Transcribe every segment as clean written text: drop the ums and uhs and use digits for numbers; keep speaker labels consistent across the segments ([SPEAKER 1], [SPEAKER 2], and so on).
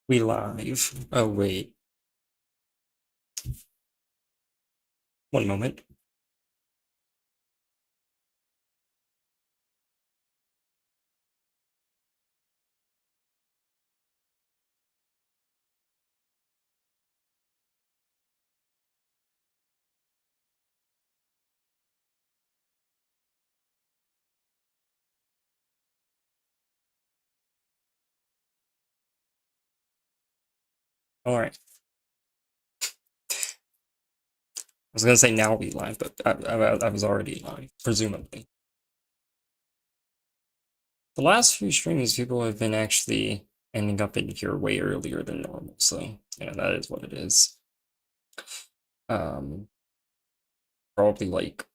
[SPEAKER 1] We live. Oh, wait. One moment. All right. I was gonna say now we live, but I was already live, presumably. The last few streams, people have been actually ending up in here way earlier than normal, so yeah, that is what it is. Um, Probably like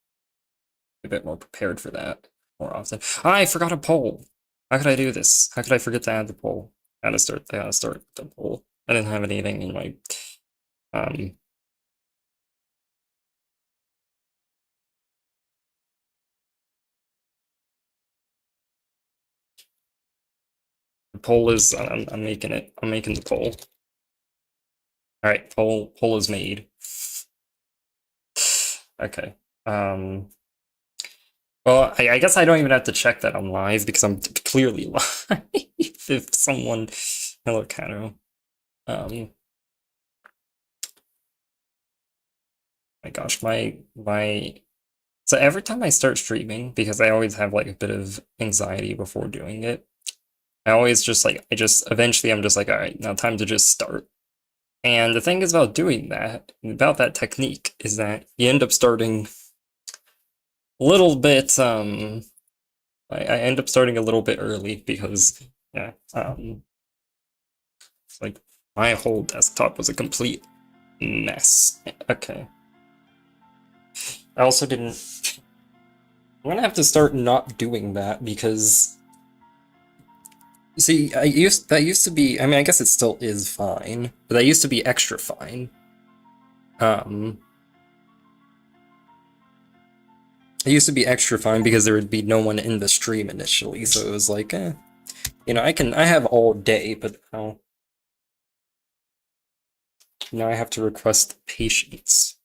[SPEAKER 1] a bit more prepared for that more often. I forgot a poll. How could I do this? How could I forget to add the poll? I gotta start the poll. I didn't have anything in my um the poll is I'm making it. I'm making the poll. All right, poll is made. Okay. Um, well, I guess I don't even have to check that I'm live because I'm clearly live. If someone, hello, Kano. My gosh, my. So every time I start streaming, because I always have like a bit of anxiety before doing it, I always just like eventually I'm just like, all right, now time to just start. And the thing is about doing that, about that technique, is that you end up starting a little bit I end up starting a little bit early because yeah, it's like my whole desktop was a complete mess. Okay. I also didn't I'm gonna have to start not doing that because see, that used to be, I mean, I guess it still is fine, but that used to be extra fine. Um it used to be extra fine because there would be no one in the stream initially, so it was like, you know, I have all day, but now I have to request patience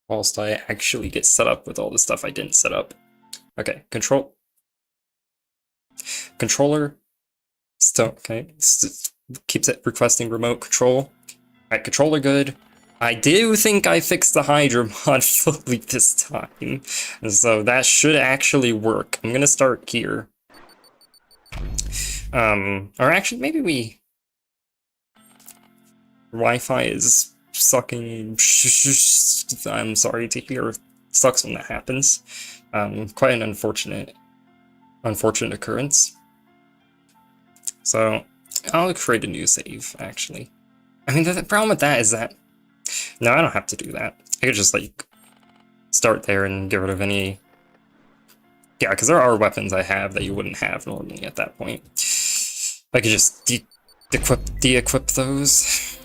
[SPEAKER 1] whilst I actually get set up with all the stuff I didn't set up. Okay, controller, still, okay, keeps it requesting remote control. Alright, controller good. I do think I fixed the Hydra mod fully this time, so that should actually work. I'm gonna start here. Or actually, maybe Wi-Fi is sucking. I'm sorry to hear. Sucks when that happens. Quite an unfortunate occurrence. So I'll create a new save, actually. I mean, the problem with that is that no, I don't have to do that. I could just like start there and get rid of any. Yeah, because there are weapons I have that you wouldn't have normally at that point. I could just de-equip those.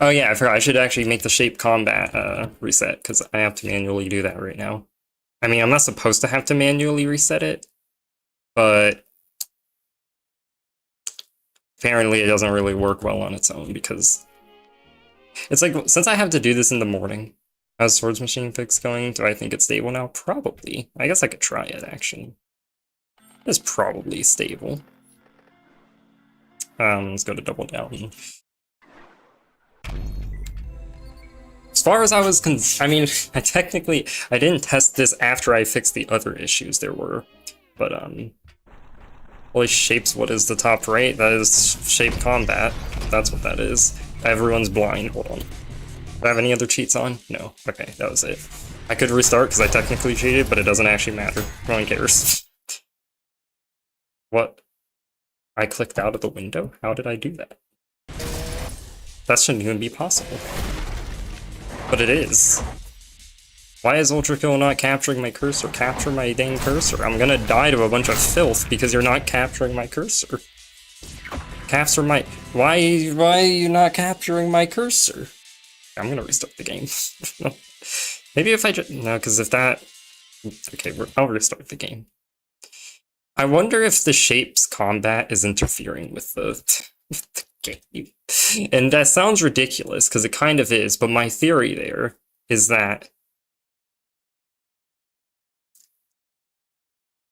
[SPEAKER 1] Oh yeah, I forgot. I should actually make the shape combat reset because I have to manually do that right now. I mean, I'm not supposed to have to manually reset it, but apparently it doesn't really work well on its own because it's like, since I have to do this in the morning, how's Swords Machine Fix going? Do I think it's stable now? Probably. I guess I could try it, actually. It's probably stable. Let's go to double down. As far as I was I mean, I didn't test this after I fixed the other issues there were, but, holy shapes, what is the top right? That is shape combat. That's what that is. Everyone's blind, hold on. Do I have any other cheats on? No. Okay, that was it. I could restart because I technically cheated, but it doesn't actually matter. No one cares. What? I clicked out of the window? How did I do that? That shouldn't even be possible. But it is. Why is ULTRAKILL not capturing my cursor? Capture my dang cursor. I'm gonna die to a bunch of filth because you're not capturing my cursor. Capture my... Why are you not capturing my cursor? I'm gonna restart the game. Maybe if I just... No, because if that... Okay, I'll restart the game. I wonder if the shape's combat is interfering with the game. And that sounds ridiculous, because it kind of is, but my theory there is that...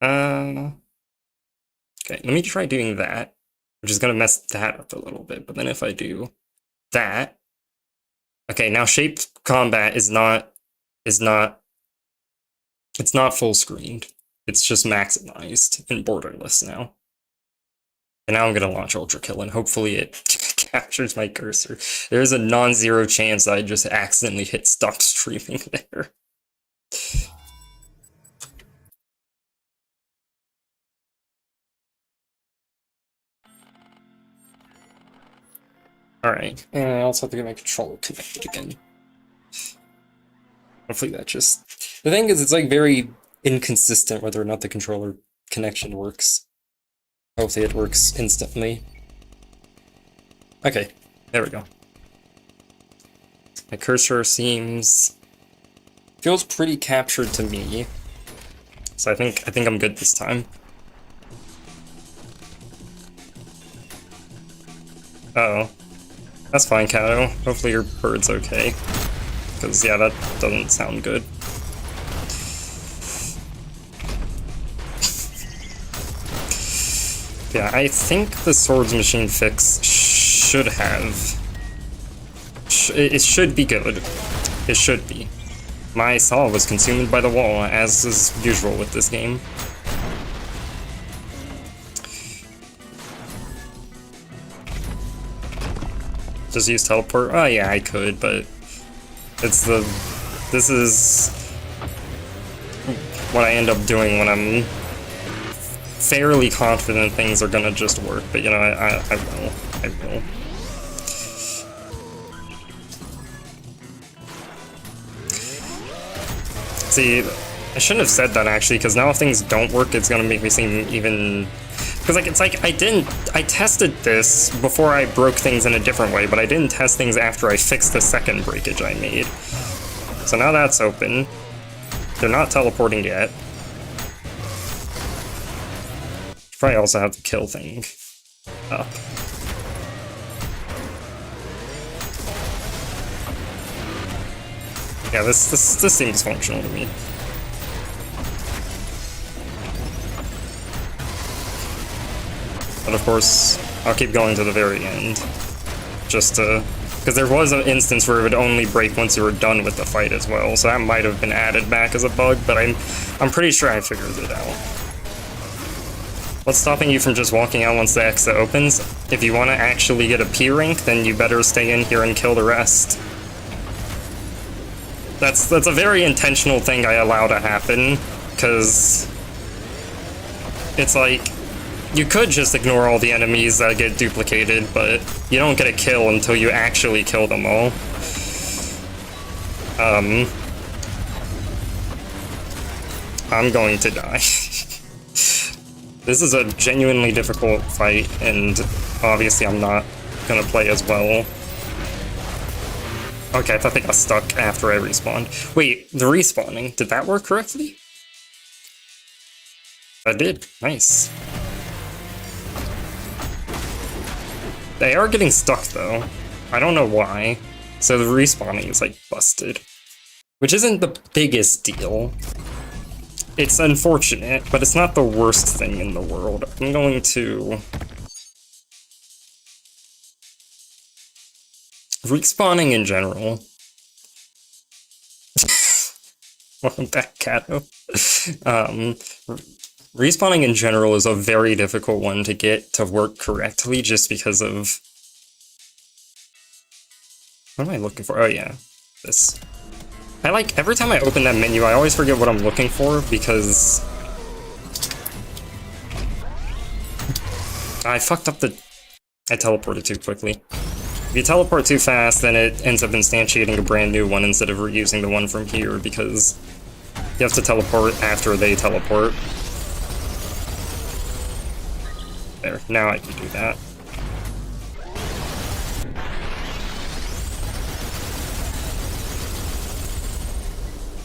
[SPEAKER 1] Okay, let me try doing that, which is going to mess that up a little bit, but then if I do that... Okay, now shape combat is not... It's not full screened. It's just maximized and borderless now. And now I'm gonna launch ULTRAKILL, and hopefully it captures my cursor. There's a non-zero chance that I just accidentally hit stop streaming there. Alright, and I also have to get my controller connected again. Hopefully that just... The thing is, it's like very inconsistent whether or not the controller connection works. Hopefully it works instantly. Okay, there we go. My cursor feels pretty captured to me. So I think I'm good this time. Uh-oh. That's fine, Kato. Hopefully your bird's okay. Because, yeah, that doesn't sound good. Yeah, I think the Swords Machine fix should have... it should be good. It should be. My saw was consumed by the wall, as is usual with this game. Just use teleport? Oh yeah, I could, but... This is... what I end up doing when I'm fairly confident things are gonna just work, but you know, I will. See, I shouldn't have said that actually, because now if things don't work, it's gonna make me seem even... Because like, it's like I tested this before I broke things in a different way, but I didn't test things after I fixed the second breakage I made. So now that's open. They're not teleporting yet. Probably also have the kill thing up. Yeah, this seems functional to me. But of course, I'll keep going to the very end. Just to... Because there was an instance where it would only break once you were done with the fight as well, so that might have been added back as a bug, but I'm pretty sure I figured it out. What's stopping you from just walking out once the exit opens? If you want to actually get a P rank, then you better stay in here and kill the rest. That's a very intentional thing I allow to happen, because it's like, you could just ignore all the enemies that get duplicated, but you don't get a kill until you actually kill them all. I'm going to die. This is a genuinely difficult fight, and obviously I'm not gonna play as well. Okay, I thought they got stuck after I respawned. Wait, the respawning, did that work correctly? That did, nice. They are getting stuck though. I don't know why. So the respawning is like busted. Which isn't the biggest deal. It's unfortunate, but it's not the worst thing in the world. I'm going to... Respawning in general. Welcome back, Kato. Respawning in general is a very difficult one to get to work correctly just because of... What am I looking for? Oh yeah, this. I like, every time I open that menu, I always forget what I'm looking for because... I fucked up the... I teleported too quickly. If you teleport too fast, then it ends up instantiating a brand new one instead of reusing the one from here because you have to teleport after they teleport. There, now I can do that.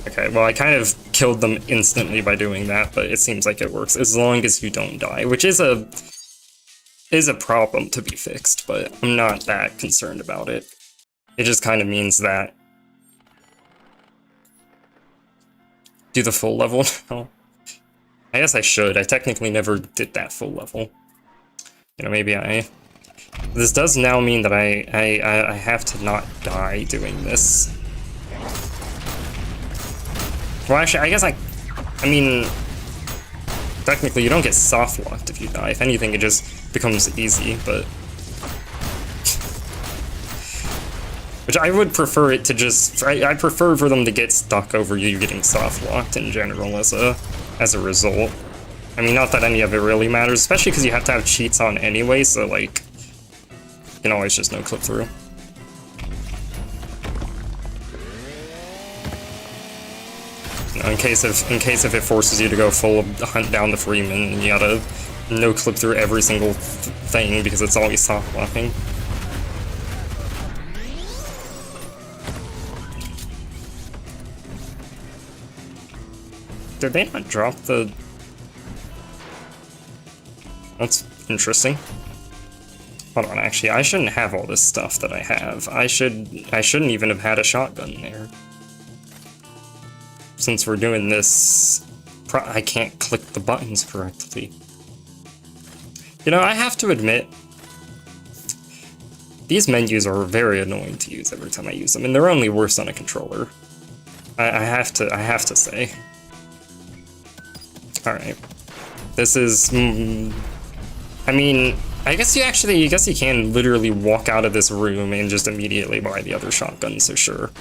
[SPEAKER 1] Okay, well I kind of killed them instantly by doing that, but it seems like it works as long as you don't die, which is a is a problem to be fixed, but I'm not that concerned about it. It just kind of means that... Do the full level now? I guess I should. I technically never did that full level. You know, maybe I... This does now mean that I have to not die doing this. Well, actually, I guess I mean... Technically, you don't get soft-locked if you die. If anything, it just becomes easy, but... Which I would prefer it to just... I prefer for them to get stuck over you getting soft-locked in general as a result. I mean, not that any of it really matters, especially because you have to have cheats on anyway, so, like... You can always just no-clip through. You know, in case if it forces you to go full hunt down the Freeman, and you gotta no-clip through every single thing because it's always soft-locking. Did they not drop the... That's interesting. Hold on, actually, I shouldn't have all this stuff that I have. I shouldn't even have had a shotgun there. Since we're doing this, I can't click the buttons correctly. You know, I have to admit, these menus are very annoying to use every time I use them, and they're only worse on a controller. I have to say. Alright. This is... I mean, I guess you can literally walk out of this room and just immediately buy the other shotgun, so sure.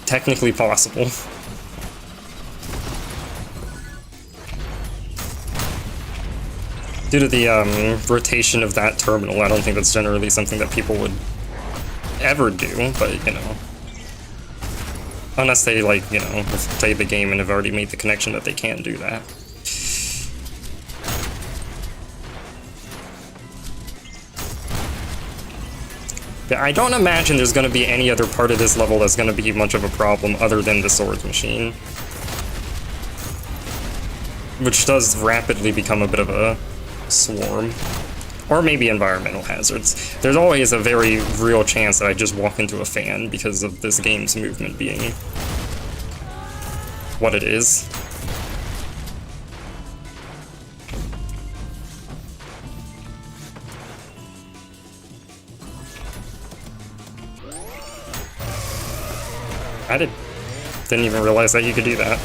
[SPEAKER 1] Technically possible. Due to the rotation of that terminal, I don't think that's generally something that people would ever do, but, you know. Unless they, like, you know, have played the game and have already made the connection that they can do that. Yeah, I don't imagine there's going to be any other part of this level that's going to be much of a problem other than the swords machine. Which does rapidly become a bit of a swarm. Or maybe environmental hazards. There's always a very real chance that I just walk into a fan because of this game's movement being what it is. Didn't even realize that you could do that.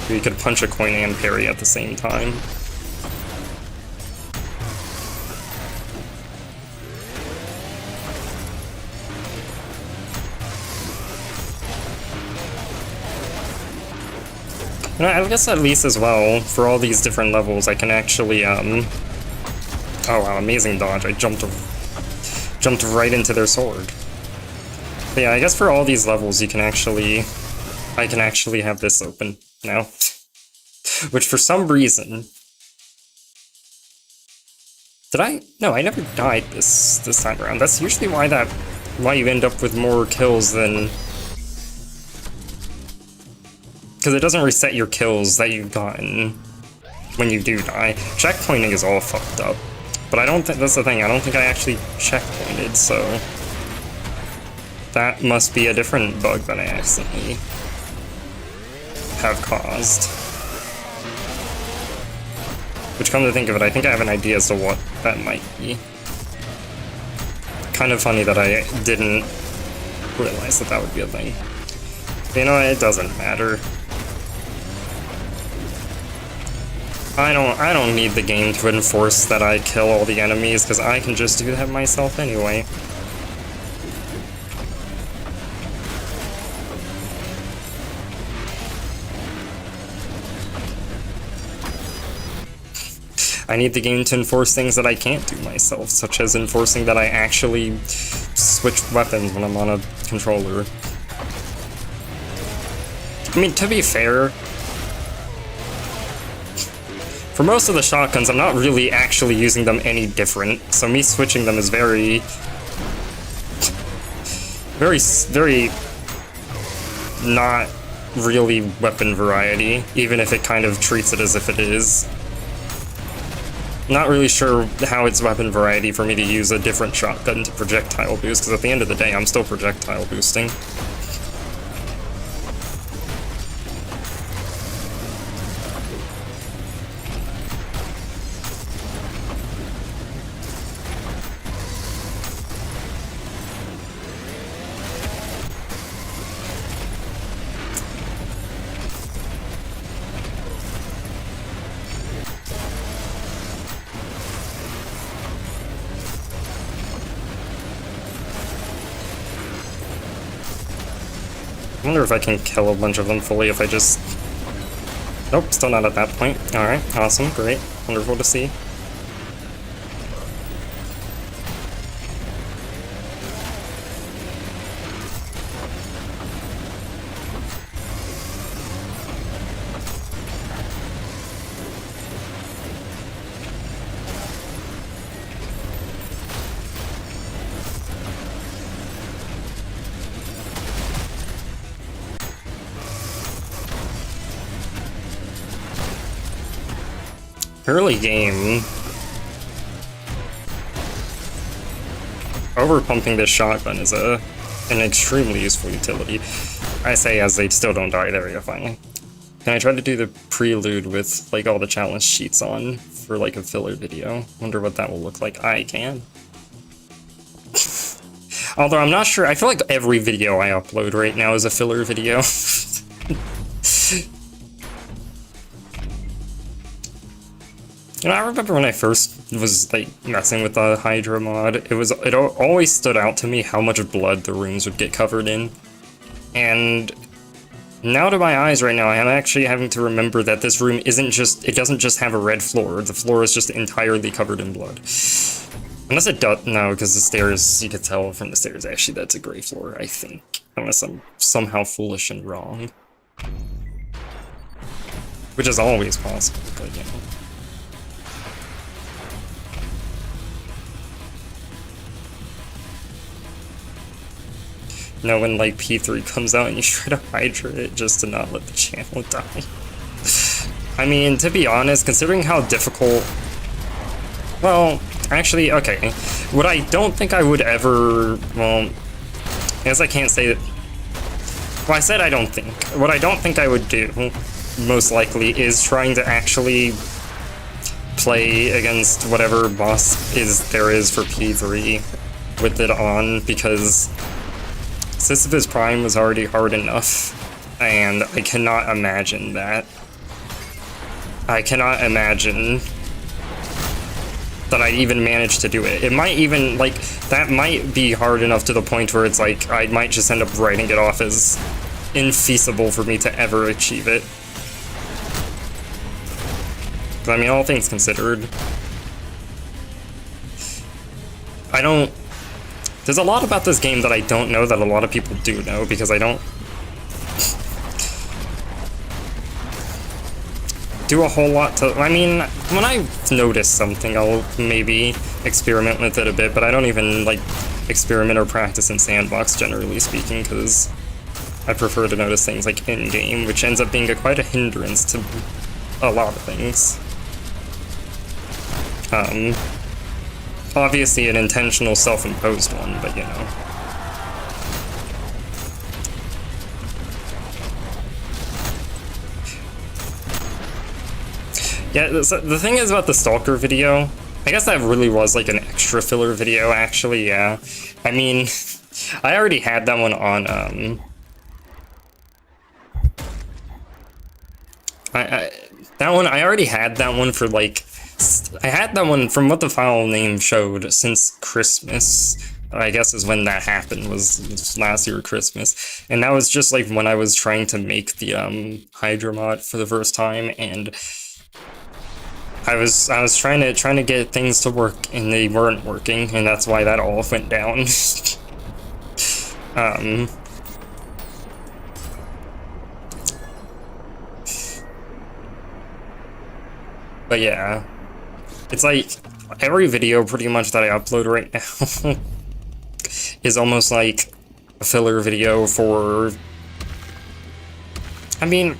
[SPEAKER 1] You could punch a coin and parry at the same time. You know, I guess at least as well, for all these different levels, I can actually, oh wow, amazing dodge. I jumped right into their sword. But yeah, I guess for all these levels, I can actually have this open now. Which for some reason... No, I never died this time around. That's usually why you end up with more kills than... Because it doesn't reset your kills that you've gotten when you do die. Checkpointing is all fucked up. But I don't think, that's the thing, I don't think I actually checkpointed, so... That must be a different bug that I accidentally have caused. Which, come to think of it, I think I have an idea as to what that might be. Kind of funny that I didn't realize that would be a thing. But, you know, it doesn't matter. I don't need the game to enforce that I kill all the enemies, because I can just do that myself anyway. I need the game to enforce things that I can't do myself, such as enforcing that I actually switch weapons when I'm on a controller. I mean, to be fair, for most of the shotguns, I'm not really actually using them any different, so me switching them is very not really weapon variety, even if it kind of treats it as if it is. Not really sure how it's weapon variety for me to use a different shotgun to projectile boost, because at the end of the day, I'm still projectile boosting. I wonder if I can kill a bunch of them fully if I just... Nope, still not at that point. Alright, awesome, great, wonderful to see. Early game, overpumping this shotgun is an extremely useful utility. I say as they still don't die. There we go, finally. Can I try to do the prelude with like all the challenge sheets on for like a filler video? Wonder what that will look like. I can. Although I'm not sure, I feel like every video I upload right now is a filler video. You know, I remember when I first was like messing with the Hydra mod, it always stood out to me how much blood the rooms would get covered in. And now to my eyes right now, I am actually having to remember that this room it doesn't just have a red floor. The floor is just entirely covered in blood. Unless it does, no, because the stairs, you could tell from the stairs, actually that's a gray floor, I think. Unless I'm somehow foolish and wrong. Which is always possible, but you know. You know, when like P3 comes out and you try to Hydra it just to not let the channel die. I mean, to be honest, considering how difficult... Well, actually, okay. What I don't think I would ever... Well, I guess I can't say that... Well, I said I don't think. What I don't think I would do, most likely, is trying to actually play against whatever boss there is for P3 with it on, because Sisyphus Prime was already hard enough, and I cannot imagine that. I cannot imagine that I'd even manage to do it. It might even, like, that might be hard enough to the point where it's like, I might just end up writing it off as infeasible for me to ever achieve it. But, I mean, all things considered, there's a lot about this game that I don't know that a lot of people do know, because I don't do a whole lot to... I mean, when I notice something, I'll maybe experiment with it a bit, but I don't even, like, experiment or practice in Sandbox, generally speaking, because I prefer to notice things, like, in-game, which ends up being quite a hindrance to a lot of things. Obviously an intentional self-imposed one, but you know. Yeah, the thing is about the Stalker video, I guess that really was like an extra filler video, actually, yeah. I mean, I already had that one on, I already had that one for, like, I had that one, from what the file name showed, since Christmas. I guess is when that happened, was last year Christmas. And that was just, like, when I was trying to make the, Hydra mod for the first time, and I was trying to get things to work, and they weren't working, and that's why that all went down. But yeah, it's like every video pretty much that I upload right now is almost like a filler video for... I mean,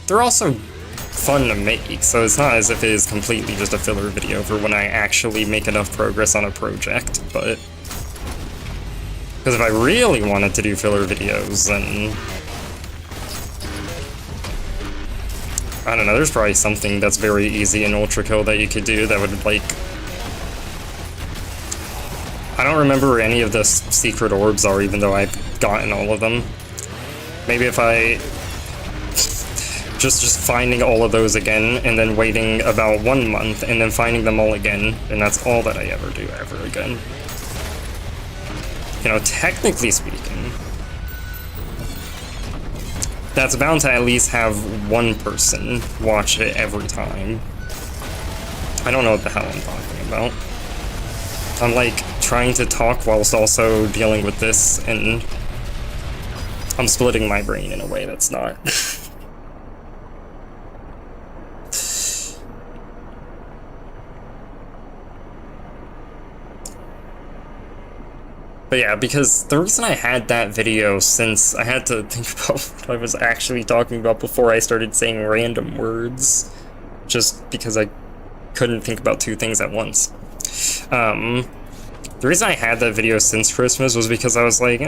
[SPEAKER 1] they're also fun to make, so it's not as if it is completely just a filler video for when I actually make enough progress on a project, but... Because if I really wanted to do filler videos, then... I don't know, there's probably something that's very easy in ULTRAKILL that you could do that would, like... I don't remember where any of the secret orbs are, even though I've gotten all of them. Maybe if I... Just finding all of those again, and then waiting about 1 month, and then finding them all again, and that's all that I ever do ever again. You know, technically speaking, that's bound to at least have one person watch it every time. I don't know what the hell I'm talking about. I'm like trying to talk whilst also dealing with this, and I'm splitting my brain in a way that's not. But yeah, because the reason I had that video, since I had to think about what I was actually talking about before I started saying random words, just because I couldn't think about two things at once. The reason I had that video since Christmas was because I was like,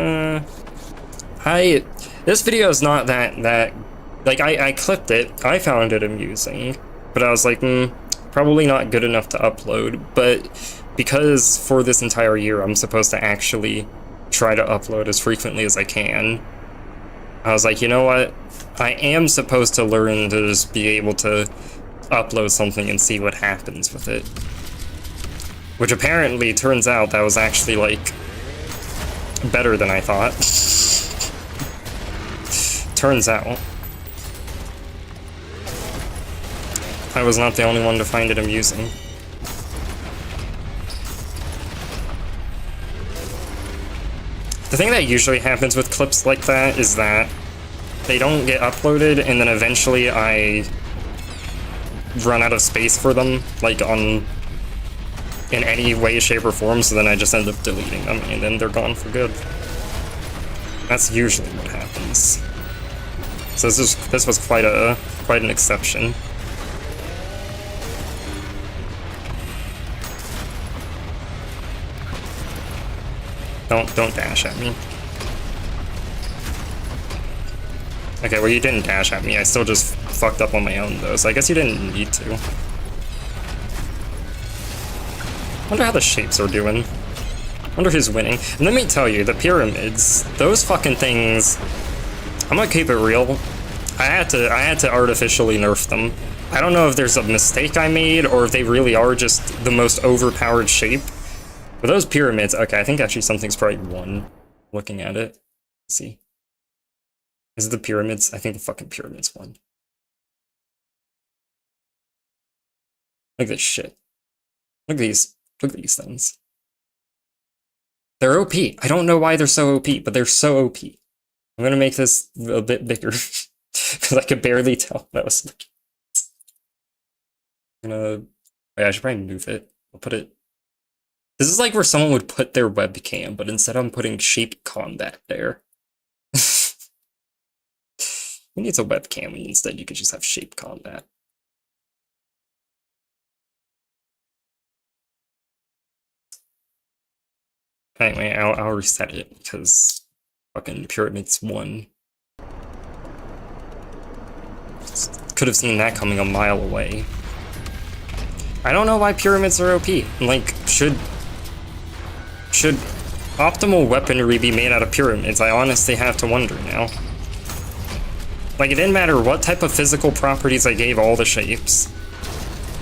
[SPEAKER 1] this video is not that, like, I clipped it, I found it amusing, but I was like, probably not good enough to upload, but because for this entire year I'm supposed to actually try to upload as frequently as I can, I was like, you know what, I am supposed to learn to just be able to upload something and see what happens with it. Which apparently turns out that was actually, like, better than I thought. Turns out. I was not the only one to find it amusing. The thing that usually happens with clips like that is that they don't get uploaded, and then eventually I run out of space for them, like in any way, shape, or form, so then I just end up deleting them, and then they're gone for good. That's usually what happens. So this was quite an exception. Don't dash at me. Okay, well you didn't dash at me, I still just fucked up on my own though, so I guess you didn't need to. Wonder how the shapes are doing. Wonder who's winning. And let me tell you, the pyramids, those fucking things, I'm gonna keep it real. I had to artificially nerf them. I don't know if there's a mistake I made or if they really are just the most overpowered shape. But those pyramids, okay, I think actually something's probably won looking at it. Let's see. Is it the pyramids? I think the fucking pyramids won. Look at this shit. Look at these things. They're OP. I don't know why they're so OP, but they're so OP. I'm gonna make this a bit bigger because I could barely tell that was. Wait, I should probably move it. I'll put it. This is like where someone would put their webcam, but instead I'm putting shape combat there. Who needs a webcam when instead you could just have shape combat? Anyway, I'll reset it because fucking pyramids won. Could have seen that coming a mile away. I don't know why pyramids are OP. Like, should optimal weaponry be made out of pyramids? I honestly have to wonder now. Like, it didn't matter what type of physical properties I gave all the shapes.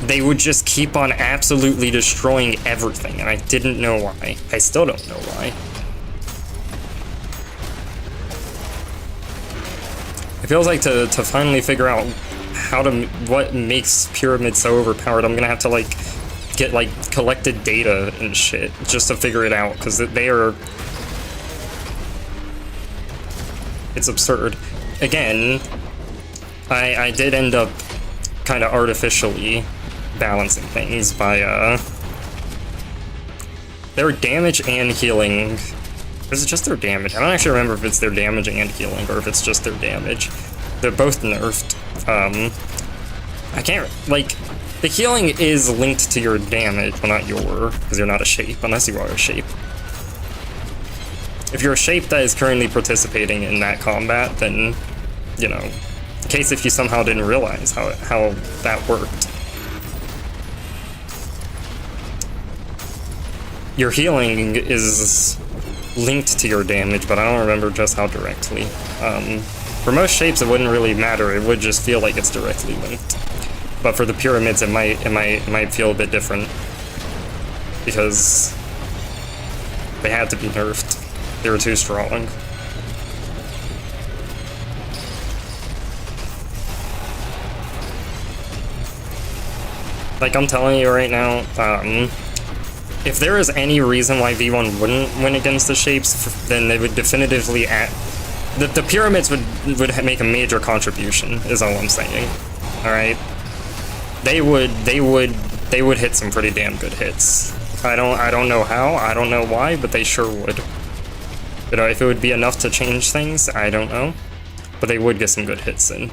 [SPEAKER 1] They would just keep on absolutely destroying everything, and I didn't know why. I still don't know why. It feels like to finally figure out what makes pyramids so overpowered, I'm gonna have to, like, get, like, collected data and shit just to figure it out, because they are... It's absurd. Again, I did end up kind of artificially balancing things by, their damage and healing. Or is it just their damage? I don't actually remember if it's their damage and healing, or if it's just their damage. They're both nerfed. I can't, like, the healing is linked to your damage, well not your, because you're not a shape, unless you are a shape. If you're a shape that is currently participating in that combat, then, you know, in case if you somehow didn't realize how that worked. Your healing is linked to your damage, but I don't remember just how directly. For most shapes, it wouldn't really matter. It would just feel like it's directly linked. But for the pyramids, it might feel a bit different because they had to be nerfed. They were too strong. Like I'm telling you right now, if there is any reason why V1 wouldn't win against the shapes, then they would definitively the pyramids would make a major contribution, is all I'm saying. Alright? They would hit some pretty damn good hits. I don't know how, I don't know why, but they sure would. You know, if it would be enough to change things, I don't know. But they would get some good hits in.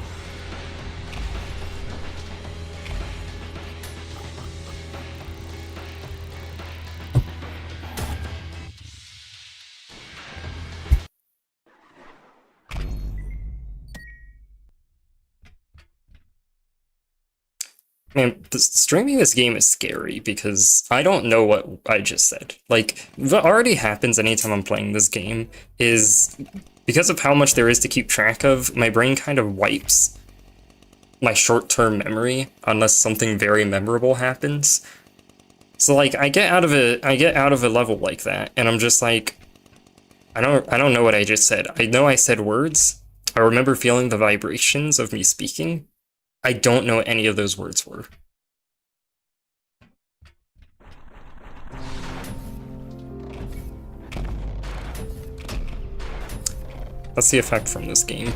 [SPEAKER 1] Man, streaming this game is scary because I don't know what I just said. Like, what already happens anytime I'm playing this game is, because of how much there is to keep track of, my brain kind of wipes my short-term memory unless something very memorable happens. So like, I get out of a level like that, and I'm just like, I don't know what I just said. I know I said words. I remember feeling the vibrations of me speaking. I don't know what any of those words were. That's the effect from this game.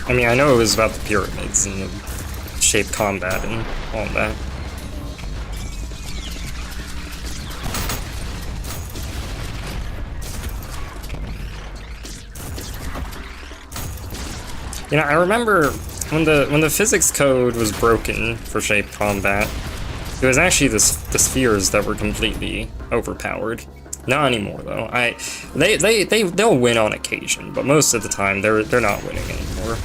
[SPEAKER 1] I mean, I know it was about the pyramids and the shape combat and all that. You know, I remember when the physics code was broken for shape combat, it was actually the spheres that were completely overpowered. Not anymore though. They'll win on occasion, but most of the time they're not winning anymore.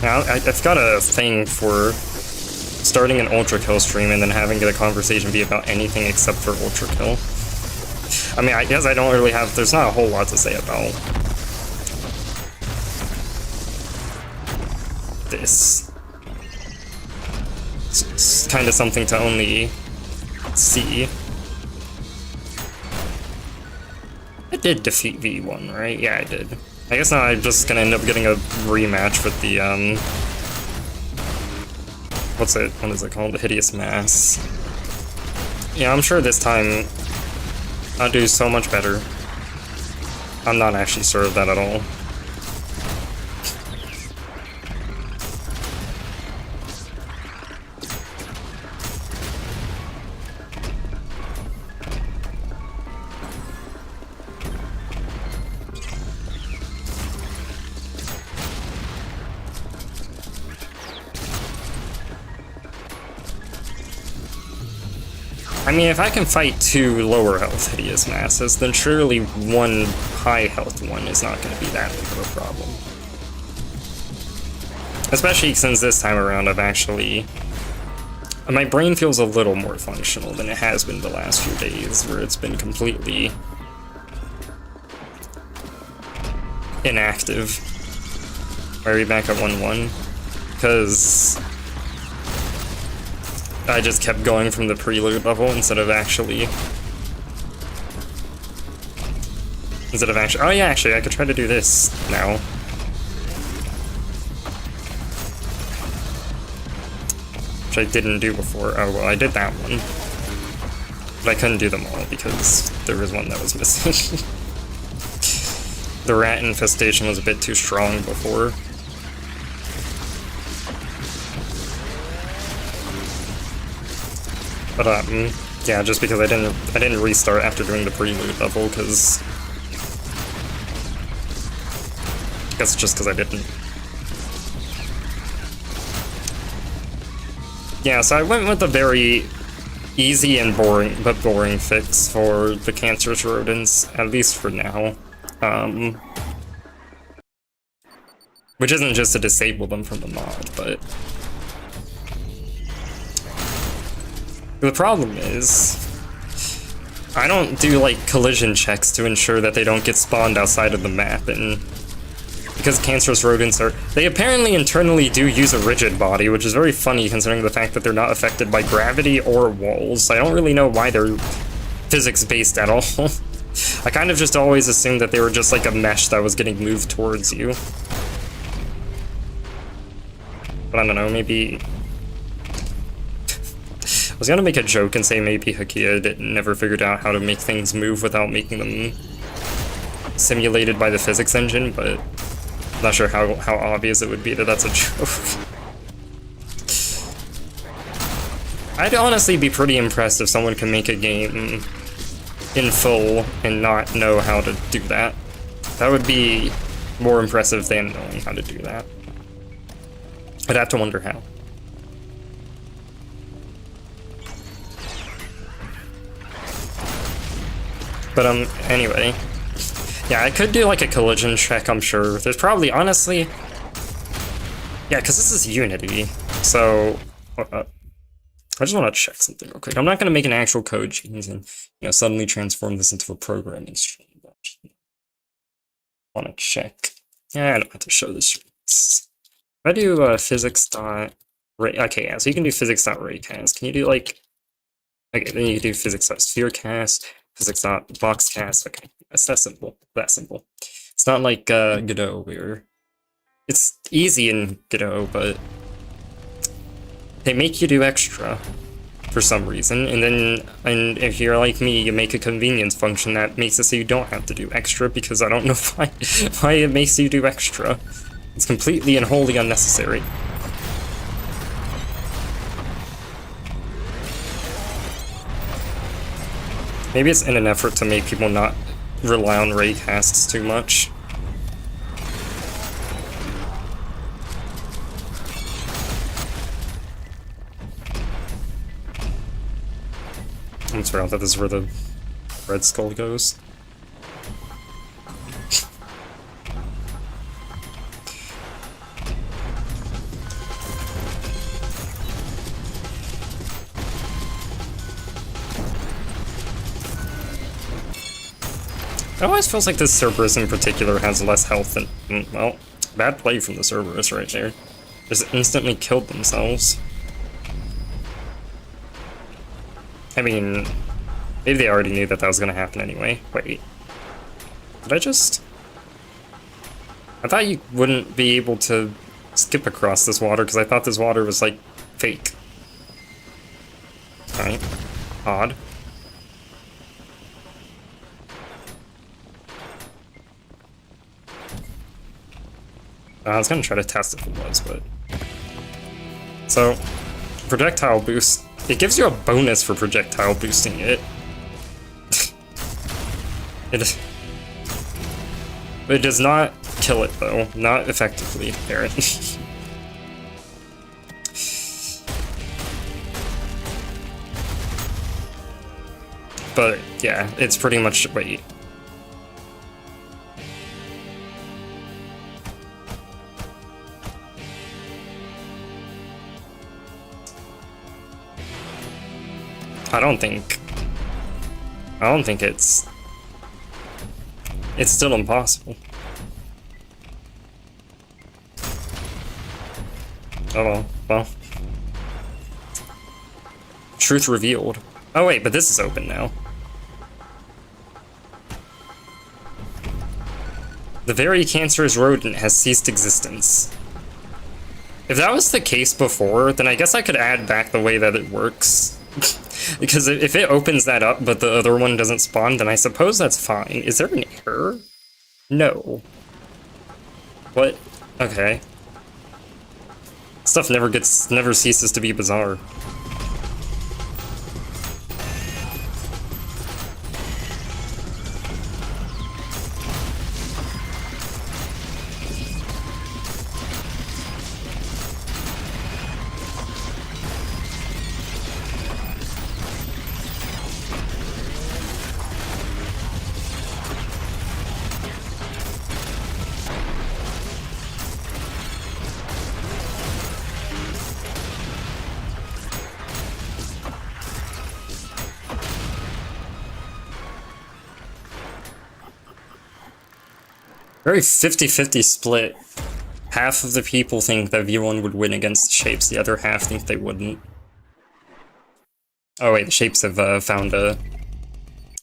[SPEAKER 1] Now I've got a thing for starting an ULTRAKILL stream and then having the conversation be about anything except for ULTRAKILL. I mean, I guess I don't really have. There's not a whole lot to say about this. It's kind of something to only see. I did defeat V1, right? Yeah, I did. I guess now I'm just gonna end up getting a rematch with the, what is it called? The Hideous Mass. Yeah, I'm sure this time I'll do so much better. I'm not actually sure of that at all. I mean, if I can fight two lower health Hideous Masses, then surely one high health one is not going to be that big of a problem. Especially since this time around I've actually... My brain feels a little more functional than it has been the last few days, where it's been completely inactive. Are we back at 1-1? Because I just kept going from the prelude level instead of actually... Oh yeah, actually, I could try to do this now. Which I didn't do before. Oh, well, I did that one. But I couldn't do them all because there was one that was missing. The rat infestation was a bit too strong before. But yeah, just because I didn't restart after doing the prelude level, because I guess just because I didn't. Yeah, so I went with a very easy and boring fix for the cancerous rodents, at least for now. Which isn't just to disable them from the mod, but the problem is I don't do like collision checks to ensure that they don't get spawned outside of the map, and because cancerous rodents they apparently internally do use a rigid body, which is very funny considering the fact that they're not affected by gravity or walls. I don't really know why they're physics-based at all. I kind of just always assumed that they were just like a mesh that was getting moved towards you. But I don't know, maybe... I was gonna make a joke and say maybe Hakia never figured out how to make things move without making them simulated by the physics engine, but I'm not sure how obvious it would be that that's a joke. I'd honestly be pretty impressed if someone can make a game in full and not know how to do that. That would be more impressive than knowing how to do that. I'd have to wonder how. But anyway. Yeah, I could do like a collision check, I'm sure. There's probably, honestly... Yeah, because this is Unity, so... I just want to check something real quick. I'm not going to make an actual code change and, you know, suddenly transform this into a programming stream. I want to check. Yeah, I don't have to show this. If I do physics dot ray, okay, yeah, so you can do physics dot raycast. Can you do like, okay, then you can do physics dot spherecast, physics dot boxcast. Okay, that's that simple. That simple. It's not like Godot where it's easy in Godot, but they make you do extra for some reason, and if you're like me, you make a convenience function that makes it so you don't have to do extra, because I don't know why it makes you do extra. It's completely and wholly unnecessary. Maybe it's in an effort to make people not rely on raycasts too much. I almost forgot that this is where the red skull goes. It always feels like this Cerberus in particular has less health than, well, bad play from the Cerberus right there. Just instantly killed themselves. I mean, maybe they already knew that that was gonna happen anyway. Wait. Did I just... I thought you wouldn't be able to skip across this water, because I thought this water was, like, fake. Alright. Odd. I was gonna try to test if it was, but... So, projectile boost. It gives you a bonus for projectile boosting it. It does not kill it, though. Not effectively, apparently. But, yeah, it's pretty much... Wait. I don't think it's still impossible. Oh well. Truth revealed. Oh wait, but this is open now. The very cancerous rodent has ceased existence. If that was the case before, then I guess I could add back the way that it works. Because if it opens that up, but the other one doesn't spawn, then I suppose that's fine. Is there an error? No. What? Okay. Stuff never ceases to be bizarre. Very 50-50 split. Half of the people think that V1 would win against Shapes, the other half think they wouldn't. Oh wait, the Shapes have found a...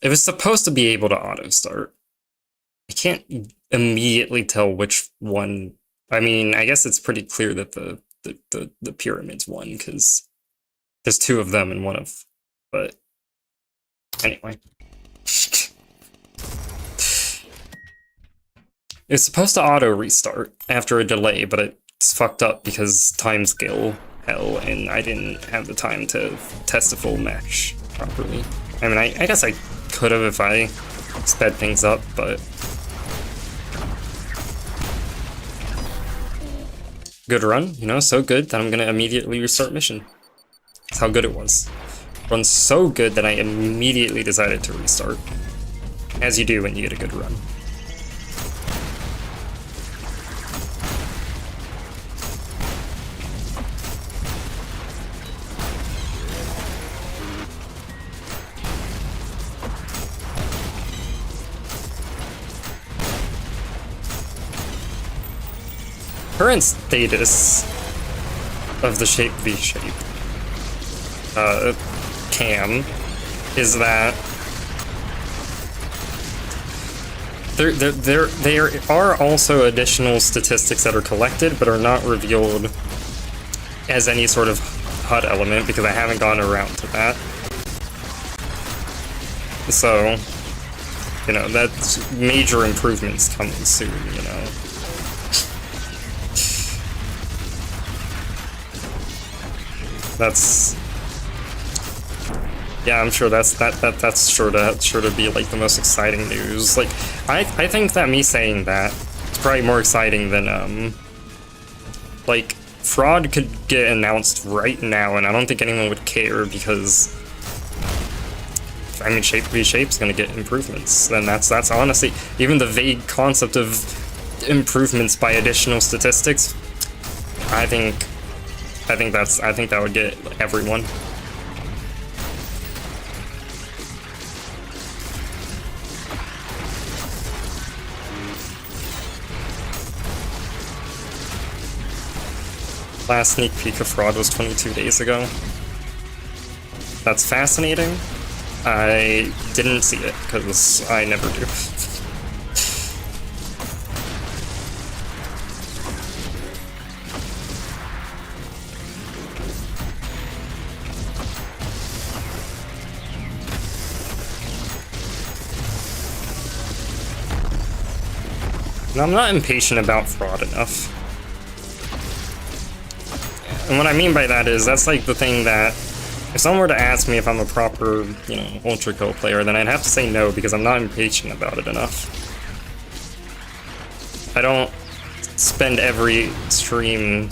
[SPEAKER 1] It was supposed to be able to auto-start. I can't immediately tell which one... I mean, I guess it's pretty clear that the Pyramid's one, because there's two of them and one of... But... Anyway. It's supposed to auto-restart after a delay, but it's fucked up because timescale hell, and I didn't have the time to test a full match properly. I mean, I guess I could have if I sped things up, but... Good run, you know, so good that I'm gonna immediately restart mission. That's how good it was. Run so good that I immediately decided to restart. As you do when you get a good run. Current status of the Shape V Shape cam is that there are also additional statistics that are collected but are not revealed as any sort of HUD element because I haven't gone around to that. So, you know, that's major improvements coming soon, you know. That's, yeah, I'm sure that's sure to be like the most exciting news. Like, I think that me saying that is probably more exciting than like fraud could get announced right now, and I don't think anyone would care because I mean Shape v Shape's gonna get improvements. Then that's honestly even the vague concept of improvements by additional statistics. I think that would get everyone. Last sneak peek of fraud was 22 days ago. That's fascinating. I didn't see it because I never do. I'm not impatient about fraud enough. And what I mean by that is, that's like the thing that, if someone were to ask me if I'm a proper, you know, ULTRAKILL player, then I'd have to say no, because I'm not impatient about it enough. I don't spend every stream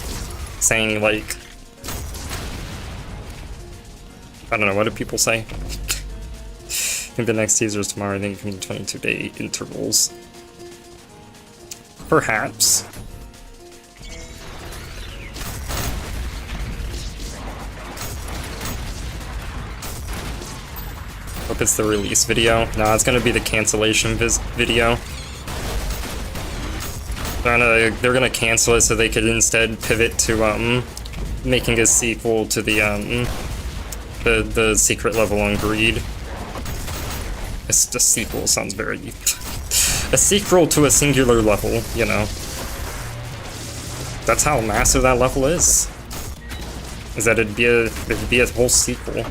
[SPEAKER 1] saying, like, I don't know, what do people say? I think the next teaser is tomorrow, I think it comes in 22-day intervals. Perhaps. Hope it's the release video. No, it's gonna be the cancellation video. They're gonna cancel it so they could instead pivot to making a sequel to the secret level on Greed. It's a sequel sounds very a sequel to a singular level, you know. That's how massive that level is. Is that it'd be a whole sequel.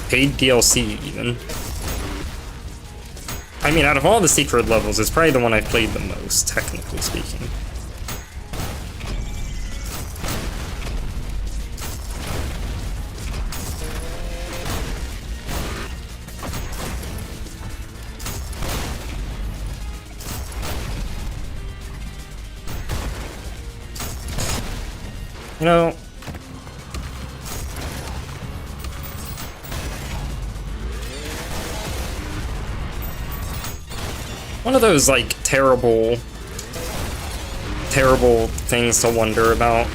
[SPEAKER 1] paid DLC even. I mean, out of all the secret levels, it's probably the one I've played the most, technically speaking. You know, one of those, like, terrible things to wonder about.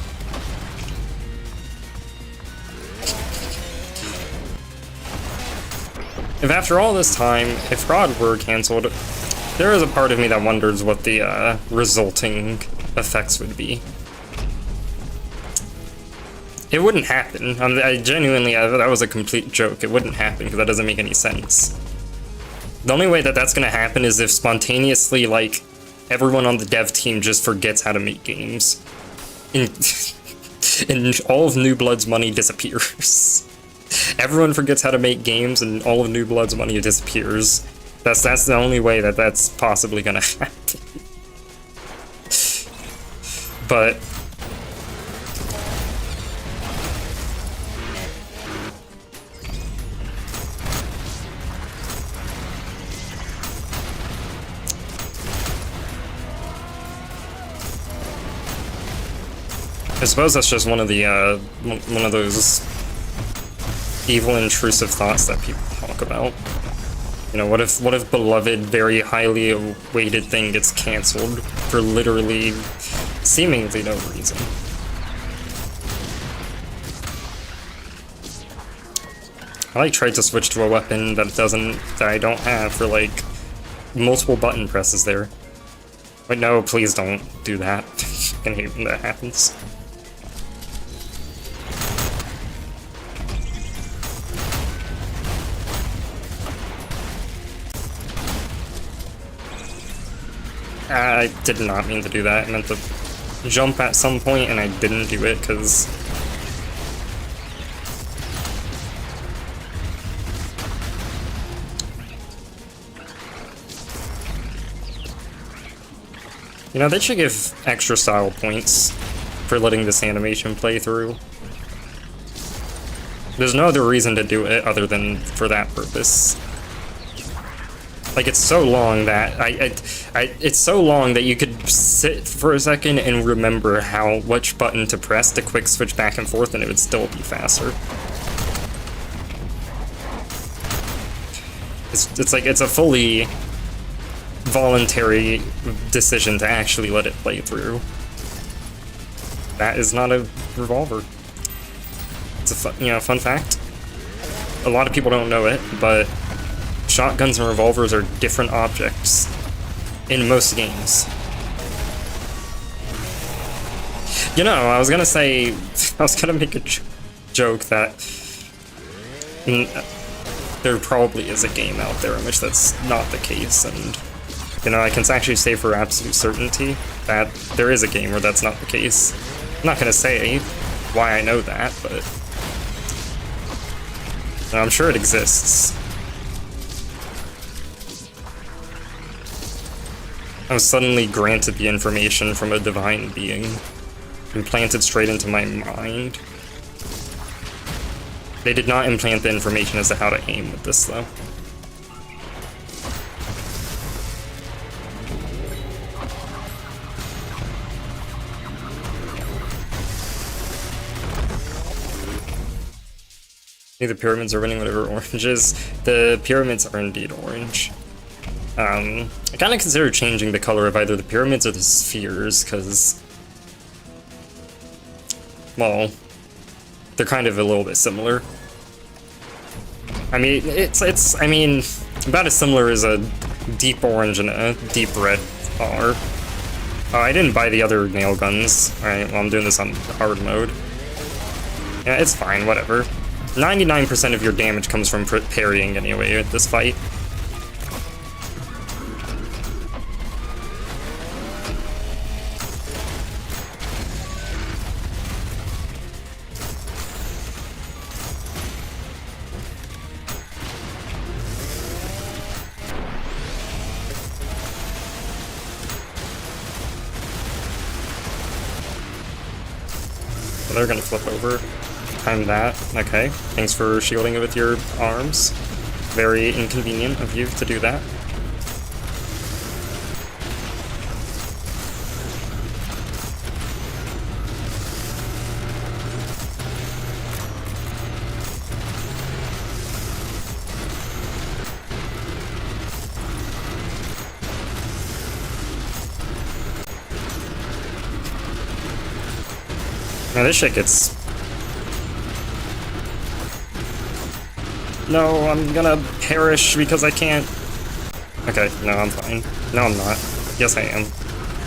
[SPEAKER 1] If after all this time, if God were cancelled, there is a part of me that wonders what the resulting effects would be. It wouldn't happen. I genuinely, that was a complete joke. It wouldn't happen because that doesn't make any sense. The only way that that's gonna happen is if spontaneously, like, everyone on the dev team just forgets how to make games. And all of New Blood's money disappears. Everyone forgets how to make games and all of New Blood's money disappears. That's the only way that that's possibly gonna happen. But I suppose that's just one of those evil, intrusive thoughts that people talk about. You know, what if beloved, very highly awaited thing gets canceled for literally, seemingly no reason? I like tried to switch to a weapon that I don't have for like multiple button presses there. But no, please don't do that. I hate when that happens. I did not mean to do that. I meant to jump at some point and I didn't do it because you know, they should give extra style points for letting this animation play through. There's no other reason to do it other than for that purpose. Like, it's so long that it's so long that you could sit for a second and remember which button to press to quick switch back and forth, and it would still be faster. It's like it's a fully voluntary decision to actually let it play through. That is not a revolver. It's a fun fact. A lot of people don't know it, but shotguns and revolvers are different objects in most games. You know, I was gonna make a joke that there probably is a game out there in which that's not the case, and you know, I can actually say for absolute certainty that there is a game where that's not the case. I'm not gonna say why I know that, but I'm sure it exists. I was suddenly granted the information from a divine being, implanted straight into my mind. They did not implant the information as to how to aim with this, though. The pyramids are winning whatever orange is. The pyramids are indeed orange. I kind of consider changing the color of either the pyramids or the spheres, because, well, they're kind of a little bit similar. I mean, it's about as similar as a deep orange and a deep red are. I didn't buy the other nail guns. Alright, well, I'm doing this on hard mode. Yeah, it's fine, whatever. 99% of your damage comes from parrying anyway at this fight. they're gonna flip over. Time that. Okay. Thanks for shielding it with your arms. Very inconvenient of you to do that. Now this shit gets... No, I'm gonna perish because I can't... Okay, no, I'm fine. No, I'm not. Yes, I am.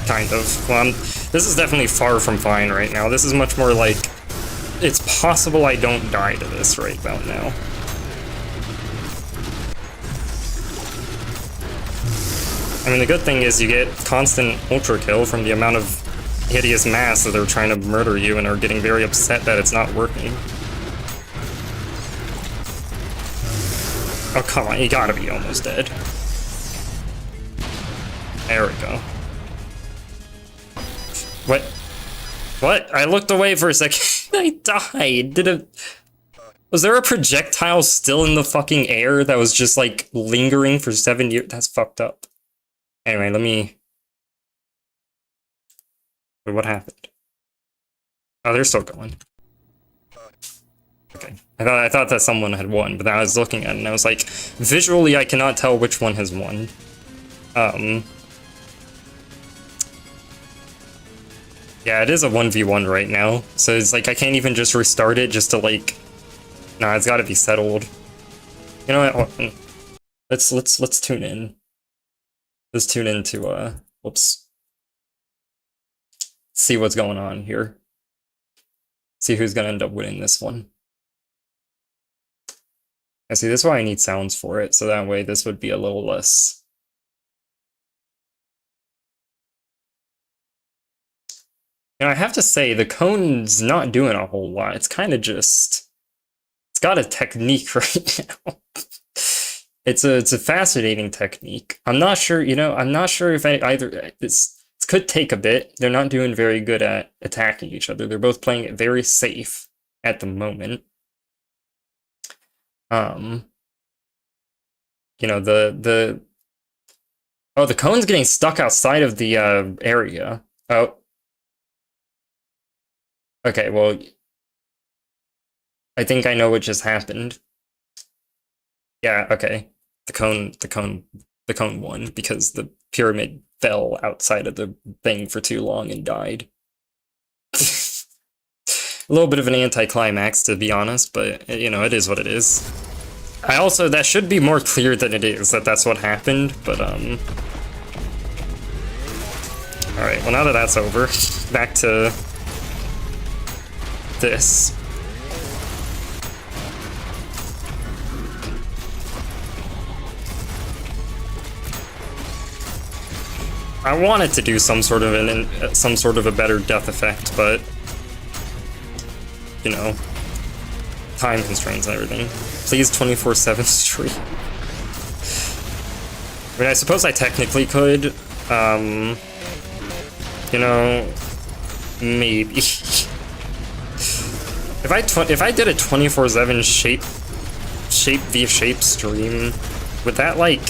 [SPEAKER 1] Kind of. Well, this is definitely far from fine right now. This is much more like... It's possible I don't die to this right about now. I mean, the good thing is you get constant ultra kill from the amount of hideous mass that they're trying to murder you and are getting very upset that it's not working. Oh, come on, you gotta be almost dead. There we go. What? What? I looked away for a second. I died. Was there a projectile still in the fucking air that was just, like, lingering for 7 years? That's fucked up. Anyway, let me... Wait, what happened? Oh, they're still going. Okay. I thought that someone had won, but then I was looking at it and I was like, visually I cannot tell which one has won. Yeah, it is a 1v1 right now, so it's like I can't even just restart it just to like... Nah, it's gotta be settled. You know what? Let's tune in. Let's tune into whoops. See what's going on here. See who's gonna end up winning this one. I see, this is why I need sounds for it, so that way this would be a little less... You know, I have to say, the cone's not doing a whole lot. It's kind of just... It's got a technique right now. It's a fascinating technique. I'm not sure, you know, I'm not sure if this could take a bit. They're not doing very good at attacking each other. They're both playing it very safe at the moment. You know, the cone's getting stuck outside of the area. Oh. Okay, well, I think I know what just happened. Yeah, okay. The cone won because the pyramid fell outside of the thing for too long and died. A little bit of an anticlimax, to be honest, but, you know, it is what it is. That should be more clear than it is, that's what happened, but, Alright, well, now that that's over, back to... this. I wanted to do some sort of a better death effect, but you know, time constraints and everything. Please 24/7 stream. I mean, I suppose I technically could. You know, maybe. If I did a 24/7 shape v shape stream, would that like?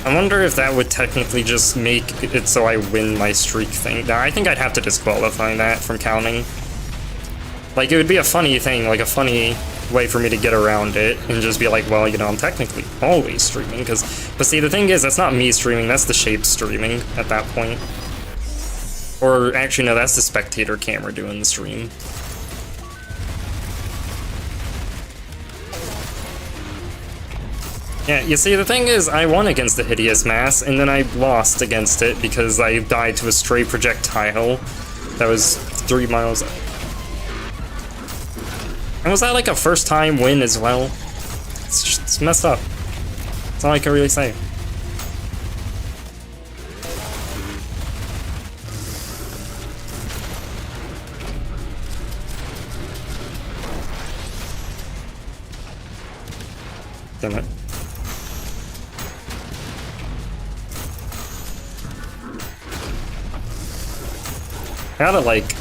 [SPEAKER 1] I wonder if that would technically just make it so I win my streak thing. Now, I think I'd have to disqualify that from counting. Like, it would be a funny thing, like a funny way for me to get around it and just be like, well, you know, I'm technically always streaming, but see, the thing is, that's not me streaming, that's the shape streaming at that point. Or actually, no, that's the spectator camera doing the stream. Yeah, you see, the thing is, I won against the hideous mass, and then I lost against it because I died to a stray projectile that was 3 miles. And was that like a first-time win as well? It's messed up. That's all I can really say. Damn it. I gotta, like,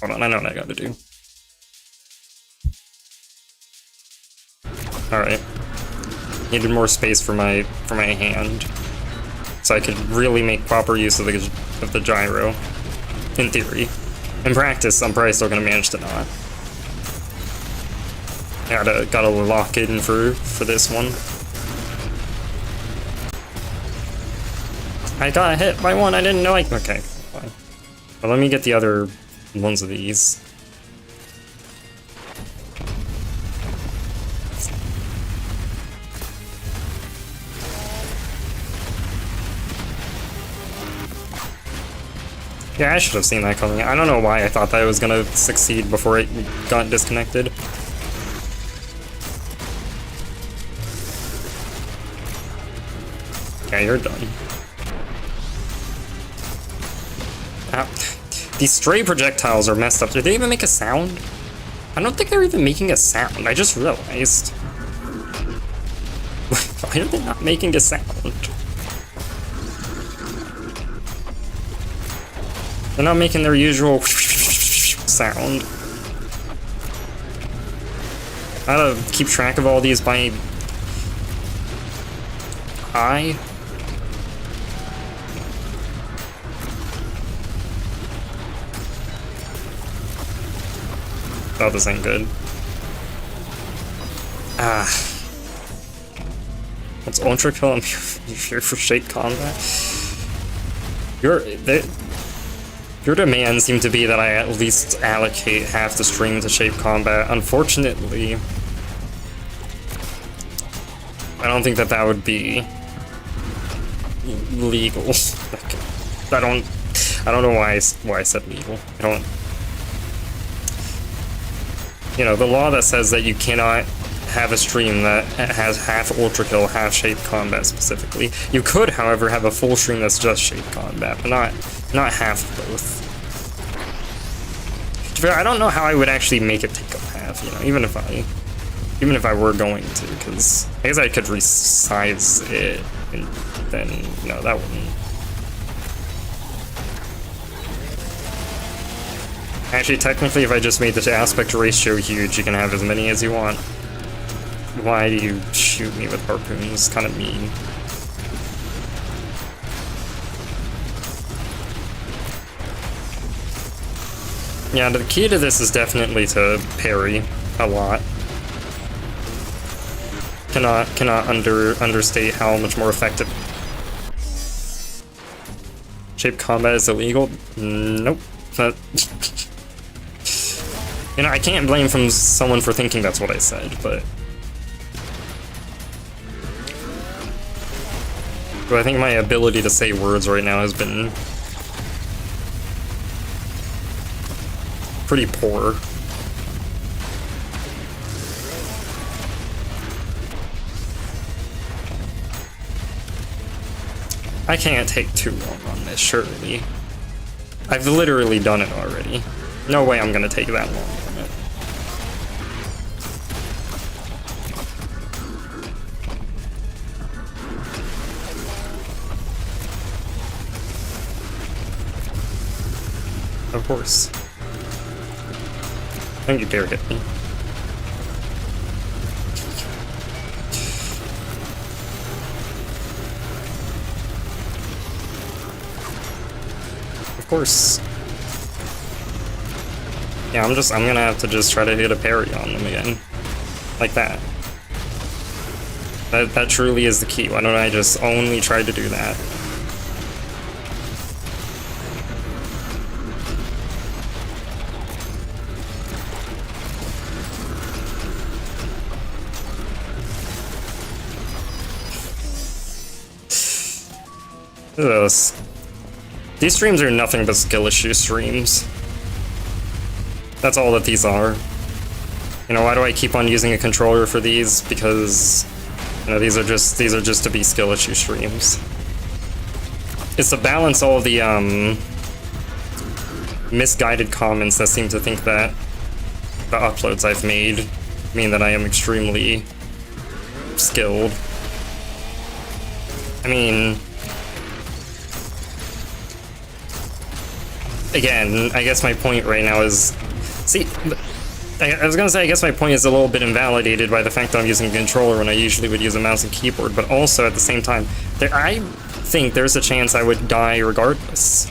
[SPEAKER 1] Hold on, I know what I gotta do. Alright. Needed more space for my hand. So I could really make proper use of the gyro. In theory. In practice, I'm probably still gonna manage to not. Gotta lock it in for this one. I got hit by one, I didn't know okay, fine. But let me get the other ones of these. Yeah, I should have seen that coming. I don't know why I thought that it was gonna succeed before it got disconnected. Yeah, you're done. Ah, these stray projectiles are messed up. Did they even make a sound? I don't think they're even making a sound. I just realized. Why are they not making a sound? They're not making their usual sound. I gotta keep track of all these by eye. Oh, this ain't good. Ah. What's ULTRAKILL? I'm here for shape combat. Your demands seem to be that I at least allocate half the stream to shape combat. Unfortunately, I don't think that would be legal. I don't know why I said legal. I don't. You know, the law that says that you cannot have a stream that has half ULTRAKILL, half shape combat specifically. You could, however, have a full stream that's just shape combat, but not half of both. I don't know how I would actually make it take up half, you know, even if I were going to, because I guess I could resize it, and then, no, that wouldn't. Actually, technically, if I just made the aspect ratio huge, you can have as many as you want. Why do you shoot me with harpoons? Kind of mean. Yeah, the key to this is definitely to parry a lot. Cannot understate how much more effective. Shape combat is illegal? Nope. You know, I can't blame someone for thinking that's what I said, but I think my ability to say words right now has been pretty poor. I can't take too long on this, surely. I've literally done it already. No way I'm gonna take that long on it. Of course. Don't you dare hit me. Of course. Yeah, I'm gonna have to just try to hit a parry on them again. Like that. That truly is the key. Why don't I just only try to do that? Look at this. These streams are nothing but skill issue streams. That's all that these are. You know, why do I keep on using a controller for these? Because, you know, these are just to be skill issue streams. It's to balance all the misguided comments that seem to think that the uploads I've made mean that I am extremely skilled. I mean, again, I guess my point right now is... See, I was gonna say, I guess my point is a little bit invalidated by the fact that I'm using a controller when I usually would use a mouse and keyboard, but also at the same time, I think there's a chance I would die regardless.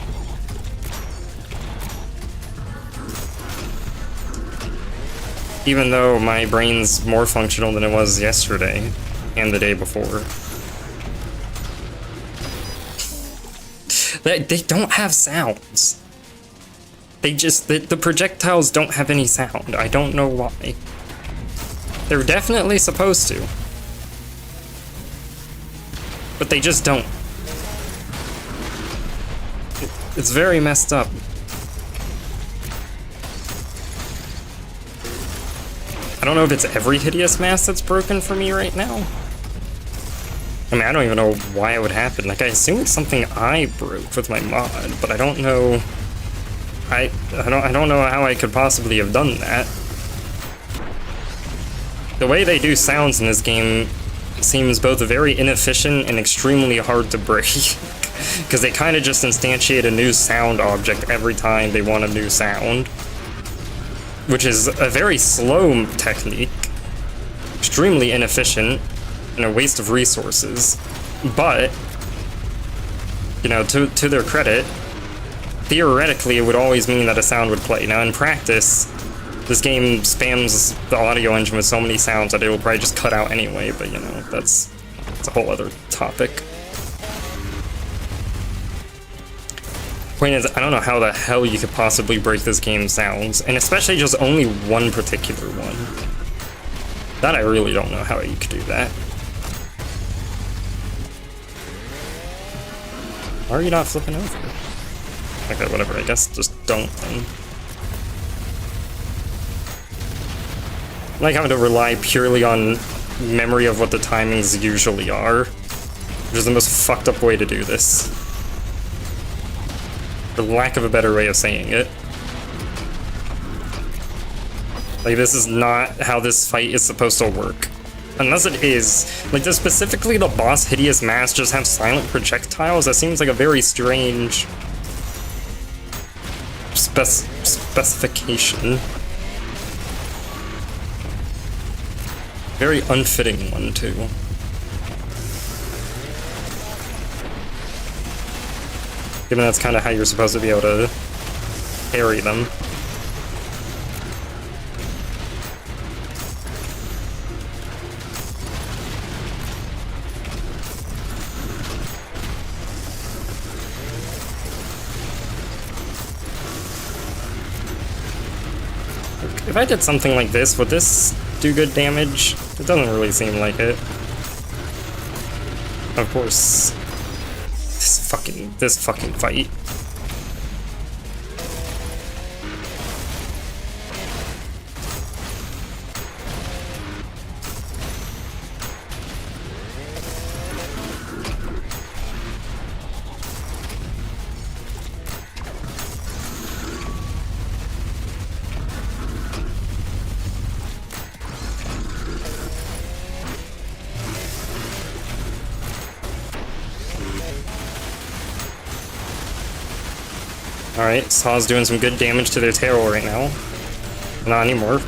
[SPEAKER 1] Even though my brain's more functional than it was yesterday and the day before. They don't have sounds. They just, the projectiles don't have any sound. I don't know why. They're definitely supposed to. But they just don't. It's very messed up. I don't know if it's every hideous mask that's broken for me right now. I mean, I don't even know why it would happen. Like, I assume it's something I broke with my mod, but I don't know. I don't know how I could possibly have done that. The way they do sounds in this game seems both very inefficient and extremely hard to break. Because they kind of just instantiate a new sound object every time they want a new sound. Which is a very slow technique, extremely inefficient, and a waste of resources. But, you know, to their credit, theoretically it would always mean that a sound would play. Now in practice, this game spams the audio engine with so many sounds that it will probably just cut out anyway, but you know, that's a whole other topic. Point is, I don't know how the hell you could possibly break this game's sounds, and especially just only one particular one. That I really don't know how you could do that. Why are you not flipping over? Okay, whatever, I guess just don't then. I like having to rely purely on memory of what the timings usually are, which is the most fucked up way to do this. For lack of a better way of saying it. Like, this is not how this fight is supposed to work. Unless it is. Like, does specifically the boss Hideous Mask just have silent projectiles? That seems like a very strange specification. Very unfitting one, too. Given that's kind of how you're supposed to be able to parry them. If I did something like this, would this do good damage? It doesn't really seem like it. Of course. This fucking fight. Alright, Saw's doing some good damage to their tail right now. Not anymore.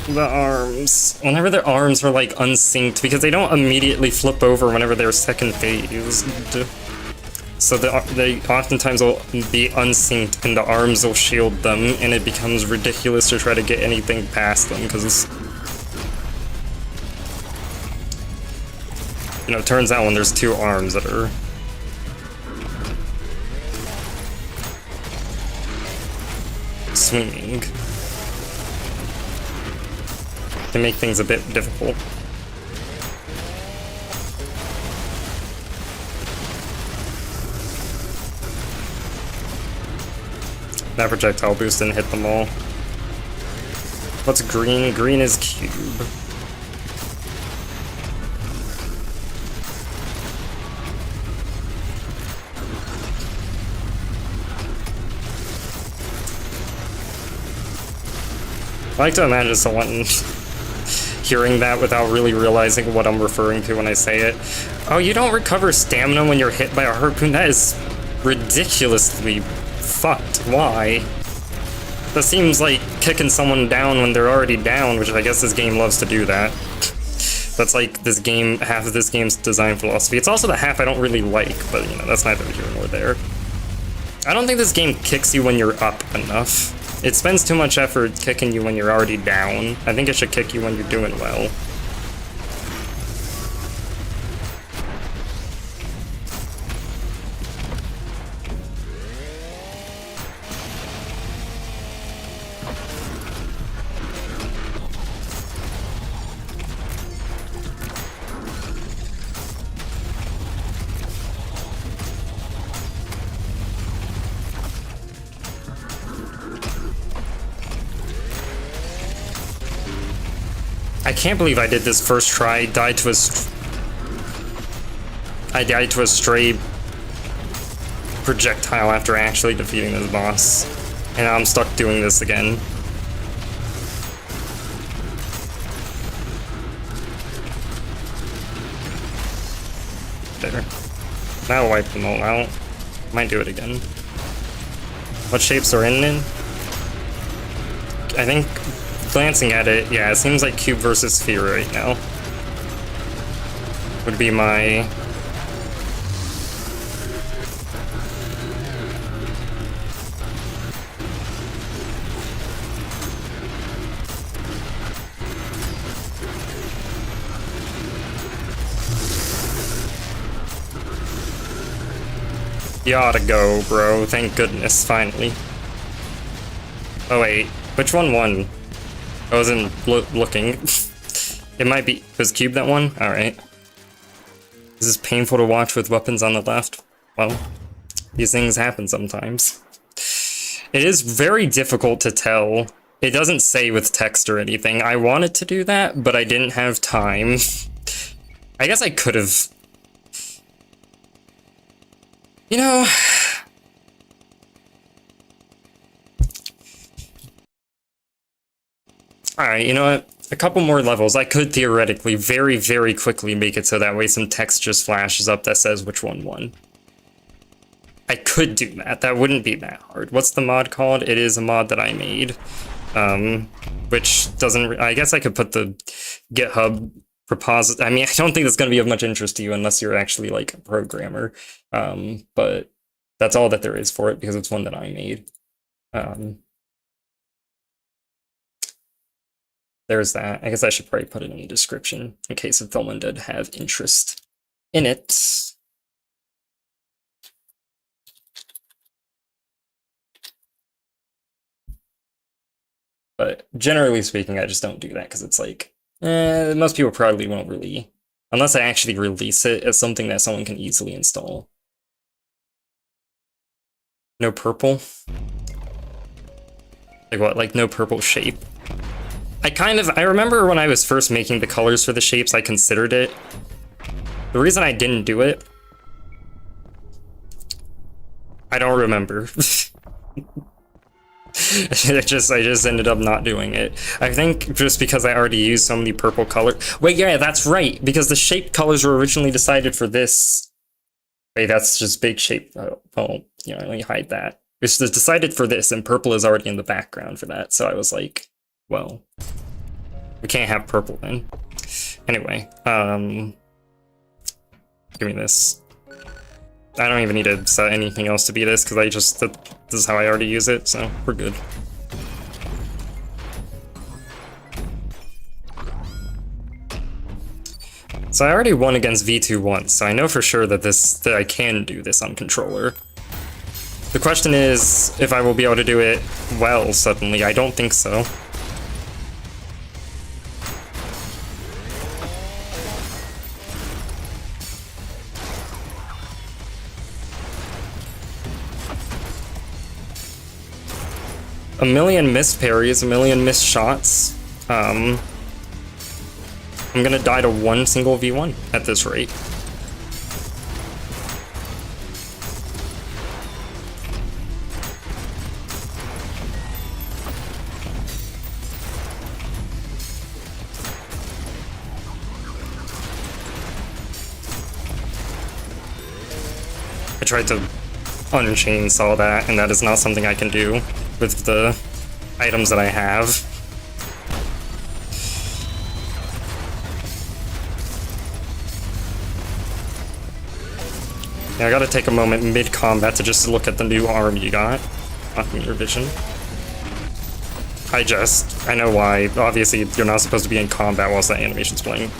[SPEAKER 1] The arms. Whenever their arms are like unsynced, because they don't immediately flip over whenever they're second phased. So they oftentimes will be unsynced and the arms will shield them, and it becomes ridiculous to try to get anything past them, because you know, it turns out when there's two arms that are swinging, they make things a bit difficult. That projectile boost didn't hit them all. What's green? Green is cube. I like to imagine someone hearing that without really realizing what I'm referring to when I say it. Oh, you don't recover stamina when you're hit by a harpoon? That is ridiculously fucked. Why? That seems like kicking someone down when they're already down, which I guess this game loves to do that. That's like this game, half of this game's design philosophy. It's also the half I don't really like, but you know, that's neither here nor there. I don't think this game kicks you when you're up enough. It spends too much effort kicking you when you're already down. I think it should kick you when you're doing well. I can't believe I did this first try. I died to a stray projectile after actually defeating this boss. And now I'm stuck doing this again. There. That'll wipe them all out. Might do it again. What shapes are in it? I think, glancing at it, yeah, it seems like cube versus sphere right now. Would be my... You oughta go, bro. Thank goodness, finally. Oh wait, which one won? I wasn't looking. It might be... Was Cube that one? Alright. This is painful to watch with weapons on the left. Well, these things happen sometimes. It is very difficult to tell. It doesn't say with text or anything. I wanted to do that, but I didn't have time. I guess I could have... You know... Alright, you know what? A couple more levels. I could theoretically very, very quickly make it so that way some text just flashes up that says which one won. I could do that. That wouldn't be that hard. What's the mod called? It is a mod that I made. Which doesn't... I guess I could put the GitHub repository... I mean, I don't think that's going to be of much interest to you unless you're actually, like, a programmer. But that's all that there is for it because it's one that I made. There's that. I guess I should probably put it in the description in case if someone did have interest in it. But generally speaking, I just don't do that because it's like, most people probably won't really, unless I actually release it as something that someone can easily install. No purple? Like what, like no purple shape? I remember when I was first making the colors for the shapes, I considered it. The reason I didn't do it, I don't remember. I just ended up not doing it. I think just because I already used so many purple colors. Wait, yeah, that's right, because the shape colors were originally decided for this. Wait, that's just big shape. Oh, you know, let me hide that. It's decided for this, and purple is already in the background for that, so I was like, well, we can't have purple then. Anyway, give me this. I don't even need to set anything else to be this, because this is how I already use it, so we're good. So I already won against V2 once, so I know for sure that I can do this on controller. The question is if I will be able to do it well suddenly. I don't think so. A million missed parries, a million missed shots. I'm gonna die to one single V1 at this rate. tried to unchainsaw that, and that is not something I can do with the items that I have. Yeah, I gotta take a moment mid-combat to just look at the new arm you got. Off your vision. I know why. Obviously, you're not supposed to be in combat whilst that animation's playing.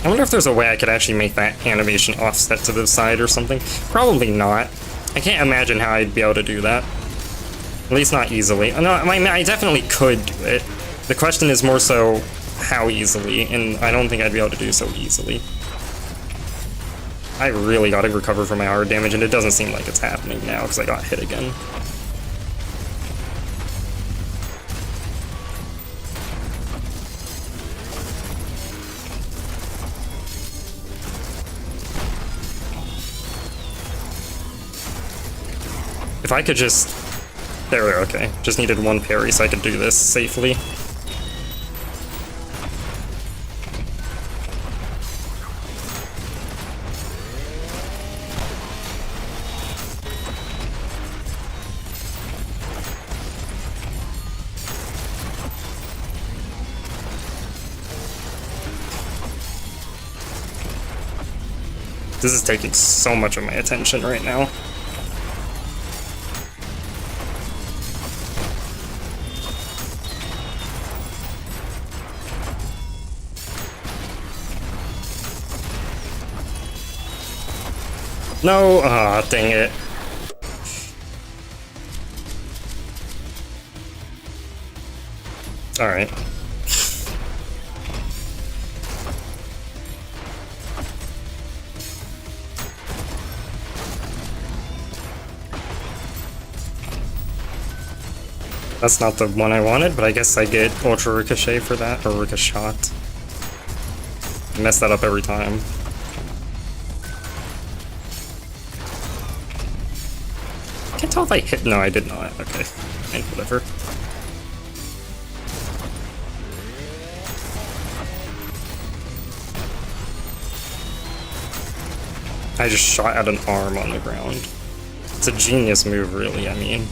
[SPEAKER 1] I wonder if there's a way I could actually make that animation offset to the side or something. Probably not. I can't imagine how I'd be able to do that. At least not easily. No, I mean, I definitely could do it. The question is more so how easily, and I don't think I'd be able to do so easily. I really gotta recover from my hard damage, and it doesn't seem like it's happening now because I got hit again. If I could just... There we go, okay. Just needed one parry so I could do this safely. This is taking so much of my attention right now. No, dang it. Alright. That's not the one I wanted, but I guess I get Ultra Ricochet for that, or Ricochet. I mess that up every time. Can't tell if I hit. No, I did not. Okay. Fine, whatever. I just shot at an arm on the ground. It's a genius move, really, I mean.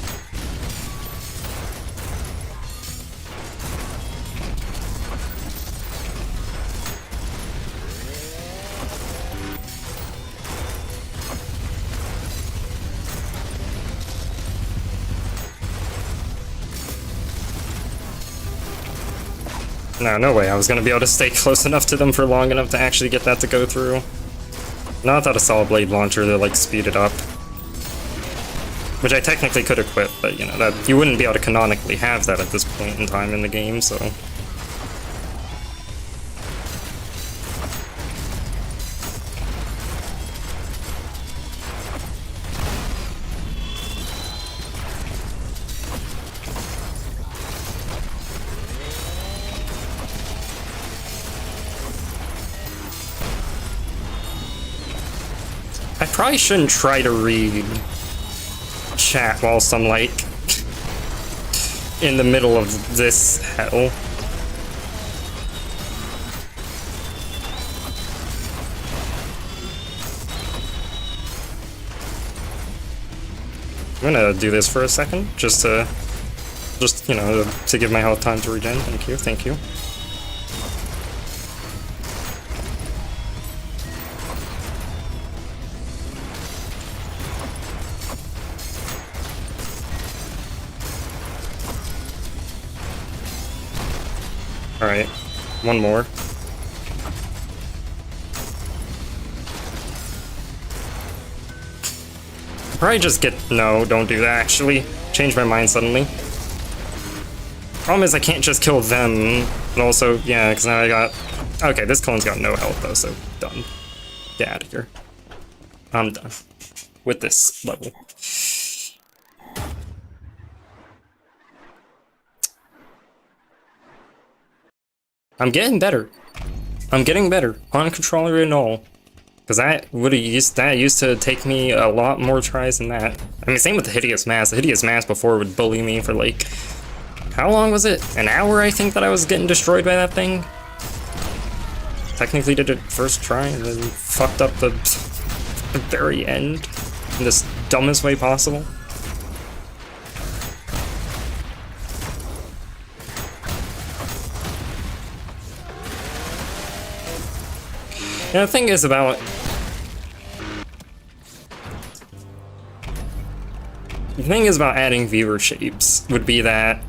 [SPEAKER 1] No way I was gonna be able to stay close enough to them for long enough to actually get that to go through. No, I thought a solid blade launcher to like speed it up. Which I technically could equip, but you know, that you wouldn't be able to canonically have that at this point in time in the game, so. I probably shouldn't try to read chat whilst I'm like in the middle of this hell. I'm gonna do this for a second, just you know, to give my health time to regen. Thank you, thank you. Alright, one more. Probably just get... No, don't do that, actually. Changed my mind suddenly. Problem is I can't just kill them, but also, yeah, because now I got... Okay, this clone's got no health, though, so done. Get out of here. I'm done with this level. I'm getting better. I'm getting better on controller and all. Because that used to take me a lot more tries than that. I mean, same with the Hideous Mask. The Hideous Mask before would bully me for like, how long was it? An hour, I think, that I was getting destroyed by that thing? technically did it first try and then fucked up the very end in this dumbest way possible. And the thing is about... The thing is about adding viewer shapes would be that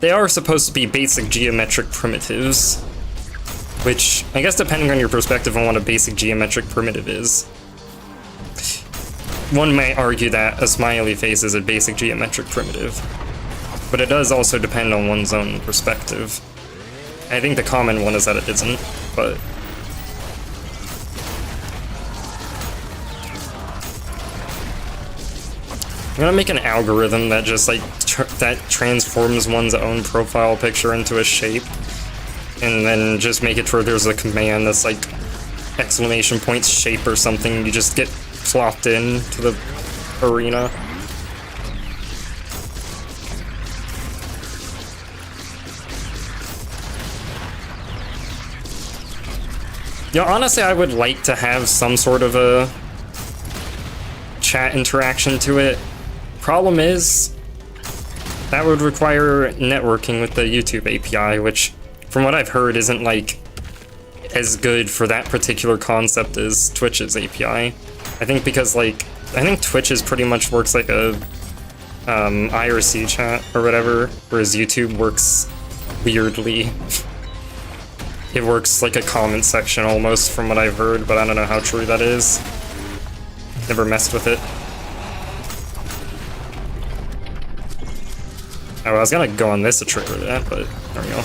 [SPEAKER 1] they are supposed to be basic geometric primitives, which, I guess depending on your perspective on what a basic geometric primitive is, one might argue that a smiley face is a basic geometric primitive, but it does also depend on one's own perspective. I think the common one is that it isn't, but... I'm gonna make an algorithm that just, like, that transforms one's own profile picture into a shape, and then just make it where there's a command that's, like, exclamation point shape or something, you just get plopped in to the arena. Yeah, honestly, I would like to have some sort of a chat interaction to it. Problem is, that would require networking with the YouTube API, which, from what I've heard, isn't, like, as good for that particular concept as Twitch's API. I think because, like, I think Twitch's pretty much works like a IRC chat or whatever, whereas YouTube works weirdly. It works like a comment section almost, from what I've heard, but I don't know how true that is. Never messed with it. Oh, I was gonna go on this to trigger that, but there we go.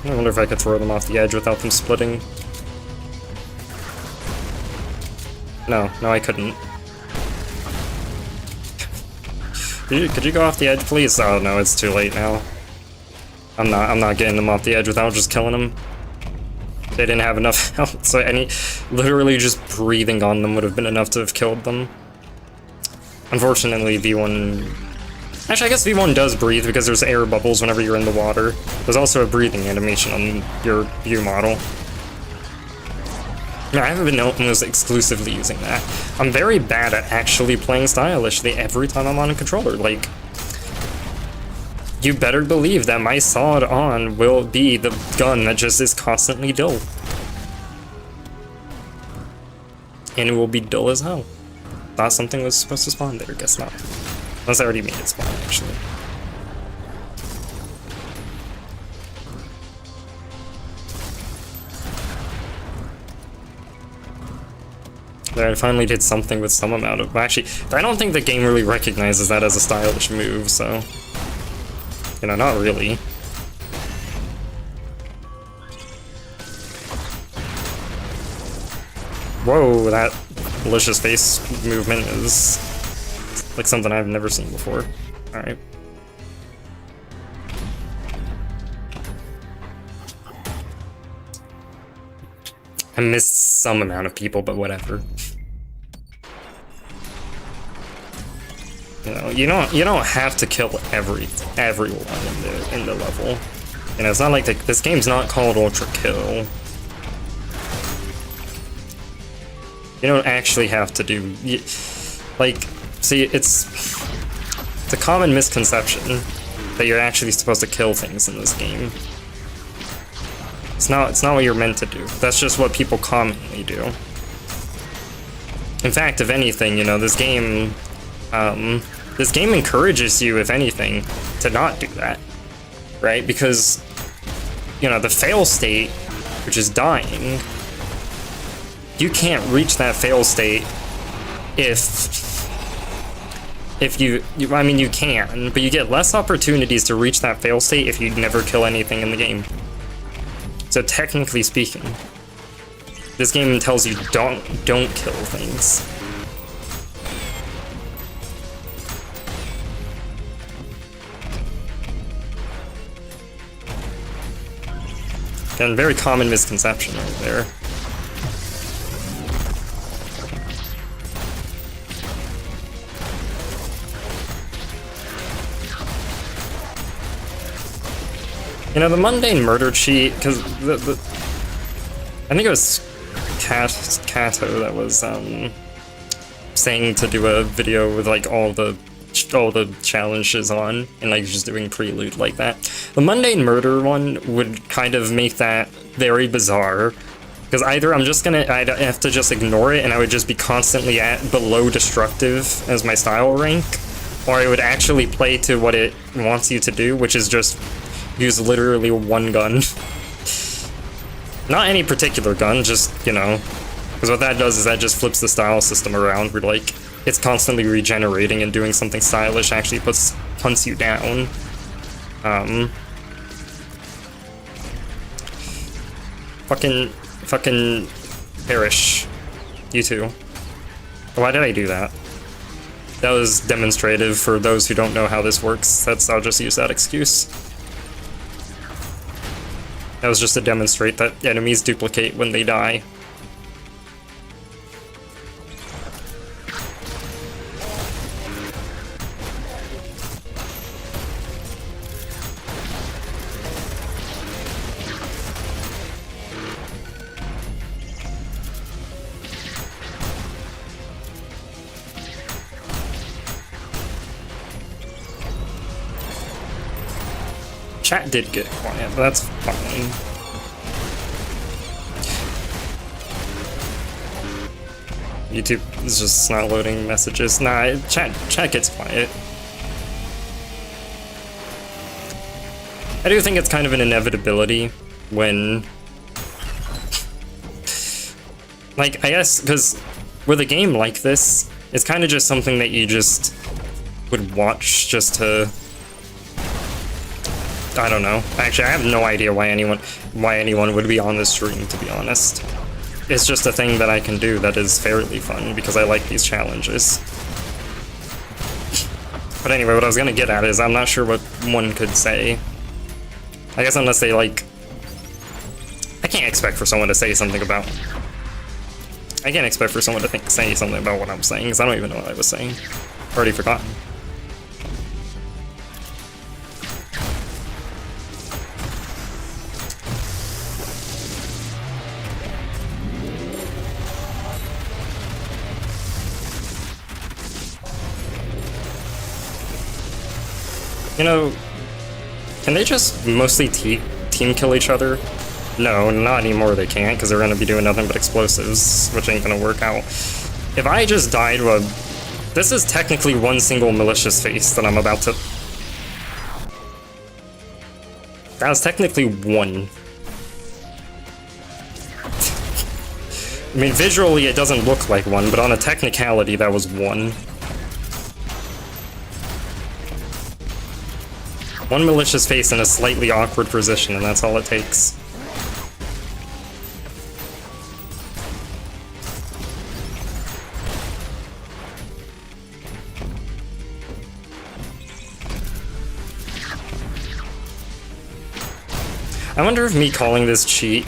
[SPEAKER 1] I wonder if I could throw them off the edge without them splitting. No, I couldn't. Could you go off the edge, please? Oh no, it's too late now. I'm not getting them off the edge without just killing them. They didn't have enough health, so literally just breathing on them would have been enough to have killed them. Unfortunately, V1... Actually, I guess V1 does breathe because there's air bubbles whenever you're in the water. There's also a breathing animation on your view model. I haven't been almost exclusively using that. I'm very bad at actually playing stylishly every time I'm on a controller. Like, you better believe that my sword on will be the gun that just is constantly dull. And it will be dull as hell. Thought something was supposed to spawn there, guess not. Unless I already made it spawn, actually. There, I finally did something with some amount of... Actually, I don't think the game really recognizes that as a stylish move, so... You know, not really. Whoa, that malicious face movement is... like something I've never seen before. Alright. I missed some amount of people, but whatever. You don't have to kill everyone in the level. You know, it's not like this game's not called ULTRAKILL. You don't actually have to do see, it's a common misconception that you're actually supposed to kill things in this game. It's not what you're meant to do. That's just what people commonly do. In fact, if anything, you know, this game encourages you, if anything, to not do that, right? Because, you know, the fail state, which is dying, you can't reach that fail state if you I mean, you can, but you get less opportunities to reach that fail state if you never kill anything in the game. So technically speaking, this game tells you don't kill things. And very common misconception right there. You know, the mundane murder cheat, because I think it was Kato that was saying to do a video with like all the challenges on and like just doing prelude like that. The mundane murder one would kind of make that very bizarre, because either I'd have to just ignore it and I would just be constantly at below destructive as my style rank, or I would actually play to what it wants you to do, which is just use literally one gun. Not any particular gun, just, you know, because what that does is that just flips the style system around, where like it's constantly regenerating, and doing something stylish actually hunts you down. Fucking perish. You too. Why did I do that? That was demonstrative for those who don't know how this works. I'll just use that excuse. That was just to demonstrate that enemies duplicate when they die. Chat did get quiet, but that's fine. YouTube is just not loading messages. Nah, chat gets quiet. I do think it's kind of an inevitability when... like, I guess, because with a game like this, it's kind of just something that you just would watch just to... I don't know. Actually, I have no idea why anyone would be on this stream, to be honest. It's just a thing that I can do that is fairly fun, because I like these challenges. But anyway, what I was gonna get at is I'm not sure what one could say. I guess unless they, like... I can't expect for someone to say something about... I can't expect for someone to say something about what I'm saying, because I don't even know what I was saying. Already forgotten. You know, can they just mostly team kill each other? No, not anymore they can't, because they're going to be doing nothing but explosives, which ain't going to work out. If I just died, well, this is technically one single malicious face that I'm about to... That was technically one. I mean, visually it doesn't look like one, but on a technicality that was one. One malicious face in a slightly awkward position, and that's all it takes. I wonder if me calling this cheat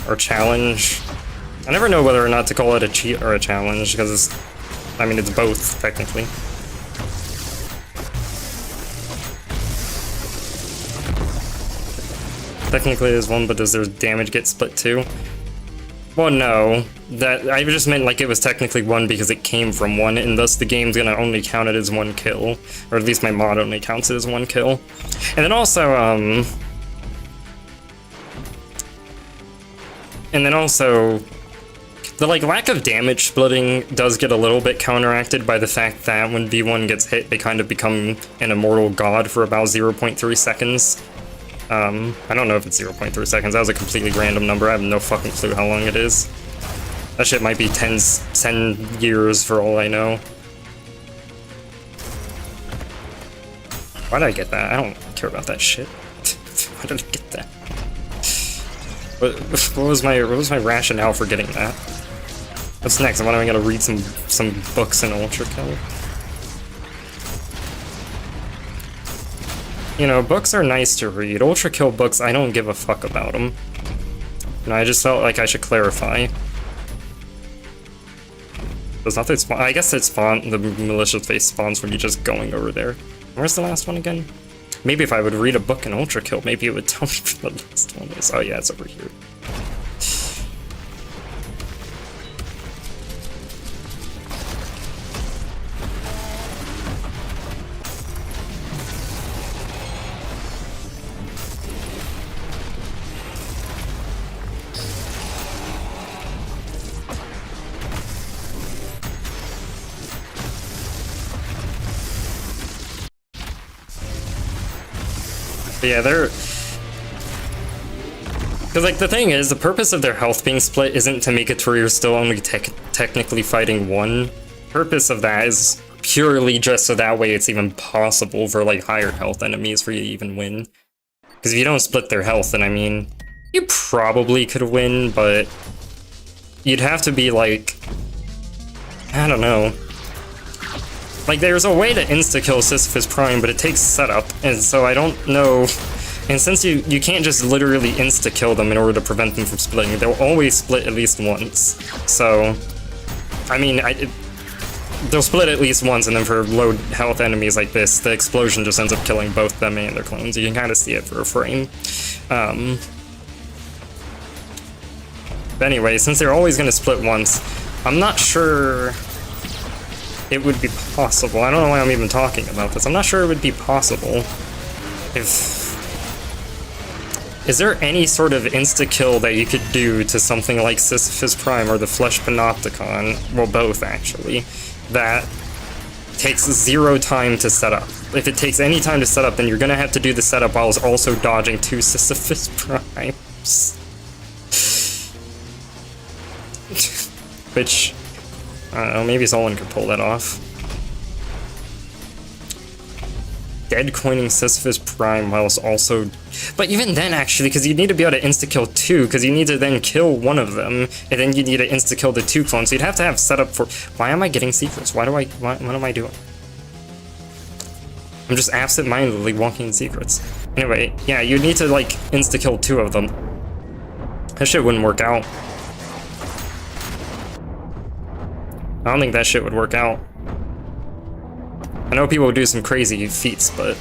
[SPEAKER 1] or challenge... I never know whether or not to call it a cheat or a challenge, because it's... I mean, it's both, technically. Technically there's one, but does their damage get split too? Well, no. That I just meant like it was technically one because it came from one, and thus the game's gonna only count it as one kill. Or at least my mod only counts it as one kill. And then also, the like lack of damage splitting does get a little bit counteracted by the fact that when V1 gets hit, they kind of become an immortal god for about 0.3 seconds. I don't know if it's 0.3 seconds. That was a completely random number. I have no fucking clue how long it is. That shit might be 10 years for all I know. Why did I get that? I don't care about that shit. Why did I get that? What was my rationale for getting that? What's next? When am I gonna read some books in ULTRAKILL? you know, books are nice to read. Ultra Kill books, I don't give a fuck about them. And I just felt like I should clarify. Does nothing spawn? I guess it spawn. The malicious face spawns when you're just going over there. Where's the last one again? Maybe if I would read a book in Ultra Kill, maybe it would tell me where the last one is. Oh yeah, it's over here. Yeah, they're... Because, like, the thing is, the purpose of their health being split isn't to make it to where you're still only technically fighting one. The purpose of that is purely just so that way it's even possible for, like, higher health enemies for you to even win. Because if you don't split their health, then, I mean, you probably could win, but you'd have to be, like... I don't know. Like, there's a way to insta-kill Sisyphus Prime, but it takes setup, and so I don't know... And since you can't just literally insta-kill them in order to prevent them from splitting, they'll always split at least once. So, I mean, they'll split at least once, and then for low health enemies like this, the explosion just ends up killing both them and their clones. You can kind of see it for a frame. But anyway, since they're always going to split once, I'm not sure... it would be possible. I don't know why I'm even talking about this. I'm not sure it would be possible if... Is there any sort of insta-kill that you could do to something like Sisyphus Prime or the Flesh Panopticon, well, both actually, that takes 0 time to set up? If it takes any time to set up, then you're gonna have to do the setup while also dodging 2 Sisyphus Primes. Which... I don't know, maybe someone could pull that off. Dead coining Sisyphus Prime whilst also... But even then, actually, because you need to be able to insta-kill 2, because you need to then kill one of them, and then you need to insta-kill the 2 clones, so you'd have to have setup for... Why am I getting secrets? What am I doing? I'm just absent-mindedly walking in secrets. Anyway, yeah, you need to, like, insta-kill 2 of them. That shit wouldn't work out. I don't think that shit would work out. I know people would do some crazy feats, but...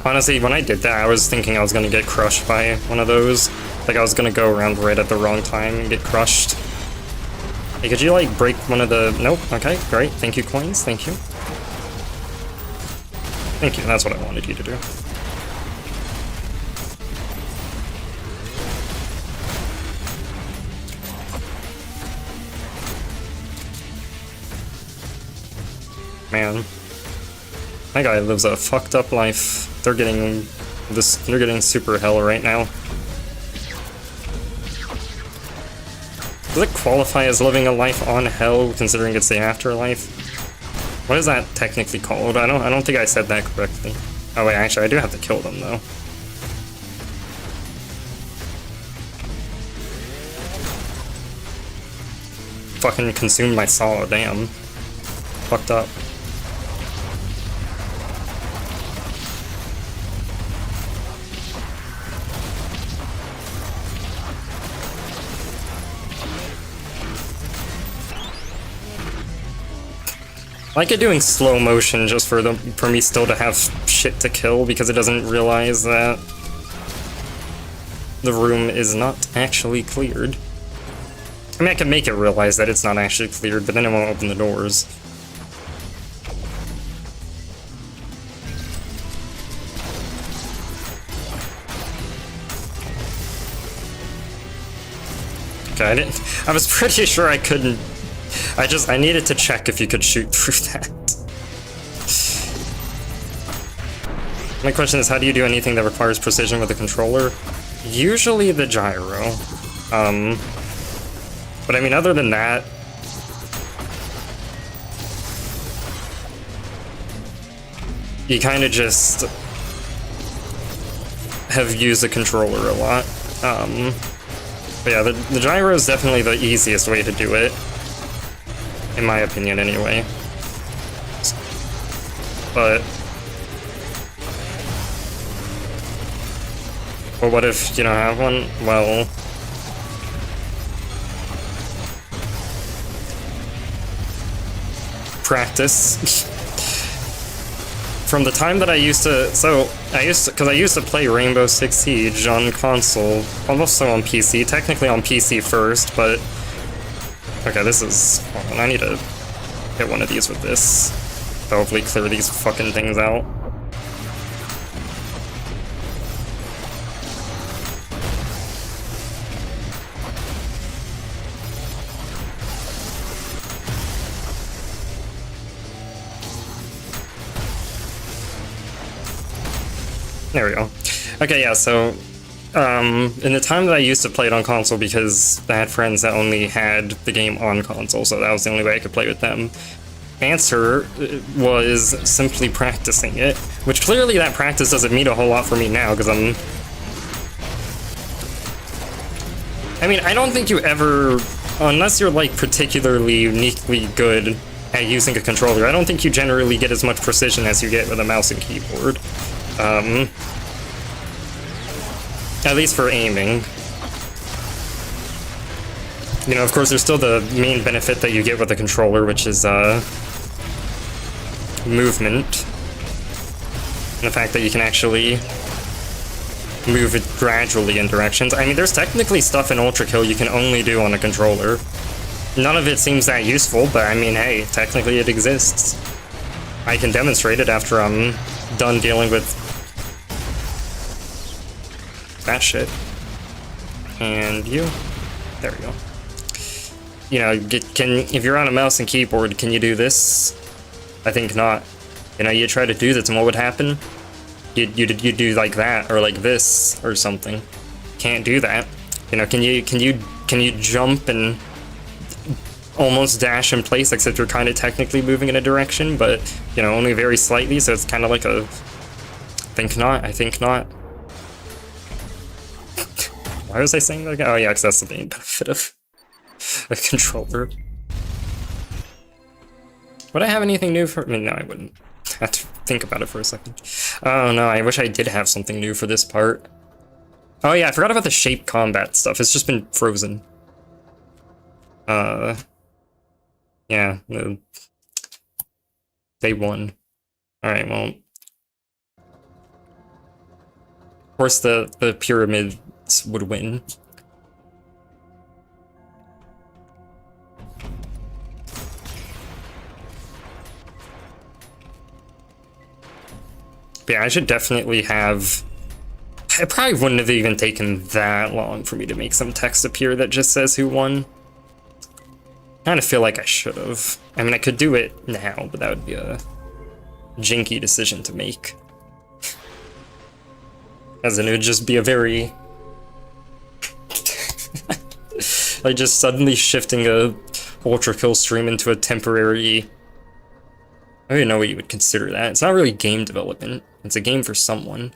[SPEAKER 1] Honestly, when I did that, I was thinking I was gonna get crushed by one of those. Like, I was gonna go around right at the wrong time and get crushed. Hey, could you, like, break one of the... Nope, okay, great. Thank you, coins, thank you. Thank you, that's what I wanted you to do. Man. That guy lives a fucked up life. They're getting super hell right now. Does it qualify as living a life on hell, considering it's the afterlife? What is that technically called? I don't think I said that correctly. Oh wait, actually I do have to kill them though. Fucking consumed my saw, damn. Fucked up. I like it doing slow motion just for me still to have shit to kill because it doesn't realize that the room is not actually cleared. I mean, I can make it realize that it's not actually cleared, but then it won't open the doors. Okay, I was pretty sure I couldn't. I needed to check if you could shoot through that. My question is, how do you do anything that requires precision with a controller? Usually the gyro. But But I mean, other than that, you kind of just have used the controller a lot. But yeah, the gyro is definitely the easiest way to do it, in my opinion anyway. But what if you don't have one? Well, practice. From the time that I used to, because I used to play Rainbow Six Siege on console, also on PC, technically on PC first, but okay, this is, hold on, I need to hit one of these with this to hopefully clear these fucking things out. There we go. Okay, yeah, so, in the time that I used to play it on console, because I had friends that only had the game on console, so that was the only way I could play with them, answer was simply practicing it, which clearly that practice doesn't mean a whole lot for me now, because I mean, I don't think you ever, unless you're, like, particularly uniquely good at using a controller, I don't think you generally get as much precision as you get with a mouse and keyboard. At least for aiming. You know, of course, there's still the main benefit that you get with the controller, which is, movement. And the fact that you can actually move it gradually in directions. I mean, there's technically stuff in ULTRAKILL you can only do on a controller. None of it seems that useful, but I mean, hey, technically it exists. I can demonstrate it after I'm done dealing with that shit. And you. There we go. You know, if you're on a mouse and keyboard, can you do this? I think not. You know, you try to do this, and what would happen? You do like that, or like this, or something. Can't do that. You know, can you jump and almost dash in place, except you're kind of technically moving in a direction, but, you know, only very slightly, so it's kind of like a... I think not. Why was I saying that again? Oh yeah, because that's the main benefit of a controller. Would I have anything new for... I mean, no, I wouldn't. I have to think about it for a second. Oh no, I wish I did have something new for this part. Oh yeah, I forgot about the shape combat stuff. It's just been frozen. Yeah, they won. Alright, well... Of course the pyramids would win. But yeah, I should definitely have... It probably wouldn't have even taken that long for me to make some text appear that just says who won. I kind of feel like I should have. I mean, I could do it now, but that would be a jinky decision to make. As in, it would just be a very... like, just suddenly shifting a ULTRAKILL stream into a temporary... I don't even know what you would consider that. It's not really game development. It's a game for someone.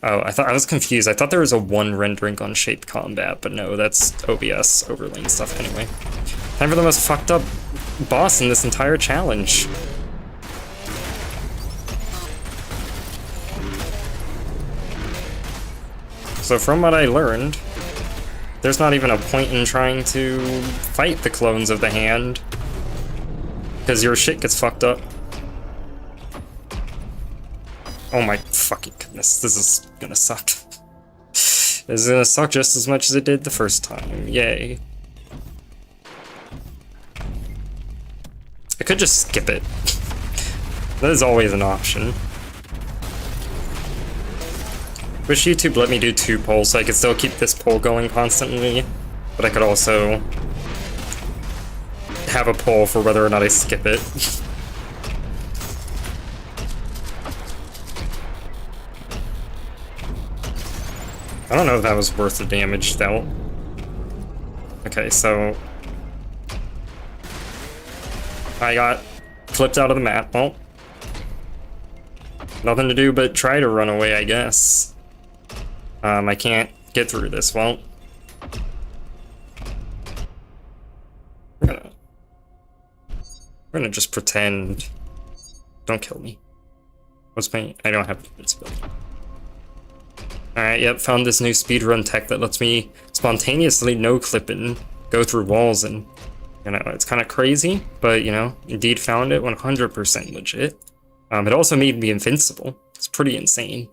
[SPEAKER 1] Oh, I was confused. I thought there was a one rendering on shape combat, but no, that's OBS overlaying stuff anyway. Time for the most fucked up boss in this entire challenge. So from what I learned, there's not even a point in trying to fight the clones of the hand, because your shit gets fucked up. Oh my fucking goodness, this is gonna suck. This is gonna suck just as much as it did the first time, yay. I could just skip it. That is always an option. Wish YouTube let me do 2 polls so I could still keep this poll going constantly, but I could also have a poll for whether or not I skip it. I don't know if that was worth the damage dealt. Okay, so I got flipped out of the map. Well, nothing to do but try to run away, I guess. I can't get through this. Well, we're gonna just pretend. Don't kill me. What's my... I don't have invincibility. Alright, yep, found this new speedrun tech that lets me spontaneously no-clip and go through walls, and, you know, it's kind of crazy, but, you know, indeed found it, 100% legit. It also made me invincible. It's pretty insane.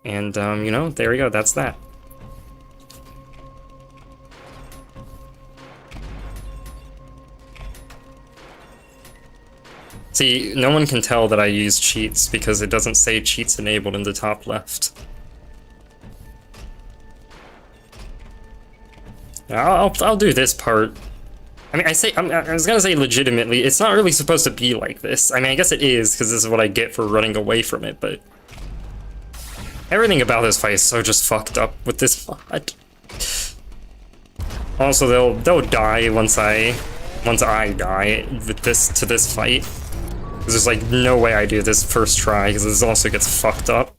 [SPEAKER 1] And, you know, there we go, that's that. See, no one can tell that I use cheats because it doesn't say cheats enabled in the top left. I'll do this part. I mean, I was gonna say legitimately, it's not really supposed to be like this. I mean, I guess it is, because this is what I get for running away from it, but... everything about this fight is so just fucked up with this mod. Also, they'll die once I die with this fight. Because there's like no way I do this first try, because this also gets fucked up.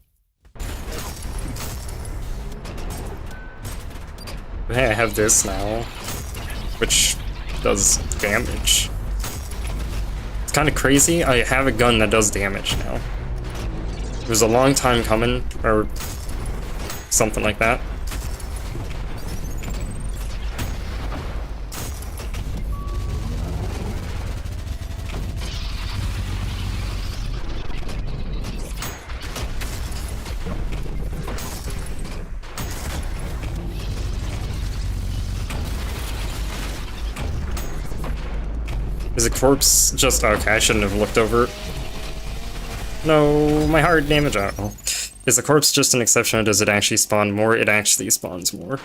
[SPEAKER 1] Hey, I have this now, which does damage. It's kind of crazy. I have a gun that does damage now. It was a long time coming, or something like that. Is a corpse just... okay, I shouldn't have looked over it. No, my hard damage... oh. Is the corpse just an exception, or does it actually spawn more? It actually spawns more.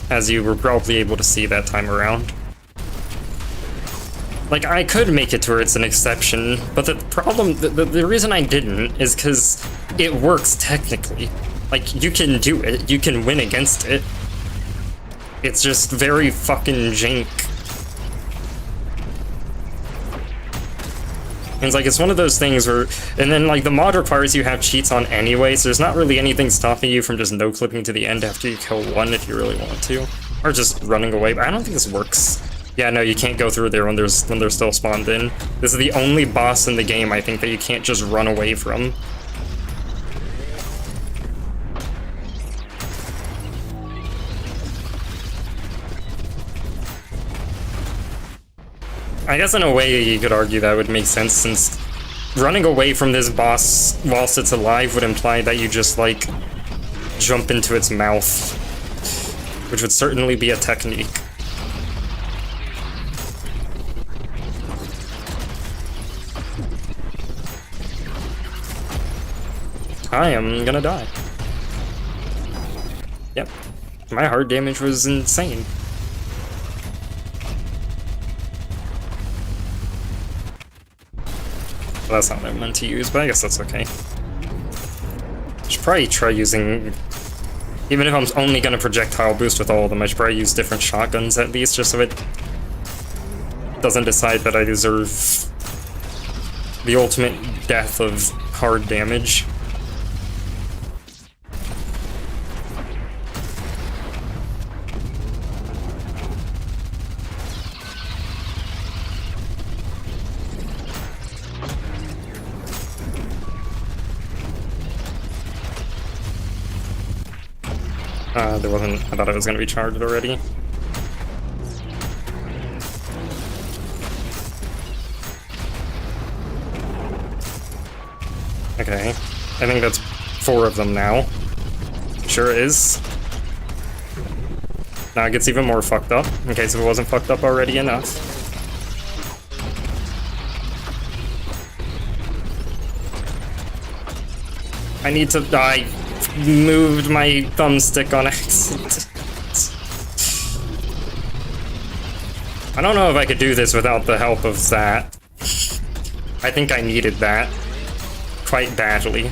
[SPEAKER 1] As you were probably able to see that time around. Like, I could make it to where it's an exception, but the problem... the reason I didn't is because it works technically. Like, you can do it. You can win against it. It's just very fucking jank. It's like, it's one of those things where, and then like the mod requires you have cheats on anyway, so there's not really anything stopping you from just no-clipping to the end after you kill one if you really want to. Or just running away, but I don't think this works. Yeah, no, you can't go through there when they're still spawned in. This is the only boss in the game, I think, that you can't just run away from. I guess in a way you could argue that would make sense, since running away from this boss whilst it's alive would imply that you just, like, jump into its mouth, which would certainly be a technique. I am gonna die. Yep. My hard damage was insane. Well, that's not what I meant to use, but I guess that's okay. I should probably try using... even if I'm only gonna projectile boost with all of them, I should probably use different shotguns at least, just so it doesn't decide that I deserve the ultimate death of hard damage. There wasn't... I thought it was going to be charged already. Okay. I think that's 4 of them now. Sure is. Now it gets even more fucked up, in case if it wasn't fucked up already enough. I need to... I moved my thumbstick on accident. I don't know if I could do this without the help of that. I think I needed that quite badly.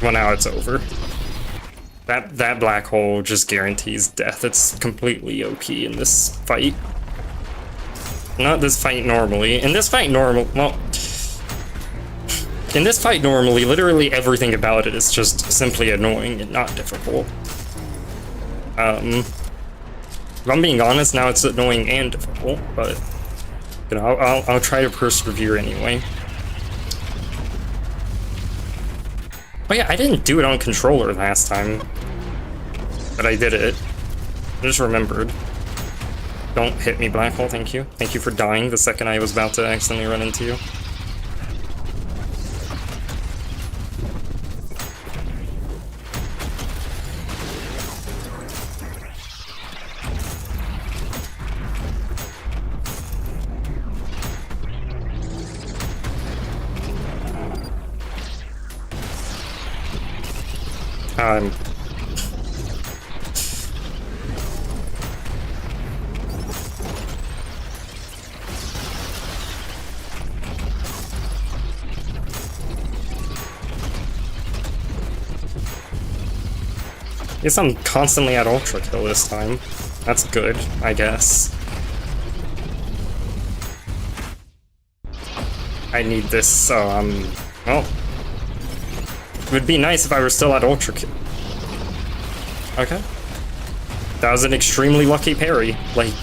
[SPEAKER 1] Well, now it's over. That black hole just guarantees death. It's completely OP in this fight. Not this fight normally. In this fight normally, literally everything about it is just simply annoying and not difficult. If I'm being honest, now it's annoying and difficult, but you know, I'll try to persevere anyway. Oh yeah, I didn't do it on controller last time, but I did it. I just remembered. Don't hit me, black hole, thank you. Thank you for dying the second I was about to accidentally run into you. Guess I'm constantly at ultra kill this time. That's good, I guess. I need this, so well, it would be nice if I were still at ultra kill. Okay. That was an extremely lucky parry. Like,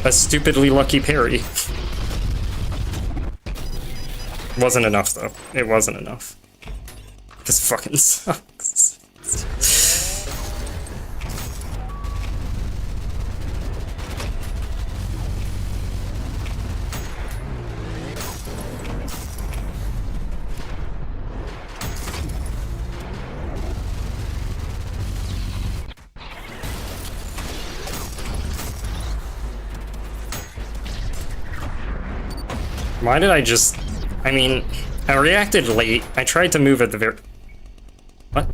[SPEAKER 1] a stupidly lucky parry. Wasn't enough, though. It wasn't enough. This fucking sucks. Why did I just... I mean, I reacted late. I tried to move at the very... What?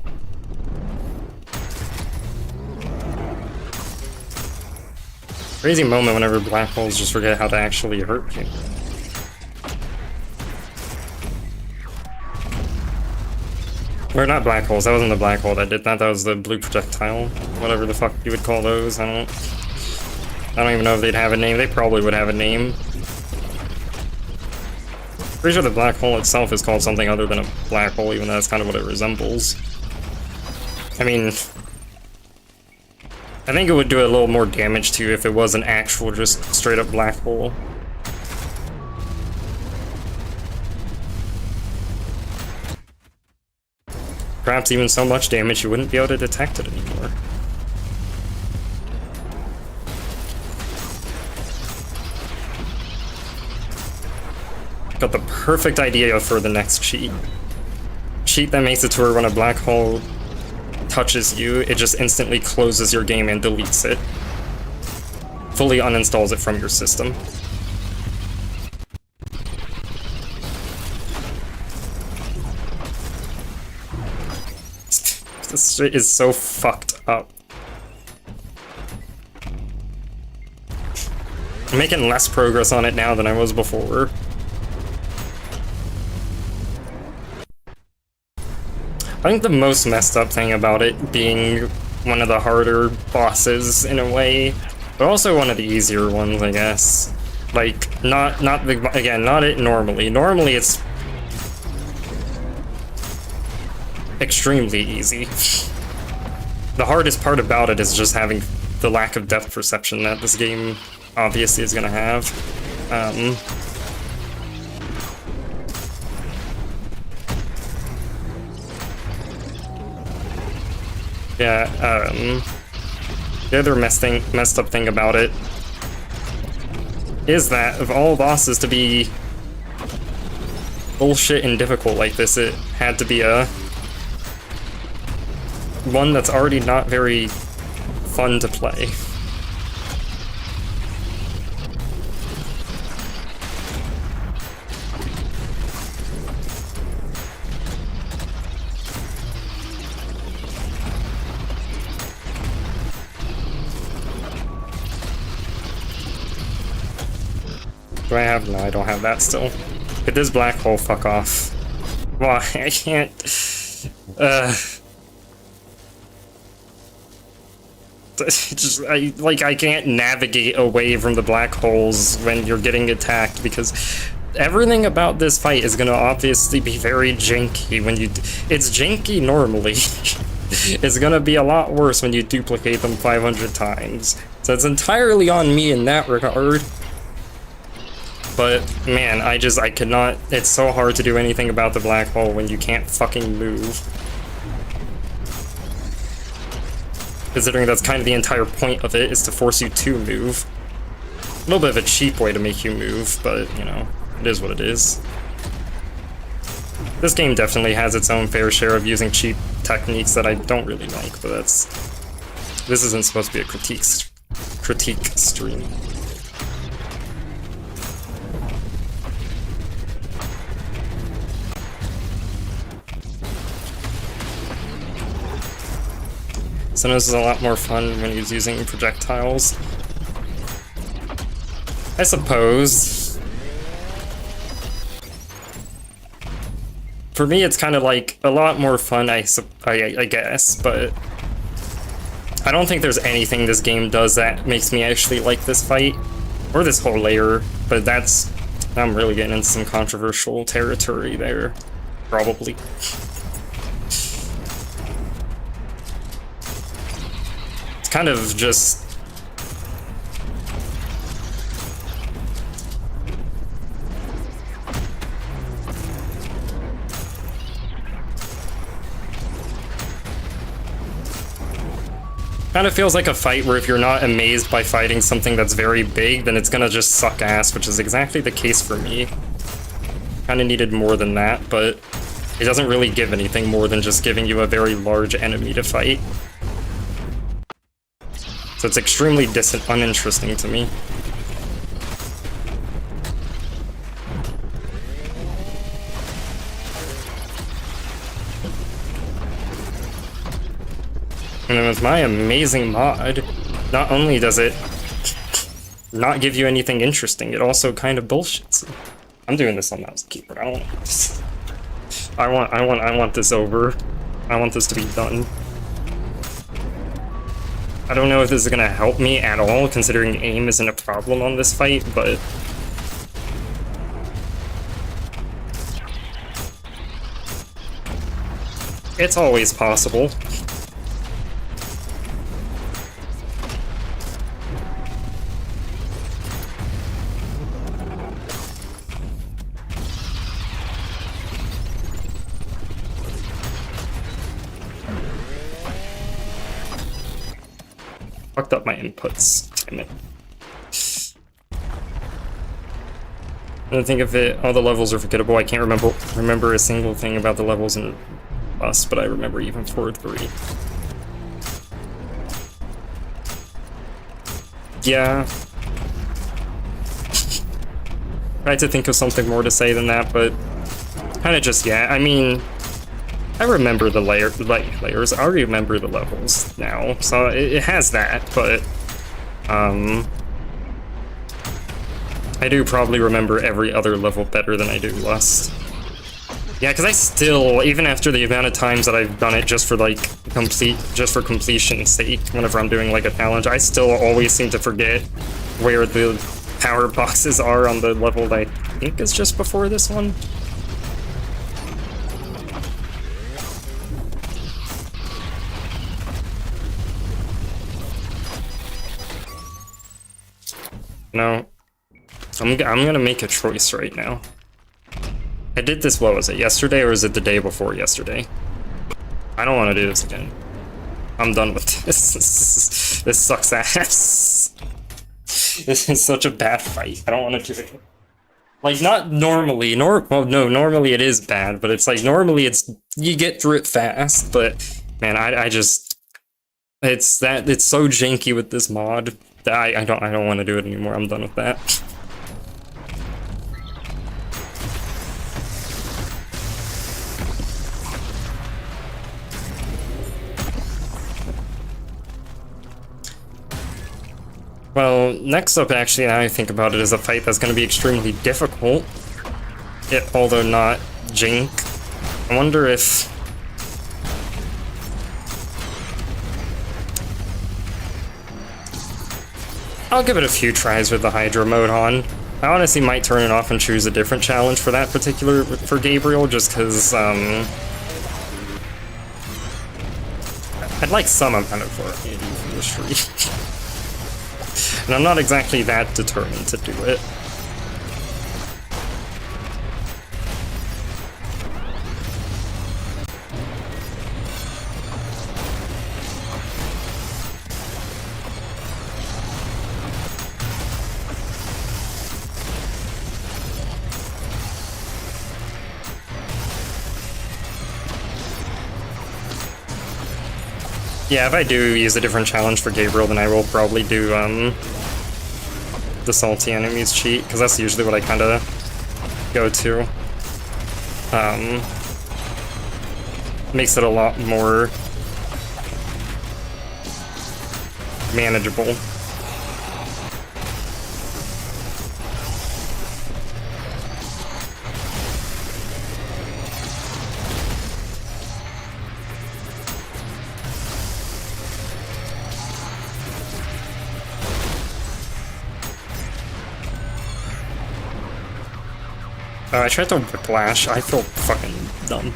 [SPEAKER 1] Crazy moment whenever black holes just forget how to actually hurt you. Or not black holes, that wasn't the black hole that did that, that was the blue projectile. Whatever the fuck you would call those, I don't even know if they'd have a name. They probably would have a name. Pretty sure the black hole itself is called something other than a black hole, even though that's kind of what it resembles. I mean, I think it would do a little more damage to you if it was an actual, just straight up black hole. Perhaps even so much damage you wouldn't be able to detect it anymore. Got the perfect idea for the next cheat. Cheat that makes it to where when a black hole touches you, it just instantly closes your game and deletes it. Fully uninstalls it from your system. This shit is so fucked up. I'm making less progress on it now than I was before. I think the most messed up thing about it being one of the harder bosses in a way, but also one of the easier ones, I guess. Like, not it normally. Normally it's extremely easy. The hardest part about it is just having the lack of depth perception that this game obviously is gonna have. The other messed up thing about it is that of all bosses to be bullshit and difficult like this, it had to be one that's already not very fun to play. Do I have? No, I don't have that still. It is black hole, fuck off. Well, I can't... I can't navigate away from the black holes when you're getting attacked, because everything about this fight is gonna obviously be very janky when you... It's janky normally. It's gonna be a lot worse when you duplicate them 500 times. So it's entirely on me in that regard. But, man, I cannot... It's so hard to do anything about the black hole when you can't fucking move. Considering that's kind of the entire point of it, is to force you to move. A little bit of a cheap way to make you move, but, you know, it is what it is. This game definitely has its own fair share of using cheap techniques that I don't really like, but that's... This isn't supposed to be a critique stream. So this is a lot more fun when he's using projectiles, I suppose. For me, it's kind of like a lot more fun, I guess, but I don't think there's anything this game does that makes me actually like this fight, or this whole layer, but that's... I'm really getting into some controversial territory there, probably. It's kind of just... Kind of feels like a fight where if you're not amazed by fighting something that's very big, then it's gonna just suck ass, which is exactly the case for me. Kind of needed more than that, but it doesn't really give anything more than just giving you a very large enemy to fight. So it's extremely uninteresting to me. And then with my amazing mod, not only does it not give you anything interesting, it also kind of bullshits. I'm doing this on Mouse Keeper. I don't want this. I want this over. I want this to be done. I don't know if this is gonna help me at all, considering aim isn't a problem on this fight, but it's always possible. Fucked up my inputs. Damn it. I don't think of it. All the levels are forgettable. I can't remember a single thing about the levels in Us, but I remember even 4 and 3. Yeah. Tried to think of something more to say than that, but kind of just, yeah. I mean, I remember the layers. I remember the levels now, so it has that, but I do probably remember every other level better than I do Lust. Yeah, because I still, even after the amount of times that I've done it just for like just for completion's sake, whenever I'm doing like a challenge, I still always seem to forget where the power boxes are on the level that I think is just before this one. No, I'm gonna make a choice right now. I did this, what was it, yesterday, or is it the day before yesterday? I don't want to do this again. I'm done with this. This sucks ass. This is such a bad fight. I don't want to do it. Like, not normally, well, no, normally it is bad, but it's like, normally it's, you get through it fast, but, man, I just, it's so janky with this mod. I don't want to do it anymore. I'm done with that. Well, next up, actually, now I think about it, is a fight that's going to be extremely difficult, although not jank. I wonder if I'll give it a few tries with the Hydra mode on. I honestly might turn it off and choose a different challenge for that particular, for Gabriel, just because, I'd like some amount of variety for this streak. And I'm not exactly that determined to do it. Yeah, if I do use a different challenge for Gabriel, then I will probably do, the Salty Enemies cheat, because that's usually what I kind of go to. Makes it a lot more manageable. I tried to whiplash. I feel fucking dumb.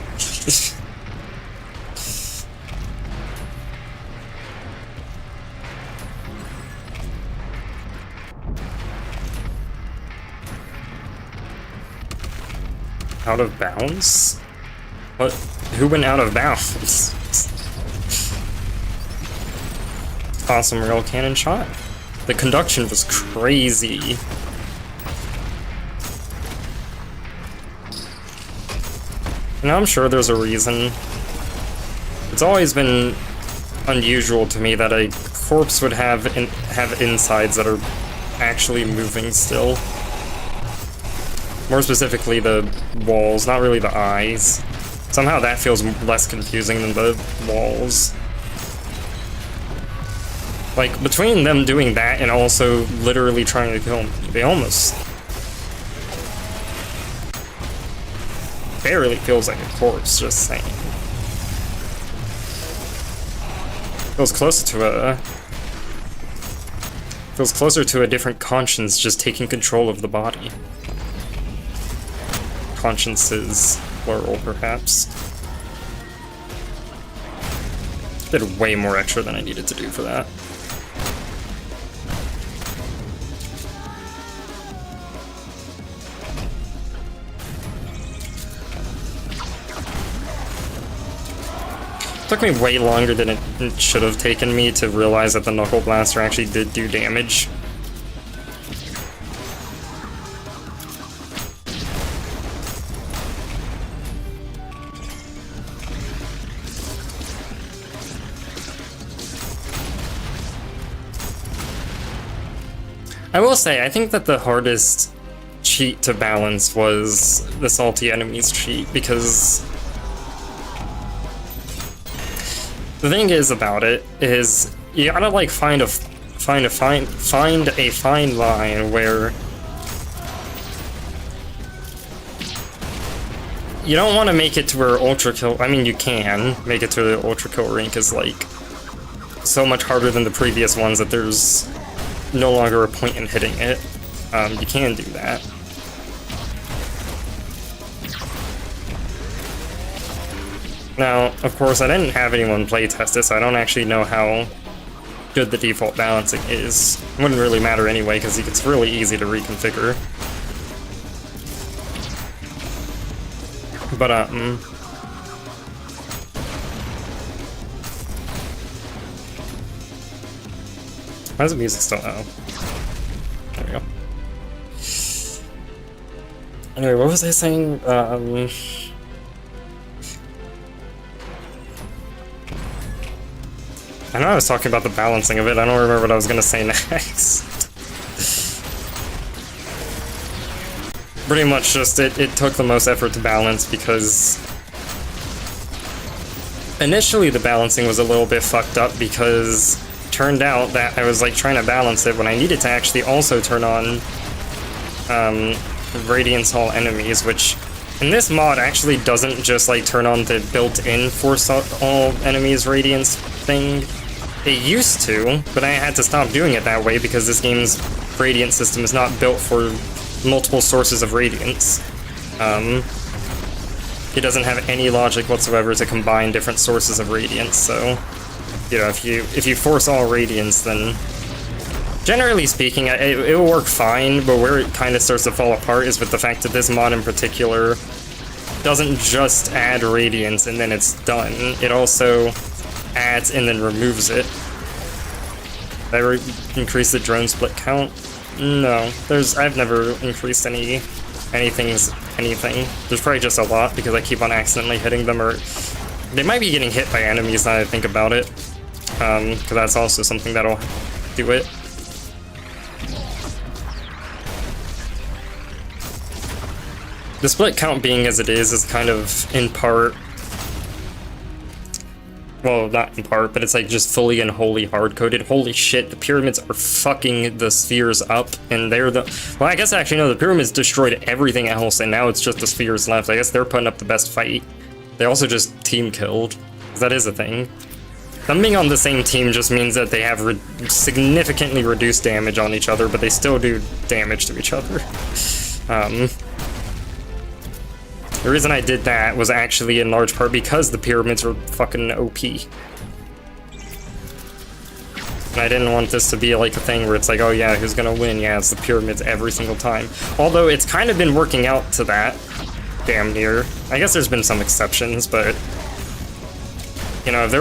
[SPEAKER 1] Out of bounds? What? Who went out of bounds? Awesome rail cannon shot. The conduction was crazy. And I'm sure there's a reason. It's always been unusual to me that a corpse would have insides that are actually moving still. More specifically, the walls, not really the eyes. Somehow that feels less confusing than the walls. Like, between them doing that and also literally trying to kill me, they almost barely feels like a corpse, just saying. Feels closer to a different conscience just taking control of the body. Consciences, plural, perhaps. Did way more extra than I needed to do for that. Took me way longer than it should have taken me to realize that the Knuckle Blaster actually did do damage. I will say, I think that the hardest cheat to balance was the Salty Enemies cheat, because the thing is about it is you gotta like find a fine line where you don't want to make it to where ULTRAKILL. I mean, you can make it to the ULTRAKILL rank is like so much harder than the previous ones that there's no longer a point in hitting it. You can do that. Now, of course, I didn't have anyone playtest this, so I don't actually know how good the default balancing is. It wouldn't really matter anyway, because it's really easy to reconfigure. But, why is the music still out? There we go. Anyway, what was I saying? I know I was talking about the balancing of it, I don't remember what I was gonna say next. Pretty much just, it took the most effort to balance because initially the balancing was a little bit fucked up because it turned out that I was like trying to balance it when I needed to actually also turn on Radiance All Enemies, which in this mod actually doesn't just like turn on the built-in Force All Enemies Radiance thing. It used to, but I had to stop doing it that way because this game's radiant system is not built for multiple sources of radiance. It doesn't have any logic whatsoever to combine different sources of radiance, so, you know, if you force all radiance, then generally speaking, it will work fine, but where it kind of starts to fall apart is with the fact that this mod in particular doesn't just add radiance and then it's done. It also adds and then removes it. Did I increase the drone split count? No, I've never increased anything. There's probably just a lot because I keep on accidentally hitting them, or they might be getting hit by enemies now that I think about it. Because that's also something that'll do it. The split count being as it is kind of in part, well, not in part, but it's like just fully and wholly hard-coded. Holy shit, the pyramids are fucking the spheres up, and they're the... Well, I guess actually no, the pyramids destroyed everything else, and now it's just the spheres left. I guess they're putting up the best fight. They also just team killed. That is a thing. Them being on the same team just means that they have significantly reduced damage on each other, but they still do damage to each other. The reason I did that was actually in large part because the pyramids were fucking OP. And I didn't want this to be like a thing where it's like, oh yeah, who's gonna win? Yeah, it's the pyramids every single time. Although it's kind of been working out to that, damn near. I guess there's been some exceptions, but you know, if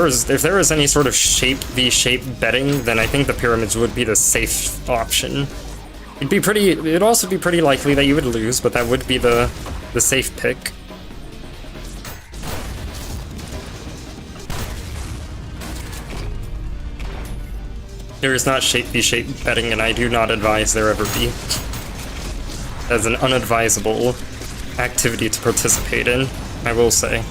[SPEAKER 1] there was any sort of shape betting, then I think the pyramids would be the safe option. It'd also be pretty likely that you would lose, but that would be the safe pick. There is not shape betting, and I do not advise there ever be. That's an unadvisable activity to participate in, I will say.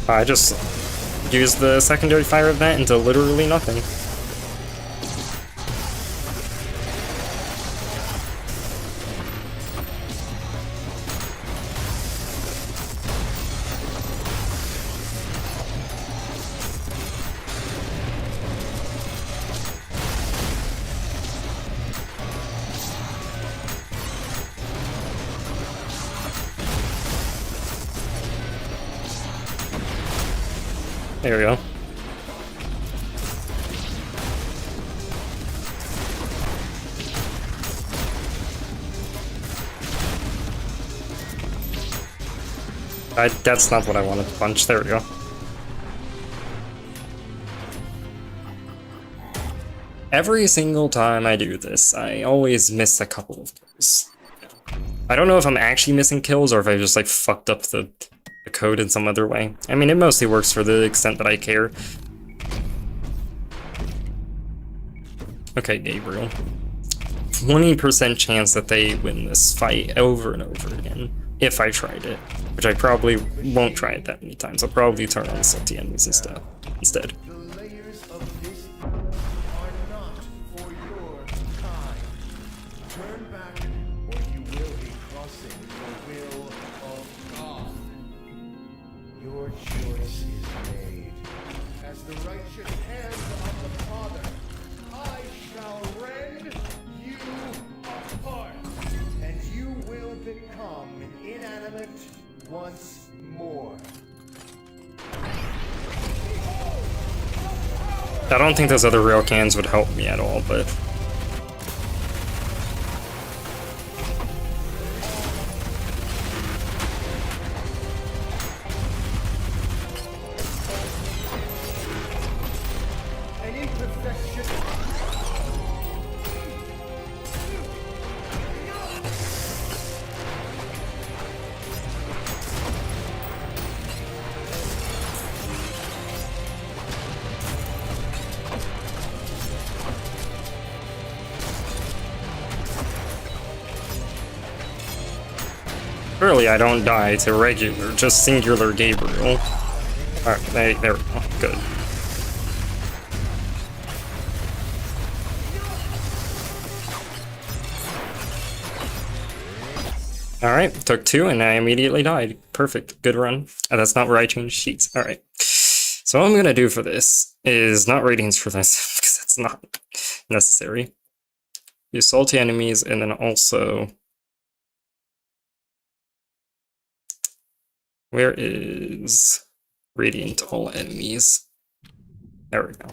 [SPEAKER 1] I just used the secondary fire event into literally nothing. There we go. That's not what I wanted to punch. There we go. Every single time I do this, I always miss a couple of kills. I don't know if I'm actually missing kills or if I just like fucked up the code in some other way. I mean, it mostly works for the extent that I care. Okay, Gabriel. 20% chance that they win this fight over and over again, if I tried it. Which I probably won't try it that many times. I'll probably turn on the salty enemies and stuff instead.
[SPEAKER 2] The layers of this are not for your kind. Turn back, or you will be crossing the will of God. Your choice is made. As the righteous hand of the Father, I shall rend you apart, and you will become inanimate once more.
[SPEAKER 1] I don't think those other rail cans would help me at all, but...
[SPEAKER 2] An imperfection.
[SPEAKER 1] Surely I don't die to regular, just singular Gabriel. Alright, there we go. Good. Alright, took 2 and I immediately died. Perfect, good run. That's not where I changed sheets. Alright. So what I'm gonna do for this is not radiance for this, because that's not necessary. Use salty enemies, and then also... Where is radiant all enemies? There we go.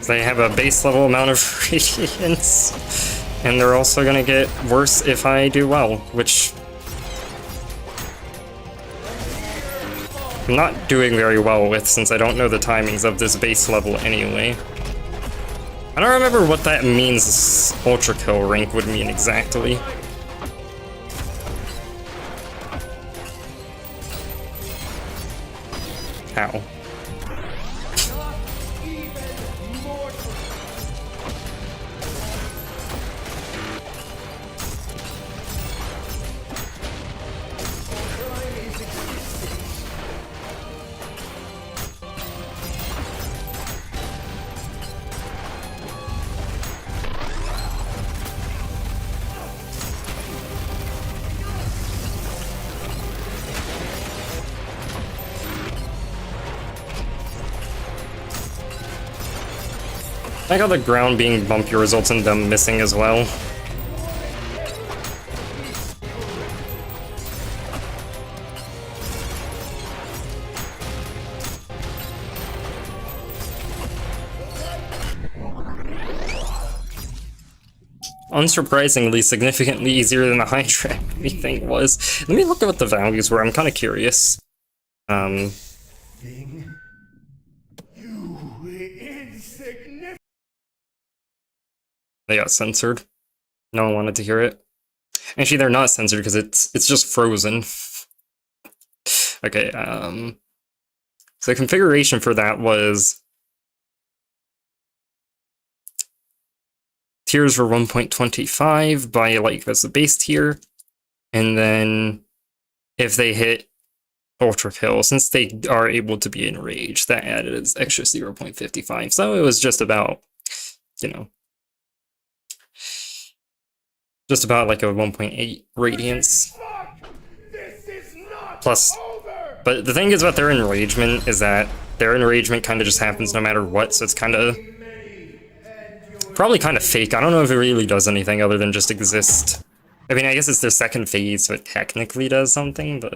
[SPEAKER 1] They have a base level amount of radiance, and they're also gonna get worse if I do well, which I'm not doing very well with since I don't know the timings of this base level anyway. I don't remember what that means this ultra kill rank would mean exactly. How? I like how the ground being bumpy results in them missing as well. Unsurprisingly, significantly easier than the Hydra thing was. Let me look at what the values were, I'm kind of curious. They got censored. No one wanted to hear it. Actually, they're not censored because it's just frozen. Okay, so the configuration for that was tiers were 1.25 by like that's the base tier, and then if they hit ultra kill, since they are able to be enraged, that added an extra 0.55. So it was just about, you know, just about like a 1.8 radiance. Plus, but the thing is about their enragement is that their enragement kind of just happens no matter what, so it's kind of probably kind of fake. I don't know if it really does anything other than just exist. I mean, I guess it's their second phase, so it technically does something, but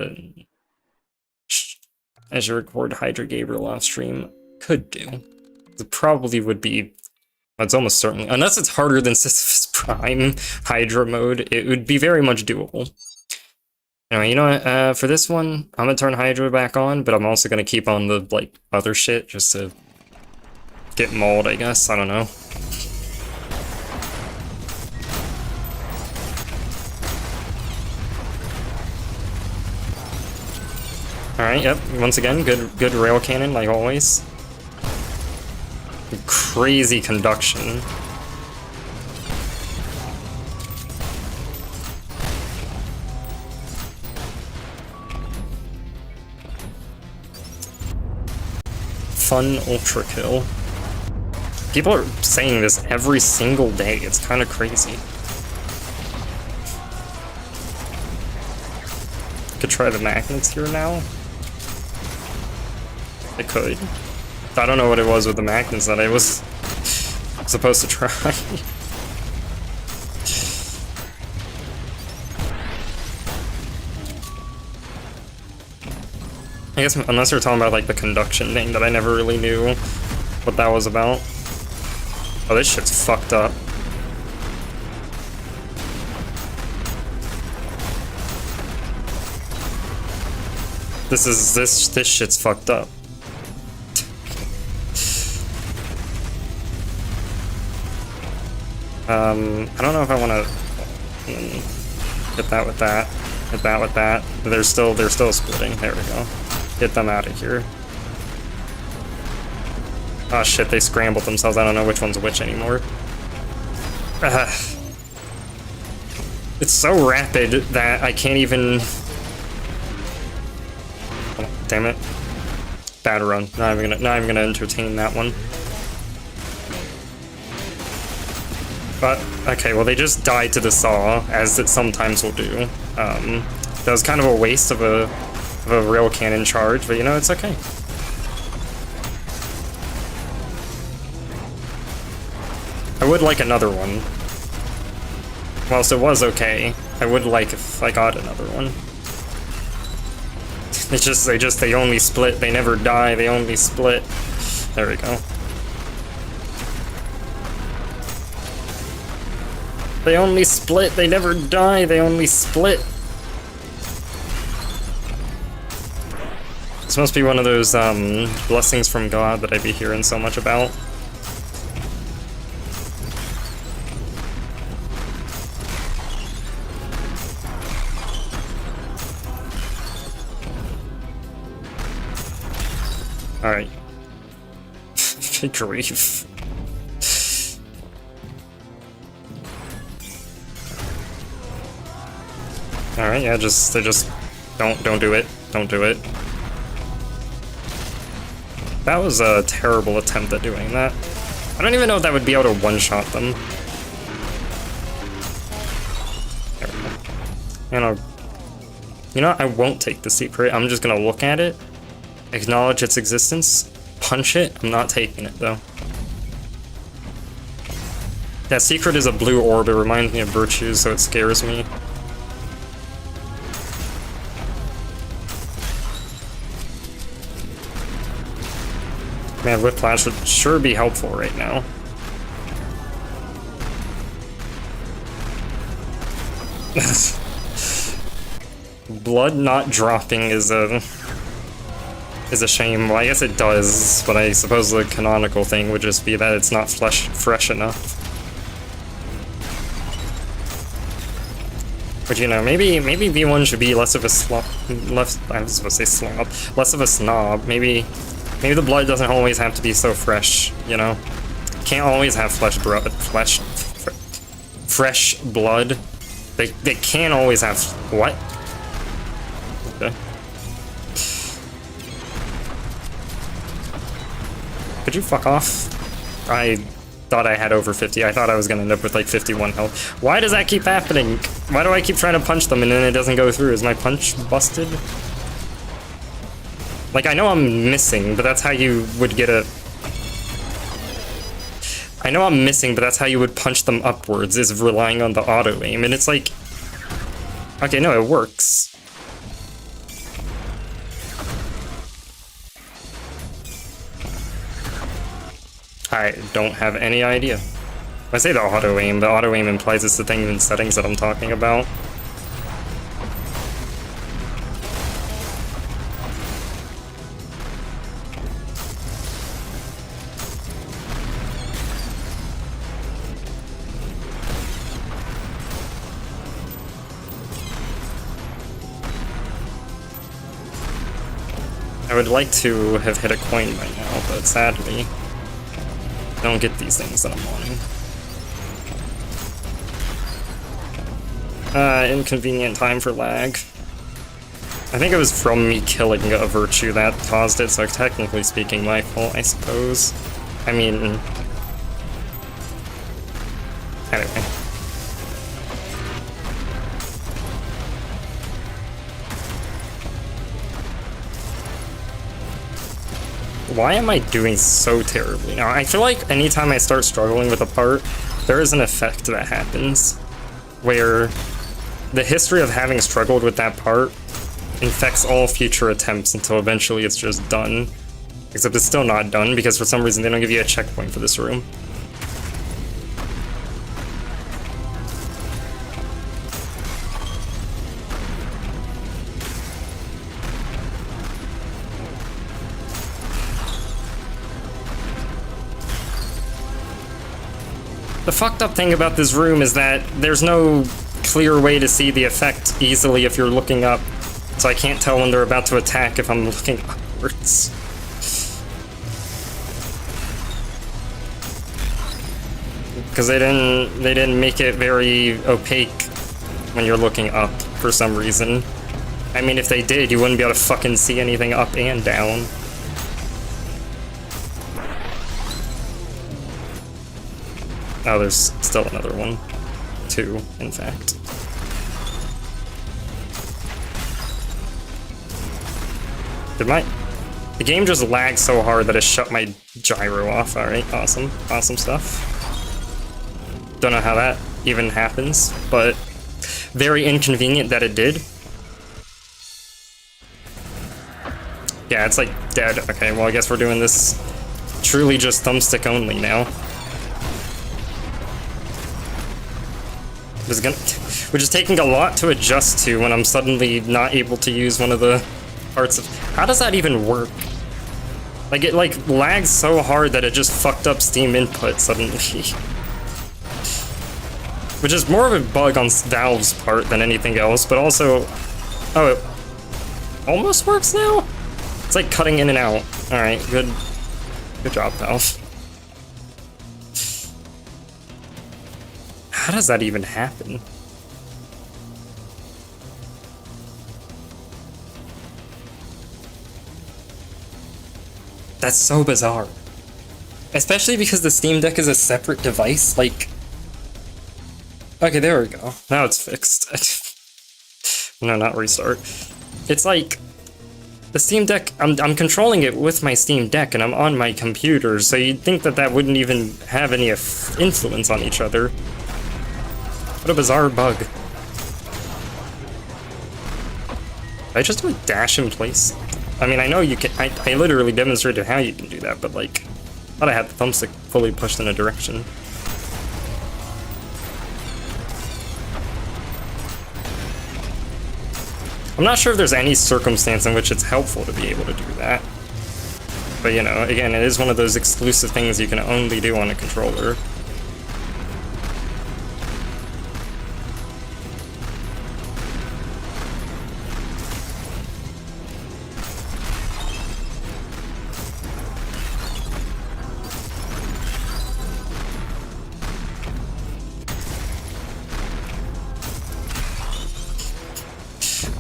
[SPEAKER 1] as you record Hydra Gabriel off stream, could do. It probably would be, it's almost certainly, unless it's harder than Sisyphus Prime Hydra mode, it would be very much doable. Anyway, you know what, for this one, I'm gonna turn Hydra back on, but I'm also gonna keep on the, like, other shit, just to get mauled, I guess, I don't know. Alright, yep, once again, good rail cannon, like always. Crazy conduction. Fun ultra kill. People are saying this every single day, it's kind of crazy. Could try the magnets here now. I could. I don't know what it was with the magnets that I was supposed to try. I guess unless you're talking about like the conduction thing that I never really knew what that was about. Oh, this shit's fucked up. This shit's fucked up. I don't know if I want to hit that with that, hit that with that. They're still splitting. There we go. Get them out of here. Oh shit, they scrambled themselves. I don't know which one's which anymore. It's so rapid that I can't even... Oh, damn it. Bad run. Not even gonna entertain that one. But, okay, well they just died to the saw, as it sometimes will do. That was kind of a waste of a rail cannon charge, but you know, it's okay. I would like another one. Whilst it was okay, I would like if I got another one. It's just, they only split, they never die, they only split. There we go. They only split, they never die, they only split. This must be one of those blessings from God that I be hearing so much about. Alright. Good grief. Alright, yeah, they just don't do it. Don't do it. That was a terrible attempt at doing that. I don't even know if that would be able to one-shot them. There we go. And you know, I won't take the secret. I'm just gonna look at it, acknowledge its existence, punch it. I'm not taking it, though. That secret is a blue orb. It reminds me of Virtue, so it scares me. Man, Whiplash would sure be helpful right now. Blood not dropping is a shame. Well, I guess it does, but I suppose the canonical thing would just be that it's not fresh enough. But you know, maybe V1 should be less of a I was supposed to say slob, less of a snob. Maybe the blood doesn't always have to be so fresh, you know? Can't always have fresh blood. They can't always have what? Okay. Could you fuck off? I thought I had over 50. I thought I was gonna end up with like 51 health. Why does that keep happening? Why do I keep trying to punch them and then it doesn't go through? Is my punch busted? Like, I know I'm missing, but that's how you would get a... I know I'm missing, but that's how you would punch them upwards, is relying on the auto-aim, and it's like... Okay, no, it works. I don't have any idea. When I say the auto-aim implies it's the thing in settings that I'm talking about. I would like to have hit a coin by now, but sadly, I don't get these things that I'm wanting. Inconvenient time for lag. I think it was from me killing a Virtue that caused it, so technically speaking, my fault, I suppose. I mean... Anyway. Why am I doing so terribly now? I feel like anytime I start struggling with a part, there is an effect that happens where the history of having struggled with that part infects all future attempts until eventually it's just done. Except it's still not done because for some reason they don't give you a checkpoint for this room. The fucked up thing about this room is that there's no clear way to see the effect easily if you're looking up, so I can't tell when they're about to attack if I'm looking upwards. Because they didn't make it very opaque when you're looking up for some reason. I mean, if they did, you wouldn't be able to fucking see anything up and down. Oh, there's still another one. 2, in fact. The game just lagged so hard that it shut my gyro off. Alright, awesome. Awesome stuff. Don't know how that even happens, but very inconvenient that it did. Yeah, it's like dead. Okay, well I guess we're doing this truly just thumbstick only now. Which is taking a lot to adjust to when I'm suddenly not able to use one of the parts of... How does that even work? Like, it like lags so hard that it just fucked up Steam input suddenly. Which is more of a bug on Valve's part than anything else, but also... Oh, it almost works now? It's like cutting in and out. Alright, good job, Valve. How does that even happen? That's so bizarre. Especially because the Steam Deck is a separate device, like... Okay, there we go. Now it's fixed. No, not restart. It's like... The Steam Deck, I'm controlling it with my Steam Deck and I'm on my computer, so you'd think that that wouldn't even have any influence on each other. What a bizarre bug. Did I just do a dash in place? I mean, I know you can, I literally demonstrated how you can do that, but like, I thought I had the thumbstick fully pushed in a direction. I'm not sure if there's any circumstance in which it's helpful to be able to do that. But you know, again, it is one of those exclusive things you can only do on a controller.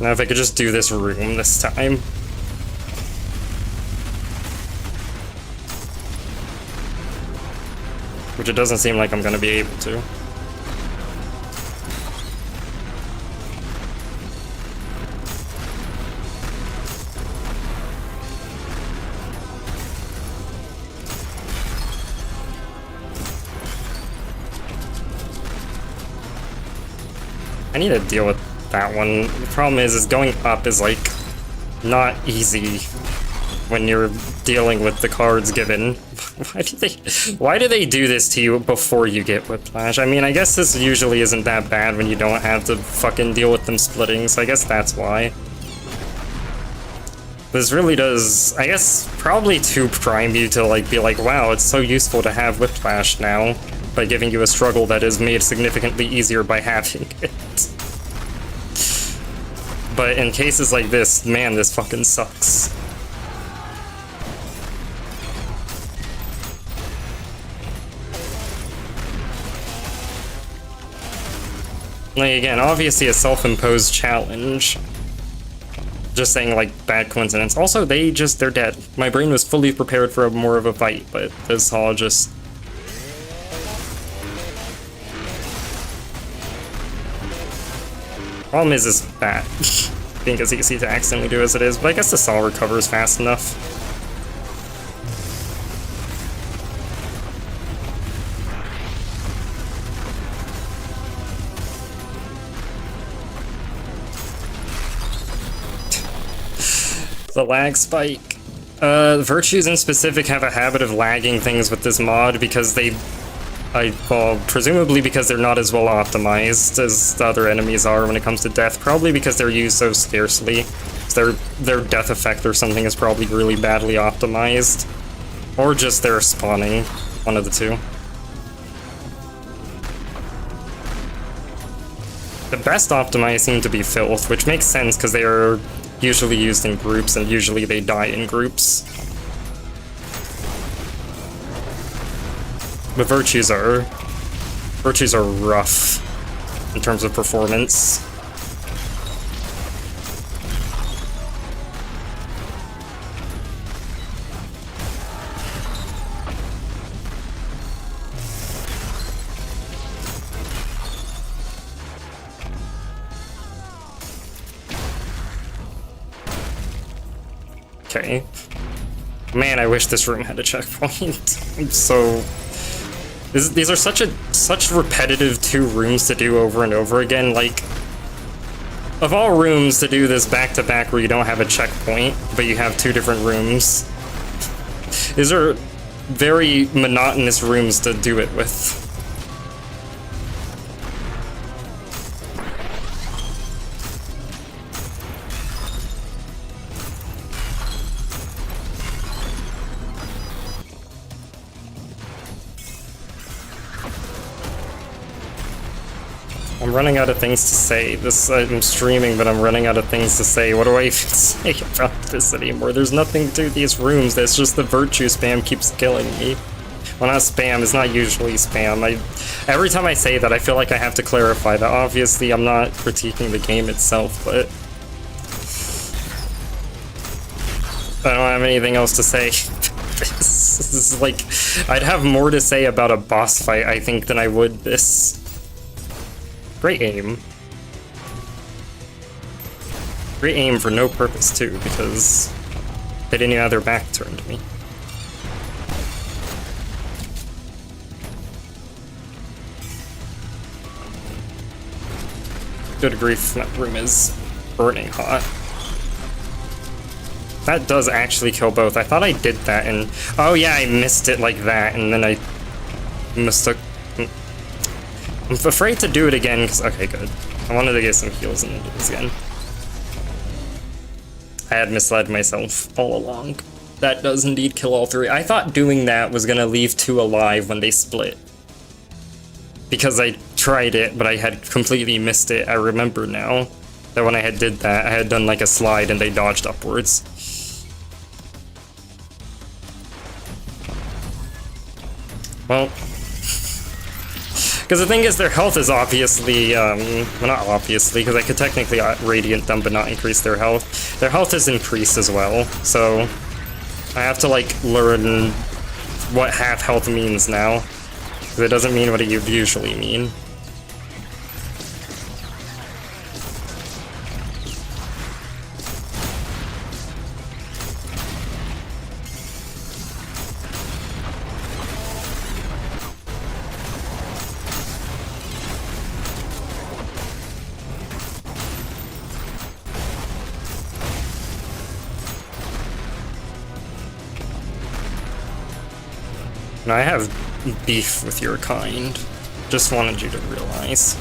[SPEAKER 1] Now if I could just do this room this time. Which it doesn't seem like I'm gonna be able to. I need to deal with that one. The problem is going up is like not easy when you're dealing with the cards given. Why do they do this to you before you get Whiplash? I mean, I guess this usually isn't that bad when you don't have to fucking deal with them splitting, so I guess that's why. This really does, I guess, probably to prime you to like be like, wow, it's so useful to have Whiplash now, by giving you a struggle that is made significantly easier by having it. But in cases like this, man, this fucking sucks. Like, again, obviously a self-imposed challenge. Just saying, like, bad coincidence. Also, they're dead. My brain was fully prepared for more of a fight, but this all just... Problem is that being as easy to accidentally do as it is, but I guess the saw recovers fast enough. The lag spike. Virtues in specific have a habit of lagging things with this mod because they... well, presumably because they're not as well optimized as the other enemies are when it comes to death. Probably because they're used so scarcely. Their death effect or something is probably really badly optimized. Or just their spawning. One of the two. The best optimized seem to be Filth, which makes sense because they are usually used in groups and usually they die in groups. But virtues are rough in terms of performance. Okay. Man, I wish this room had a checkpoint. I'm so... These are such repetitive 2 rooms to do over and over again. Like, of all rooms to do this back-to-back where you don't have a checkpoint, but you have 2 different rooms, these are very monotonous rooms to do it with. I'm running out of things to say. I'm streaming, but I'm running out of things to say. What do I even say about this anymore? There's nothing to these rooms. That's just the virtue spam keeps killing me. Well, not spam. It's not usually spam. Every time I say that, I feel like I have to clarify that. Obviously, I'm not critiquing the game itself, but I don't have anything else to say. This is like, I'd have more to say about a boss fight, I think, than I would this. Great aim. Great aim for no purpose, too, because they didn't even have their back turned to me. Good grief, that room is burning hot. That does actually kill both. I thought I did that, and... Oh yeah, I missed it like that, and then I mistook... I'm afraid to do it again, because... Okay, good. I wanted to get some heals and then do this again. I had misled myself all along. That does indeed kill all 3. I thought doing that was gonna leave 2 alive when they split. Because I tried it, but I had completely missed it. I remember now that when I did that, I had done like a slide and they dodged upwards. Well... Because the thing is, their health is obviously, well, not obviously, because I could technically radiant them but not increase their health. Their health is increased as well, so I have to, like, learn what half health means now. Because it doesn't mean what it would usually mean. I have beef with your kind. Just wanted you to realize.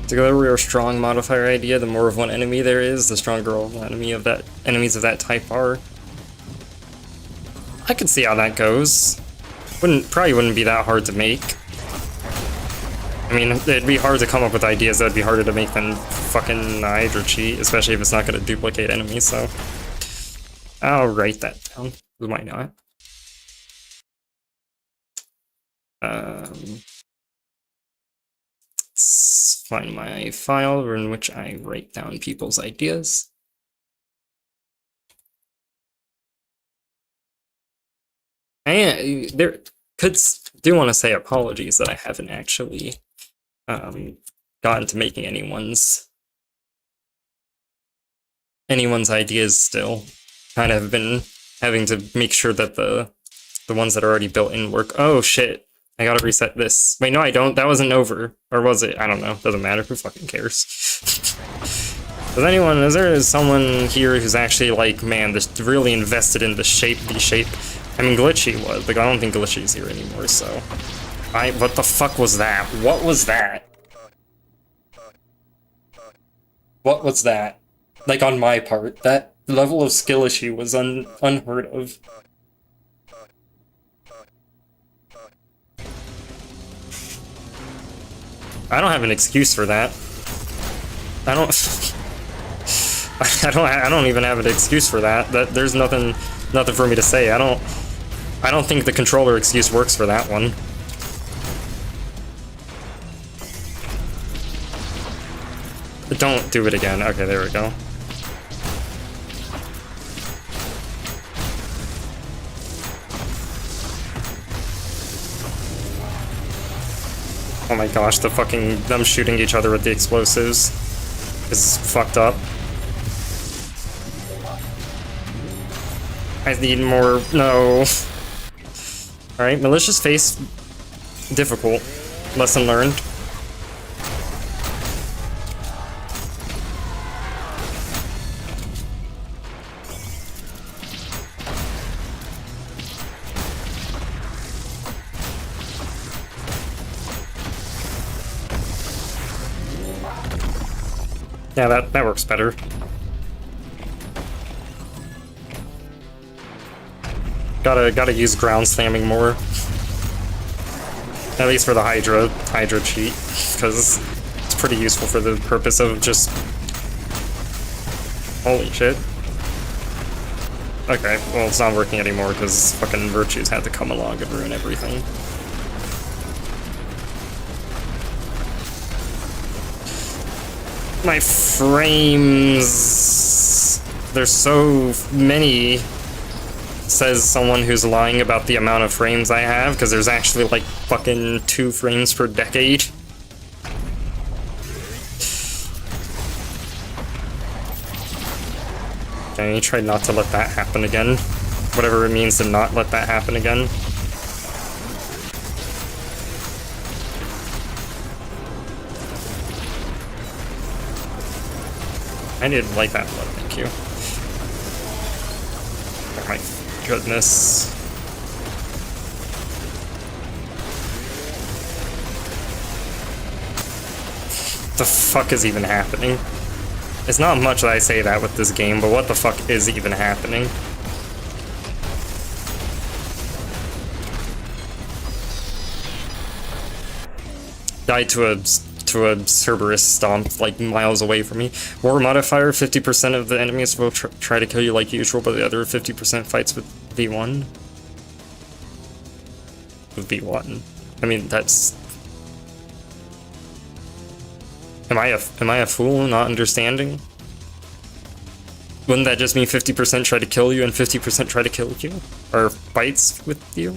[SPEAKER 1] Together we are a strong modifier idea. The more of one enemy there is, the stronger all enemies of that type are. I can see how that goes. Probably wouldn't be that hard to make. I mean, it'd be hard to come up with ideas that'd be harder to make than fucking Hydra cheat, especially if it's not going to duplicate enemies, so... I'll write that down. Why not? Let's find my file in which I write down people's ideas. And there do want to say apologies that I haven't actually gotten to making anyone's ideas still. Kind of been having to make sure that the ones that are already built in work. Oh shit, I gotta reset this. Wait, no I don't, that wasn't over. Or was it? I don't know, doesn't matter, who fucking cares. Is there someone here who's actually like, man, this really invested in the shape. I mean, Glitchy was, but I don't think Glitchy's here anymore, so... what the fuck was that? What was that? What was that? Like, on my part, that level of skill issue was unheard of. I don't have an excuse for that. I don't even have an excuse for that. There's nothing for me to say. I don't think the controller excuse works for that one. Don't do it again. Okay, there we go. Oh my gosh, the fucking them shooting each other with the explosives is fucked up. I need more. No. Alright, malicious face. Difficult. Lesson learned. Yeah, that works better. Gotta use ground slamming more. At least for the Hydra cheat, because it's pretty useful for the purpose of just... Holy shit. Okay, well it's not working anymore because fucking Virtues had to come along and ruin everything. My frames... There's so many, says someone who's lying about the amount of frames I have, because there's actually like fucking 2 frames per decade. Okay, I tried not to let that happen again. Whatever it means to not let that happen again. I did like that blood, thank you. Oh my goodness. The fuck is even happening? It's not much that I say that with this game, but what the fuck is even happening? Died to a Cerberus stomp like miles away from me. War modifier, 50% of the enemies will try to kill you like usual, but the other 50% fights with V1. With V1. I mean, that's... Am I a fool not understanding? Wouldn't that just mean 50% try to kill you and 50% try to kill you? Or fights with you?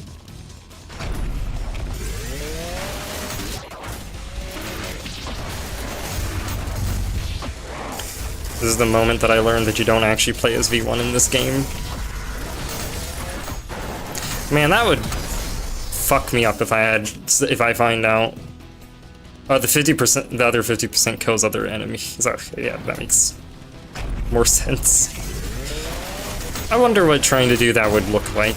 [SPEAKER 1] This is the moment that I learned that you don't actually play as V1 in this game. Man, that would fuck me up if I find out. The other 50% kills other enemies. Okay, yeah, that makes more sense. I wonder what trying to do that would look like.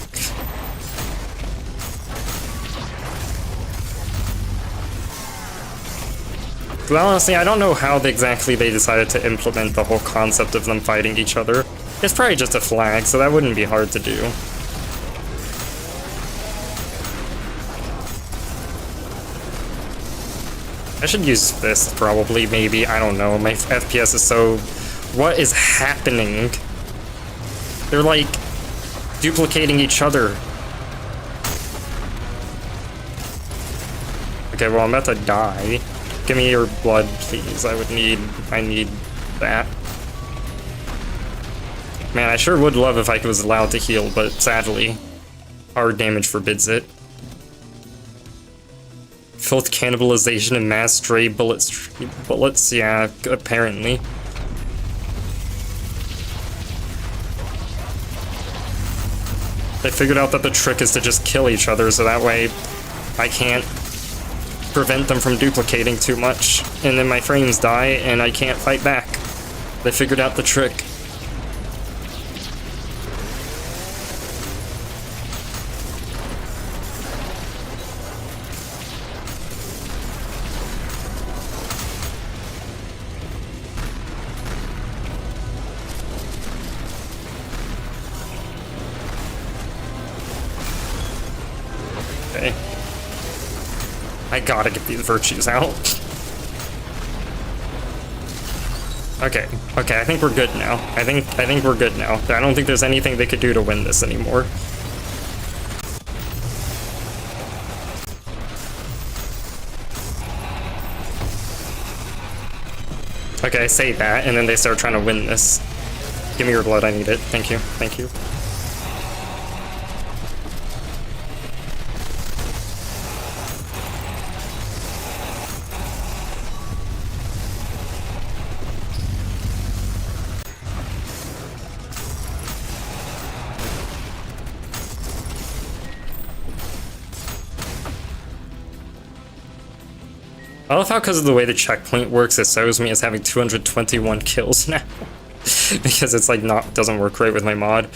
[SPEAKER 1] Well, honestly, I don't know how exactly they decided to implement the whole concept of them fighting each other. It's probably just a flag, so that wouldn't be hard to do. I should use this, probably, maybe, I don't know, my FPS is so... What is happening? They're, like, duplicating each other. Okay, well, I'm about to die. Give me your blood, please. I need that. Man, I sure would love if I was allowed to heal, but sadly, hard damage forbids it. Filth cannibalization and mass stray bullets, yeah, apparently. They figured out that the trick is to just kill each other, so that way I can't prevent them from duplicating too much, and then my frames die and I can't fight back. They figured out the trick. Okay. I gotta get these virtues out. Okay, I think we're good now. I think we're good now. I don't think there's anything they could do to win this anymore. Okay, I say that, and then they start trying to win this. Give me your blood, I need it. Thank you, thank you. I love how, because of the way the checkpoint works, it shows me as having 221 kills now. Because it's like doesn't work right with my mod.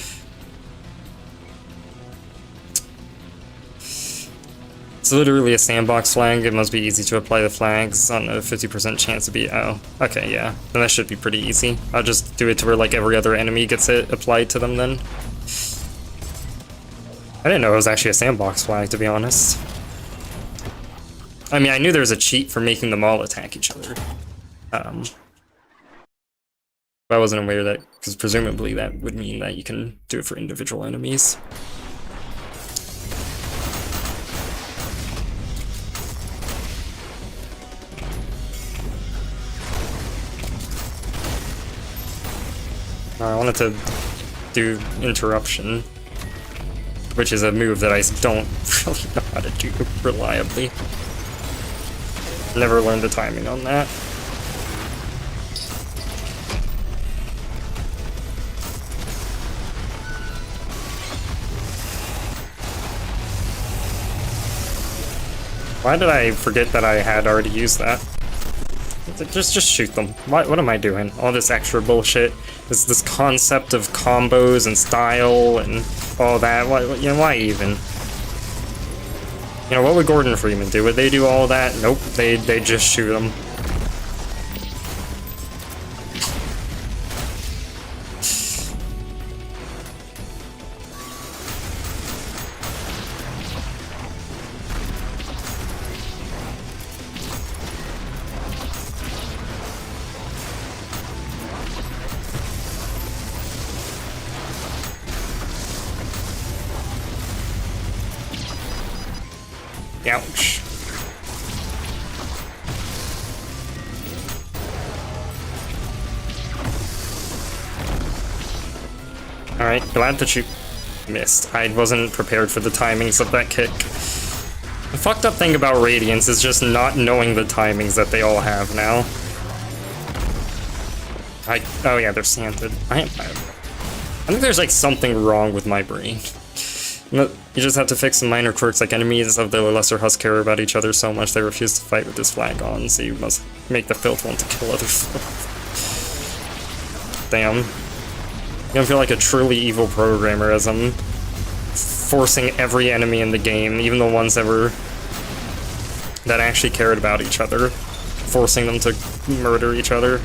[SPEAKER 1] It's literally a sandbox flag. It must be easy to apply the flags on a 50% chance to be. Oh, okay, yeah. Then that should be pretty easy. I'll just do it to where like every other enemy gets it applied to them then. I didn't know it was actually a sandbox flag, to be honest. I mean, I knew there was a cheat for making them all attack each other. But I wasn't aware that, because presumably that would mean that you can do it for individual enemies. I wanted to do interruption, which is a move that I don't really know how to do reliably. Never learned the timing on that. Why did I forget that I had already used that? Just shoot them. What am I doing? All this extra bullshit. This concept of combos and style and all that. Why even? You know, what would Gordon Freeman do? Would they do all that? Nope. They just shoot them. Ouch. Alright, glad that you missed. I wasn't prepared for the timings of that kick. The fucked up thing about Radiance is just not knowing the timings that they all have now. Oh yeah, they're sanded. I think there's like something wrong with my brain. You just have to fix some minor quirks, like enemies of the Lesser Husk care about each other so much they refuse to fight with this flag on, so you must make the filth want to kill other filth. Damn. You don't feel like a truly evil programmer as I'm forcing every enemy in the game, even the ones that actually cared about each other, forcing them to murder each other.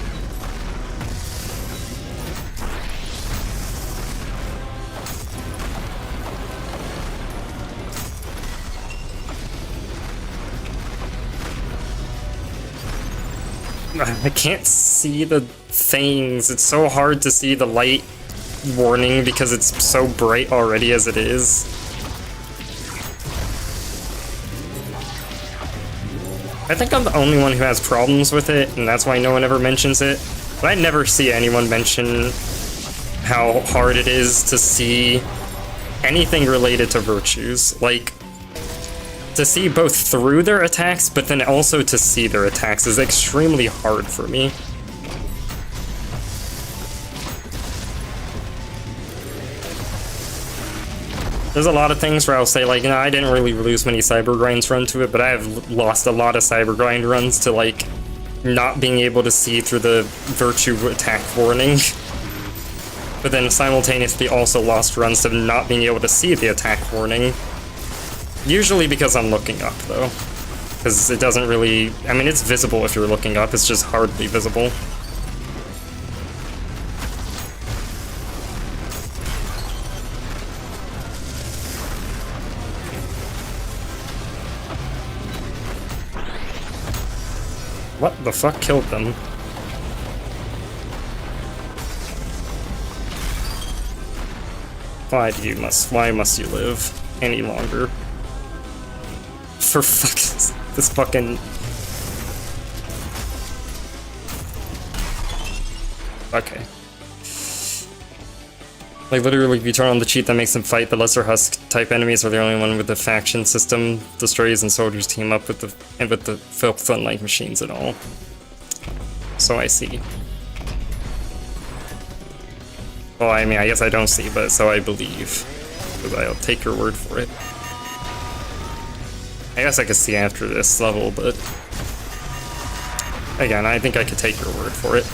[SPEAKER 1] I can't see the things. It's so hard to see the light warning because it's so bright already as it is. I think I'm the only one who has problems with it, and that's why no one ever mentions it. But I never see anyone mention how hard it is to see anything related to virtues. Like, to see both through their attacks, but then also to see their attacks is extremely hard for me. There's a lot of things where I'll say, like, you know, I didn't really lose many cyber grinds run to it, but I have lost a lot of cyber grind runs to, like, not being able to see through the virtue attack warning. But then simultaneously also lost runs to not being able to see the attack warning. Usually because I'm looking up, though. Because it doesn't really... I mean, it's visible if you're looking up, it's just hardly visible. What the fuck killed them? Why must you live any longer? For this fucking... Okay. Like, literally, if you turn on the cheat that makes them fight, the Lesser Husk type enemies are the only one with the faction system. Destroyers and soldiers team up with the filth unlike machines and all. So I see. Well, I mean, I guess I don't see, but so I believe. Because I'll take your word for it. I guess I could see after this level, but... Again, I think I could take your word for it.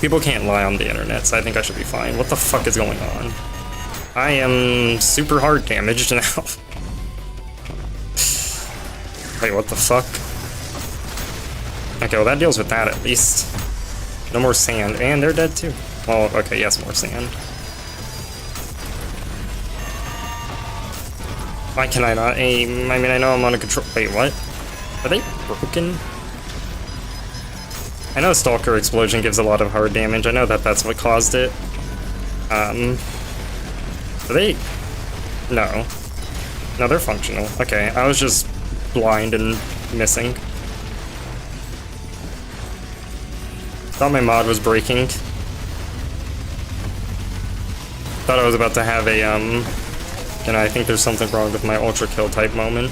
[SPEAKER 1] People can't lie on the internet, so I think I should be fine. What the fuck is going on? I am super hard damaged now. Wait, what the fuck? Okay, well that deals with that at least. No more sand, and they're dead too. Well, okay, yes, more sand. Why can I not aim? I mean, I know I'm on a control. Wait, what? Are they broken? I know Stalker Explosion gives a lot of hard damage. I know that that's what caused it. Are they? No. No, they're functional. Okay, I was just blind and missing. Thought my mod was breaking. Thought I was about to have a, you know, I think there's something wrong with my Ultra Kill type moment.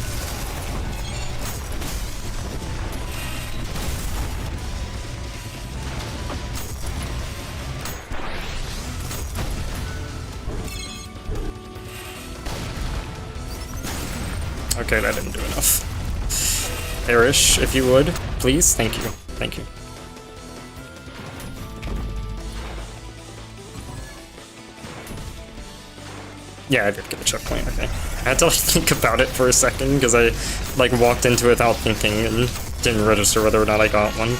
[SPEAKER 1] Okay, that didn't do enough. Perish, if you would, please. Thank you. Thank you. Yeah, I did get a checkpoint, okay. I had to like think about it for a second, because I like walked into it without thinking and didn't register whether or not I got one.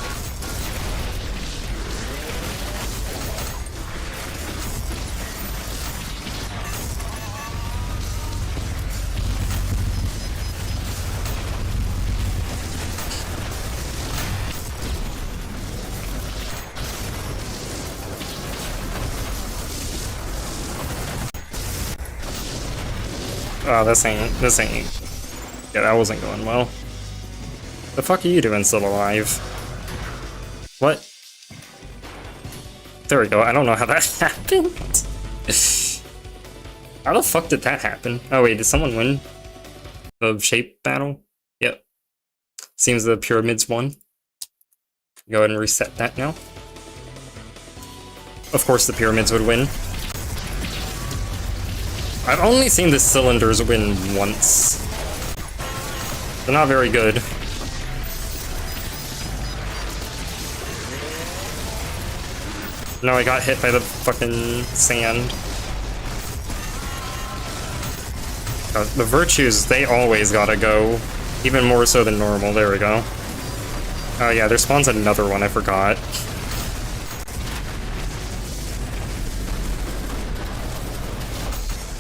[SPEAKER 1] Oh, this ain't. Yeah, that wasn't going well. The fuck are you doing still alive? What? There we go, I don't know how that happened. How the fuck did that happen? Oh wait, did someone win the shape battle? Yep. Seems the pyramids won. Go ahead and reset that now. Of course the pyramids would win. I've only seen the cylinders win once. They're not very good. No, I got hit by the fucking sand. The virtues, they always gotta go. Even more so than normal, there we go. Oh yeah, there spawns another one, I forgot.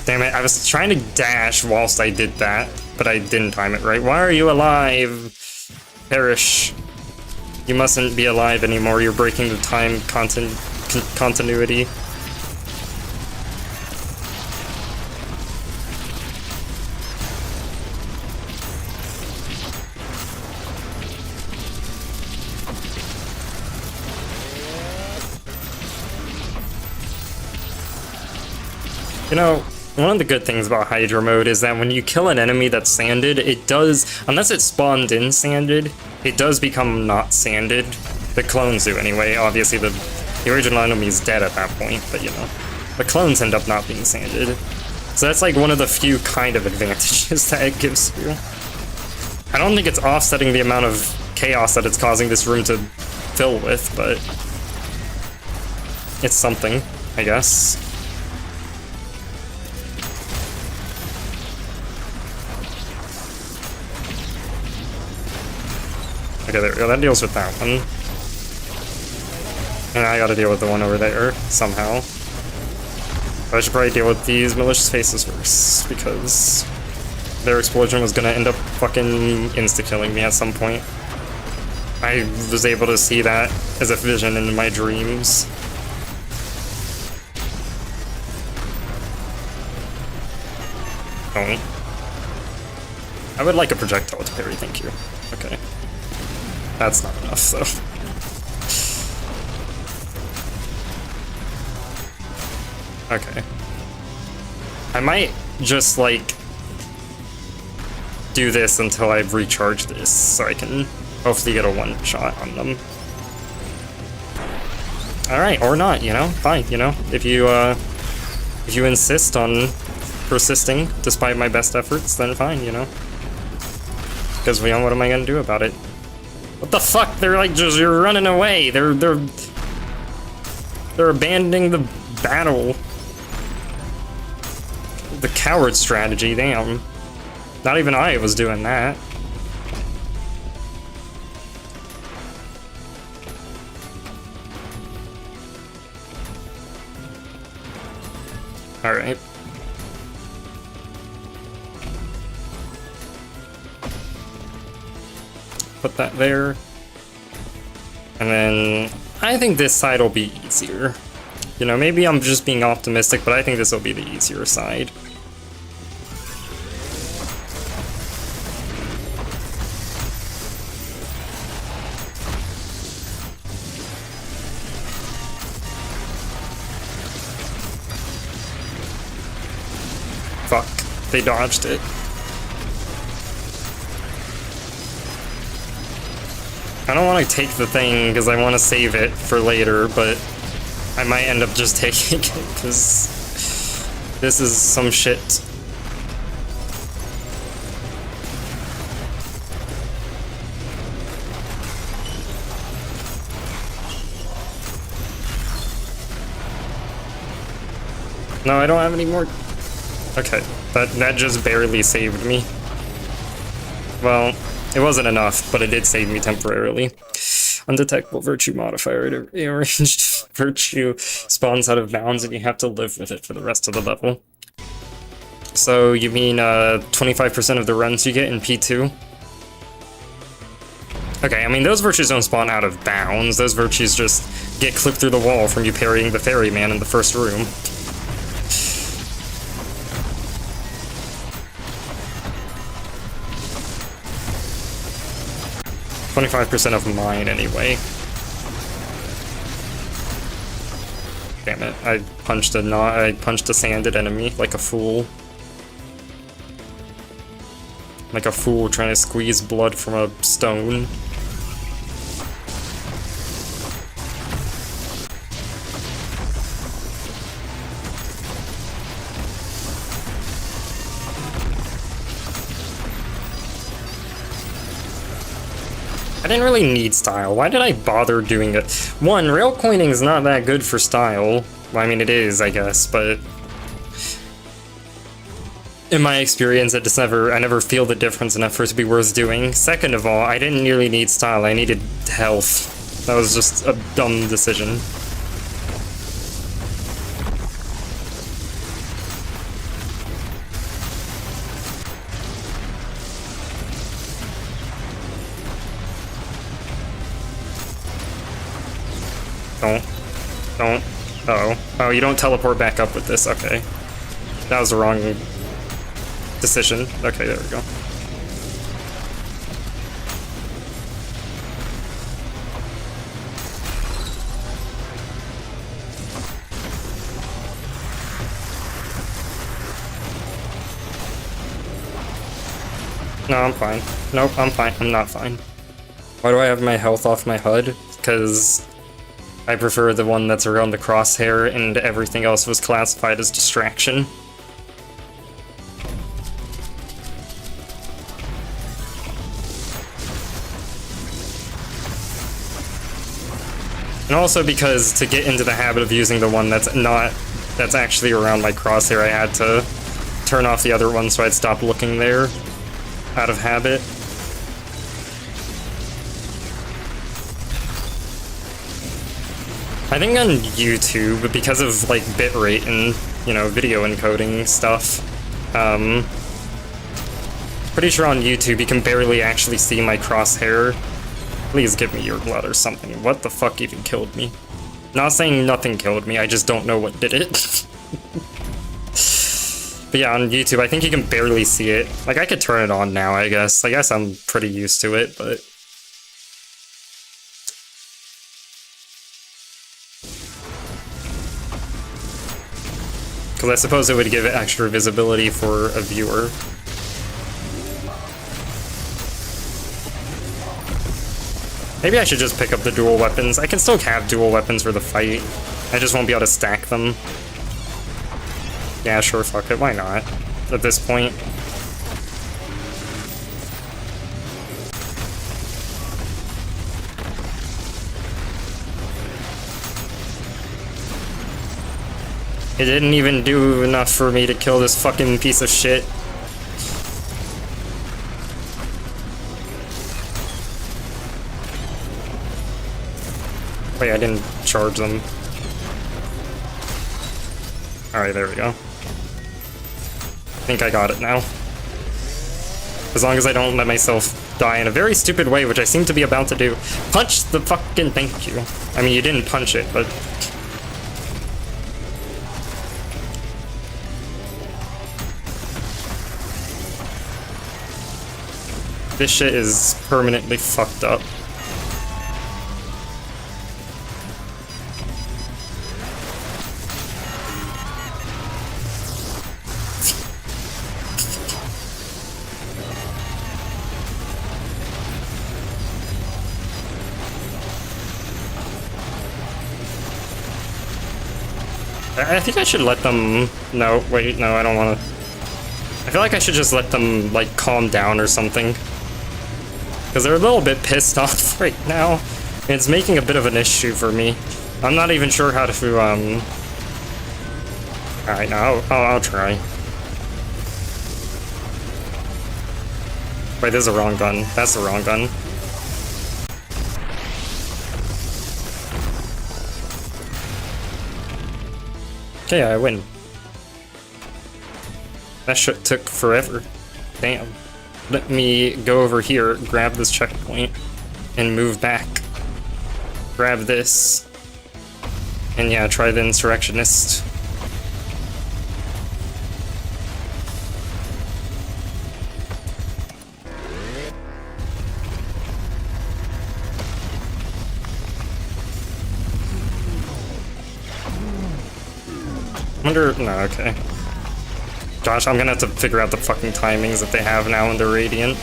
[SPEAKER 1] Damn it, I was trying to dash whilst I did that, but I didn't time it right. Why are you alive? Perish. You mustn't be alive anymore, you're breaking the time continuity. You know, one of the good things about Hydra mode is that when you kill an enemy that's sanded, it does, unless it's spawned in sanded, it does become not sanded. The clones do anyway, obviously the original enemy is dead at that point, but you know. The clones end up not being sanded. So that's like one of the few kind of advantages that it gives you. I don't think it's offsetting the amount of chaos that it's causing this room to fill with, but it's something, I guess. Okay, there we go, that deals with that one. And I gotta deal with the one over there, somehow. But I should probably deal with these malicious faces first, because their explosion was gonna end up fucking insta-killing me at some point. I was able to see that as a vision in my dreams. Oh. I would like a projectile to parry, thank you. Okay. That's not enough, though. Okay. I might just, like, do this until I've recharged this, so I can hopefully get a one-shot on them. Alright, or not, you know? Fine, you know? If you insist on persisting, despite my best efforts, then fine, you know? Because, what am I gonna do about it? What the fuck? They're like just you're running away. They're abandoning the battle. The coward strategy, damn. Not even I was doing that. Alright. Put that there. And then I think this side will be easier. You know, maybe I'm just being optimistic, but I think this will be the easier side. Fuck, they dodged it. I don't want to take the thing because I want to save it for later, but I might end up just taking it because this is some shit. No, I don't have any more. Okay, that just barely saved me. Well, it wasn't enough, but it did save me temporarily. Undetectable virtue modifier. Rearranged virtue spawns out of bounds and you have to live with it for the rest of the level. So you mean 25% of the runs you get in P2? Okay, I mean those virtues don't spawn out of bounds. Those virtues just get clipped through the wall from you parrying the ferryman in the first room. 25% of mine, anyway. Damn it, I punched a sanded enemy like a fool. Like a fool trying to squeeze blood from a stone. I didn't really need style. Why did I bother doing it? One, rail coining is not that good for style. Well, I mean, it is, I guess, but in my experience, I never feel the difference enough for it to be worth doing. Second of all, I didn't really need style. I needed health. That was just a dumb decision. Don't. Oh, you don't teleport back up with this. Okay. That was the wrong decision. Okay, there we go. No, I'm fine. Nope, I'm fine. I'm not fine. Why do I have my health off my HUD? Because I prefer the one that's around the crosshair, and everything else was classified as distraction. And also because to get into the habit of using the one that's actually around my crosshair, I had to turn off the other one so I'd stop looking there out of habit. I think on YouTube, because of like bitrate and, you know, video encoding stuff, pretty sure on YouTube you can barely actually see my crosshair. Please give me your blood or something. What the fuck even killed me? Not saying nothing killed me, I just don't know what did it. But yeah, on YouTube, I think you can barely see it. Like, I could turn it on now, I guess. I guess I'm pretty used to it, but because I suppose it would give it extra visibility for a viewer. Maybe I should just pick up the dual weapons. I can still have dual weapons for the fight. I just won't be able to stack them. Yeah, sure, fuck it, why not? At this point. It didn't even do enough for me to kill this fucking piece of shit. Wait, I didn't charge them. Alright, there we go. I think I got it now. As long as I don't let myself die in a very stupid way, which I seem to be about to do. Punch the fucking thank you. I mean, you didn't punch it, but... this shit is permanently fucked up. I think I should let them... no, wait, no, I don't want to... I feel like I should just let them, like, calm down or something. Because they're a little bit pissed off right now. And it's making a bit of an issue for me. I'm not even sure how to, Alright, now I'll try. Wait, this is the wrong gun. That's the wrong gun. Okay, I win. That shit took forever. Damn. Let me go over here, grab this checkpoint, and move back. Grab this. And yeah, try the insurrectionist. Wonder... no, okay. Gosh, I'm gonna have to figure out the fucking timings that they have now in the Radiant.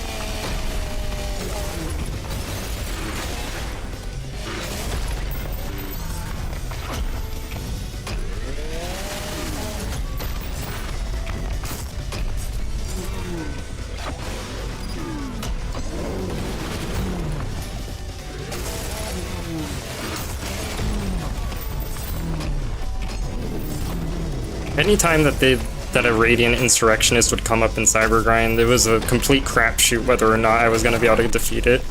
[SPEAKER 1] Anytime that a Radiant Insurrectionist would come up in Cybergrind, it was a complete crapshoot whether or not I was going to be able to defeat it.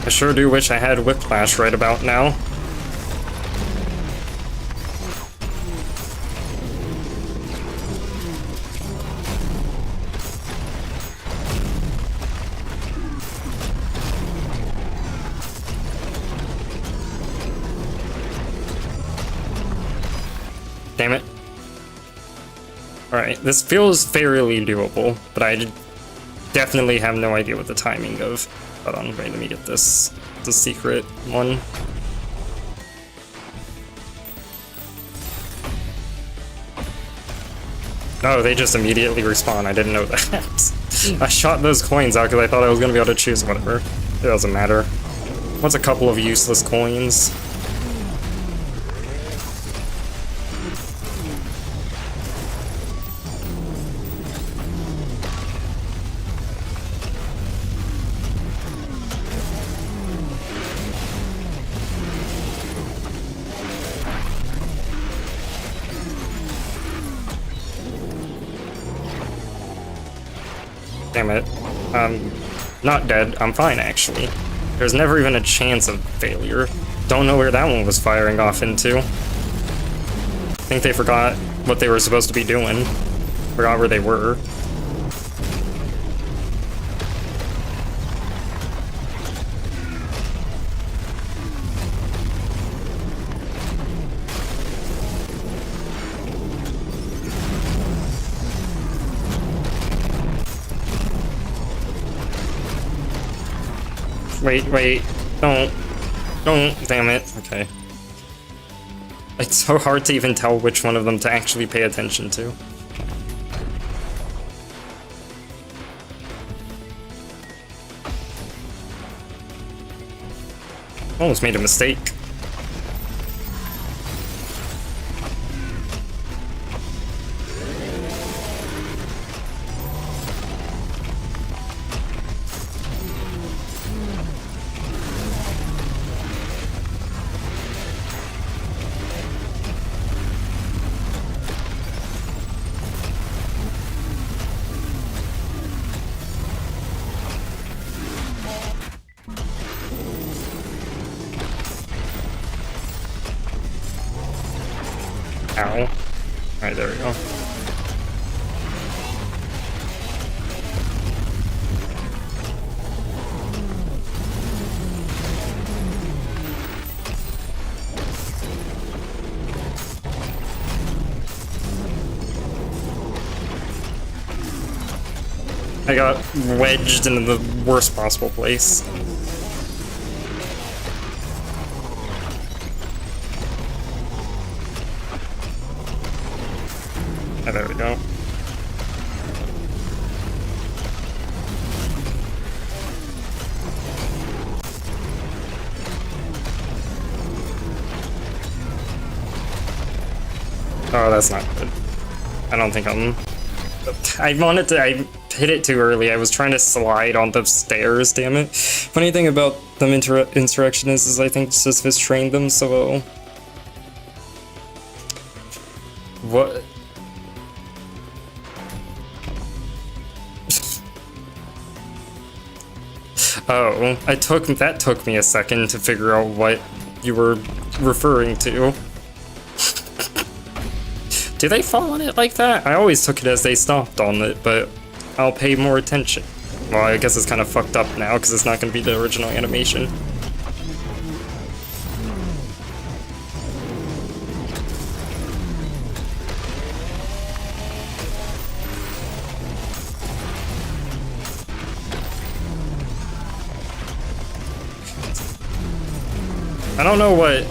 [SPEAKER 1] I sure do wish I had Whiplash right about now. Damn it. Alright, this feels fairly doable, but I definitely have no idea what the timing of... hold on, wait, let me get this. The secret one. Oh, they just immediately respawn. I didn't know that. I shot those coins out because I thought I was going to be able to choose whatever. It doesn't matter. What's a couple of useless coins? Damn it. Not dead. I'm fine, actually. There's never even a chance of failure. Don't know where that one was firing off into. I think they forgot what they were supposed to be doing. Forgot where they were. Wait, don't, damn it, okay. It's so hard to even tell which one of them to actually pay attention to. Almost made a mistake. Ow. Alright, there we go. I got wedged into the worst possible place. Oh, there we go. Oh, that's not good. I don't think I hit it too early. I was trying to slide on the stairs, damn it. Funny thing about them insurrectionists is I think Sisyphus trained them so well. What? Oh, that took me a second to figure out what you were referring to. Do they fall on it like that? I always took it as they stomped on it, but I'll pay more attention. Well, I guess it's kind of fucked up now because it's not going to be the original animation. I don't know what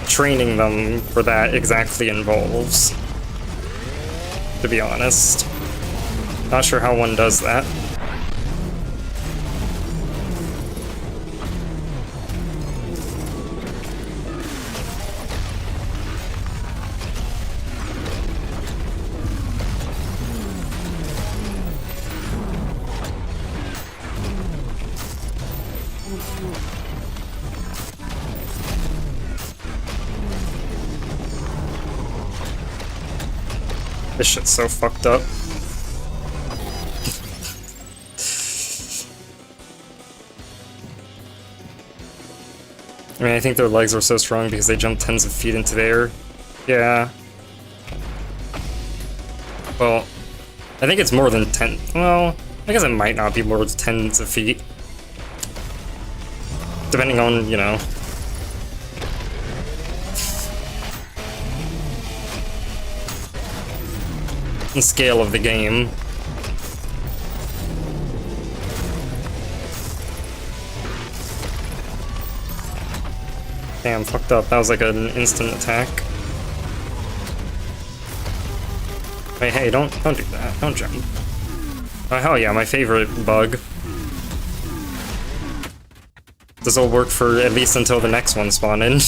[SPEAKER 1] training them for that exactly involves, to be honest. Not sure how one does that. This shit's so fucked up. I mean, I think their legs are so strong because they jump tens of feet into the air. Yeah. Well, I think it's more than 10. Well, I guess it might not be more than tens of feet. Depending on, you know. The scale of the game. Damn, fucked up. That was like an instant attack. Wait, hey, don't do that. Don't jump. Oh, hell yeah, my favorite bug. This will work for at least until the next one spawn in.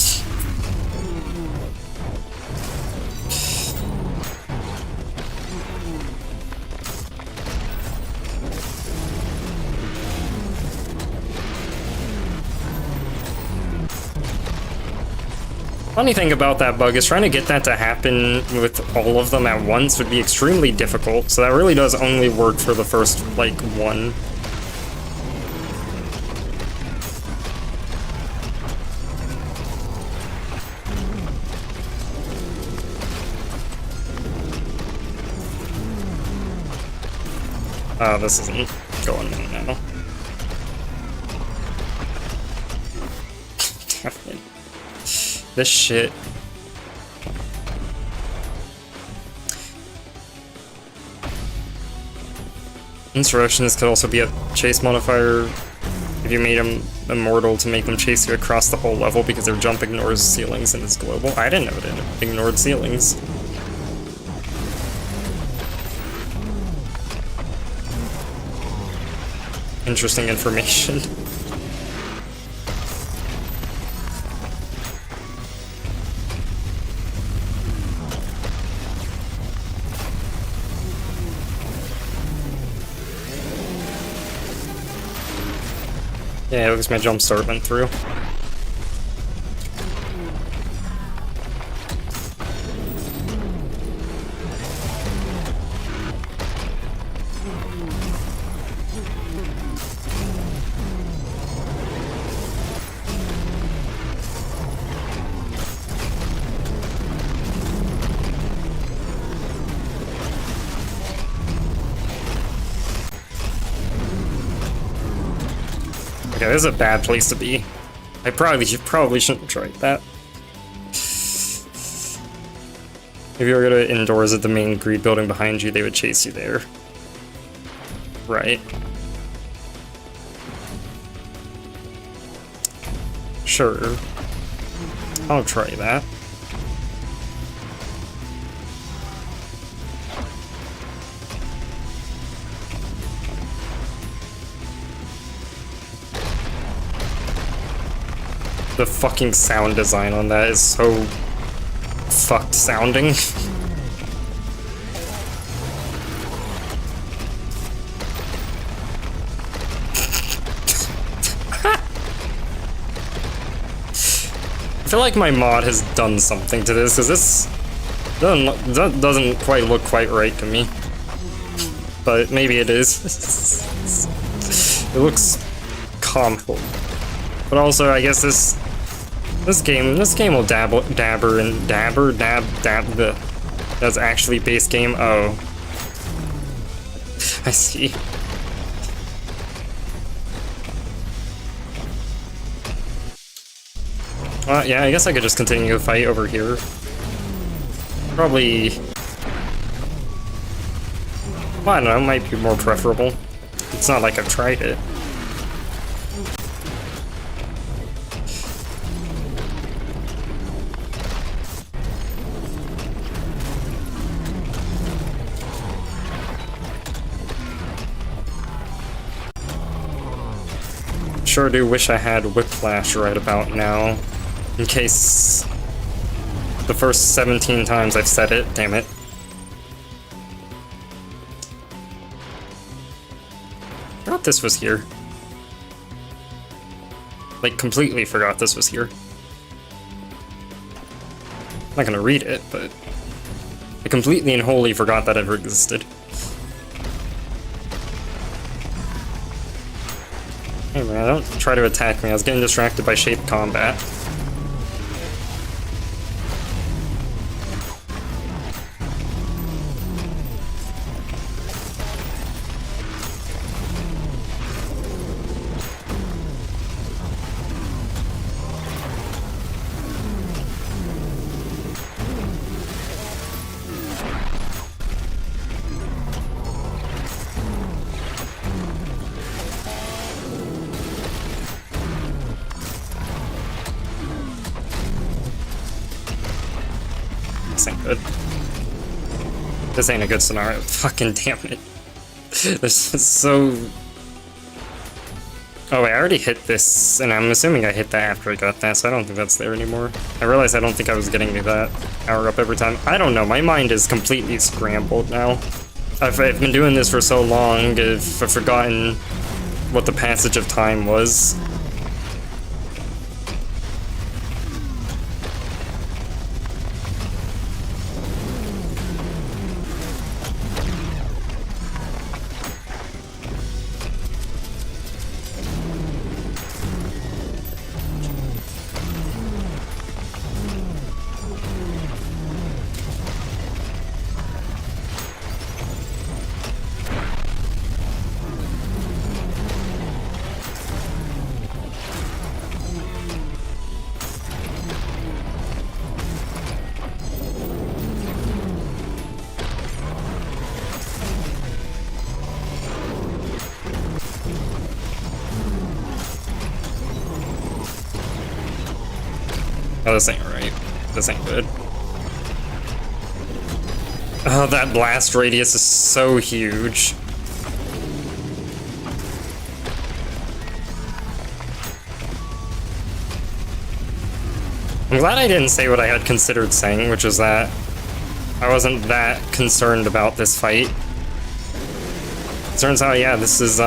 [SPEAKER 1] Funny thing about that bug is trying to get that to happen with all of them at once would be extremely difficult, so that really does only work for the first, like, one. Oh, this isn't going in now. Damn it. This shit. Insurrectionists could also be a chase modifier if you made them immortal to make them chase you across the whole level because their jump ignores ceilings and is global. I didn't know it ignored ceilings. Interesting information. Yeah, it was my jump start went through. Okay, this is a bad place to be. I probably shouldn't have tried that. If you were gonna indoors at the main greed building behind you, they would chase you there. Right. Sure. I'll try that. The fucking sound design on that is so fucked sounding. I feel like my mod has done something to this, because this doesn't quite look quite right to me. But maybe it is. It looks comical. But also, I guess this game will dab. That's actually base game. Oh, I see. Yeah, I guess I could just continue the fight over here. Probably. Well, I don't know. It might be more preferable. It's not like I've tried it. Sure do wish I had Whiplash right about now, in case the first 17 times I've said it, damn it. Forgot this was here. Like, completely forgot this was here. I'm not gonna read it, but I completely and wholly forgot that ever existed. Hey man, don't try to attack me. I was getting distracted by shaped combat. This ain't good. This ain't a good scenario. Fucking damn it. This is so... Oh wait, I already hit this, and I'm assuming I hit that after I got that, so I don't think that's there anymore. I realized I don't think I was getting to that power up every time. I don't know, my mind is completely scrambled now. I've been doing this for so long, I've forgotten what the passage of time was. Oh, this ain't right. This ain't good. Oh, that blast radius is so huge. I'm glad I didn't say what I had considered saying, which is that I wasn't that concerned about this fight. Turns out, yeah, this is,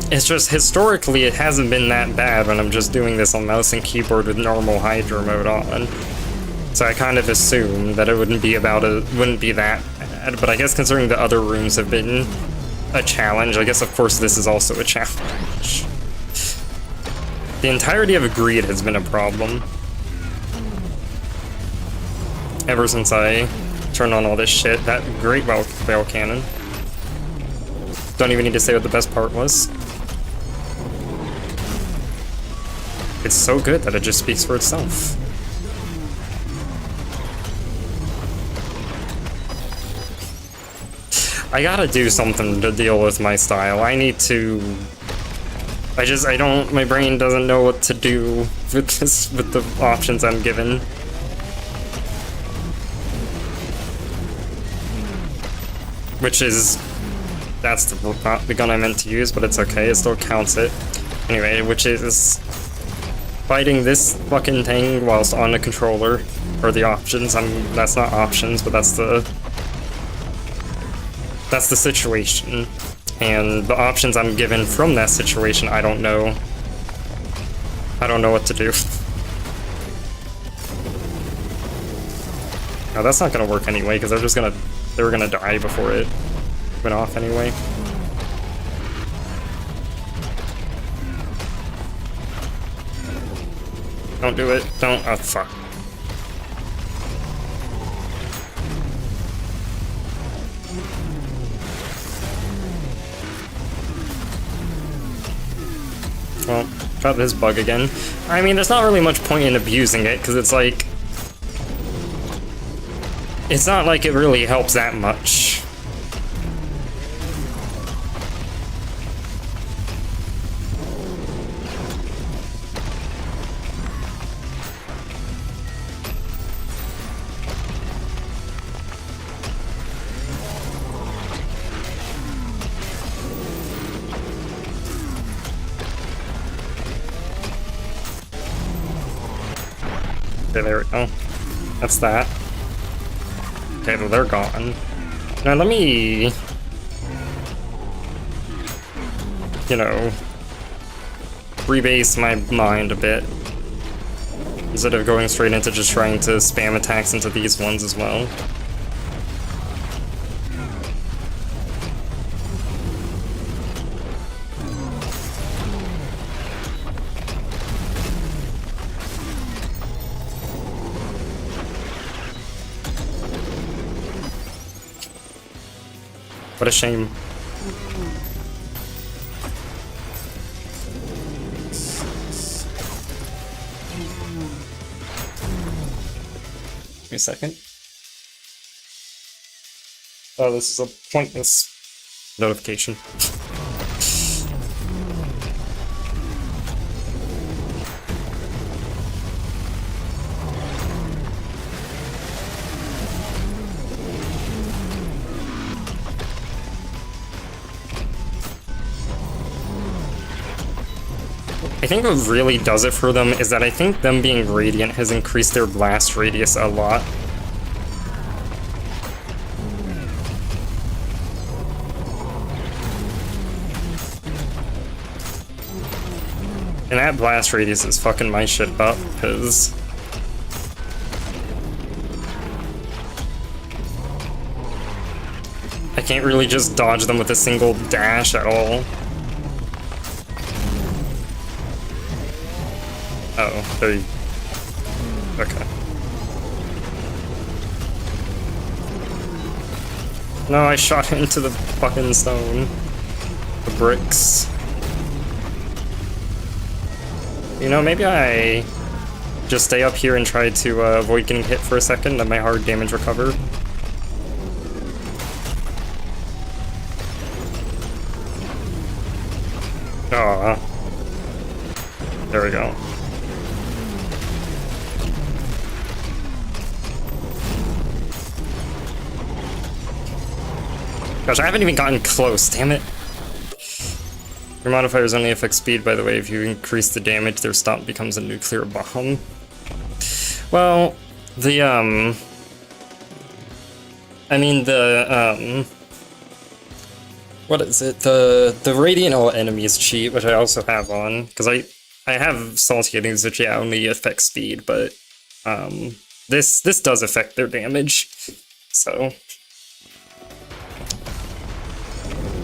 [SPEAKER 1] it's just, historically, it hasn't been that bad when I'm just doing this on mouse and keyboard with normal Hydra mode on. So I kind of assumed that it wouldn't be that bad, but I guess considering the other rooms have been a challenge, I guess of course this is also a challenge. The entirety of Greed has been a problem. Ever since I turned on all this shit, that great bell cannon. Don't even need to say what the best part was. It's so good that it just speaks for itself. I gotta do something to deal with my style. I need to... I don't... My brain doesn't know what to do with this, with the options I'm given. Which is... That's the gun I meant to use, but it's okay, it still counts it. Anyway, which is... Fighting this fucking thing whilst on the controller. Or the options, that's not options, but that's the situation. And the options I'm given from that situation, I don't know. I don't know what to do. No, that's not gonna work anyway, because they were gonna die before it went off anyway. Don't do it. Don't. Oh, fuck. Well, got this bug again. I mean, there's not really much point in abusing it, because it's like... It's not like it really helps that much. Okay, there we go. That's that. Okay, well, they're gone. Now let me... You know... rebase my mind a bit. Instead of going straight into just trying to spam attacks into these ones as well. What a shame. Give me a second. Oh, this is a pointless notification. I think what really does it for them is that I think them being radiant has increased their blast radius a lot. And that blast radius is fucking my shit up, because... I can't really just dodge them with a single dash at all. Oh, there you... Okay. No, I shot into the fucking stone. The bricks. You know, maybe I just stay up here and try to avoid getting hit for a second, let my hard damage recover. Aww. There we go. Gosh, I haven't even gotten close, damn it. Your modifiers only affect speed, by the way. If you increase the damage, their stomp becomes a nuclear bomb. Well, the, I mean, the, what is it? The radiant all enemies cheat, which I also have on, because I have salty enemies, which, yeah, only affect speed, but, this does affect their damage, so...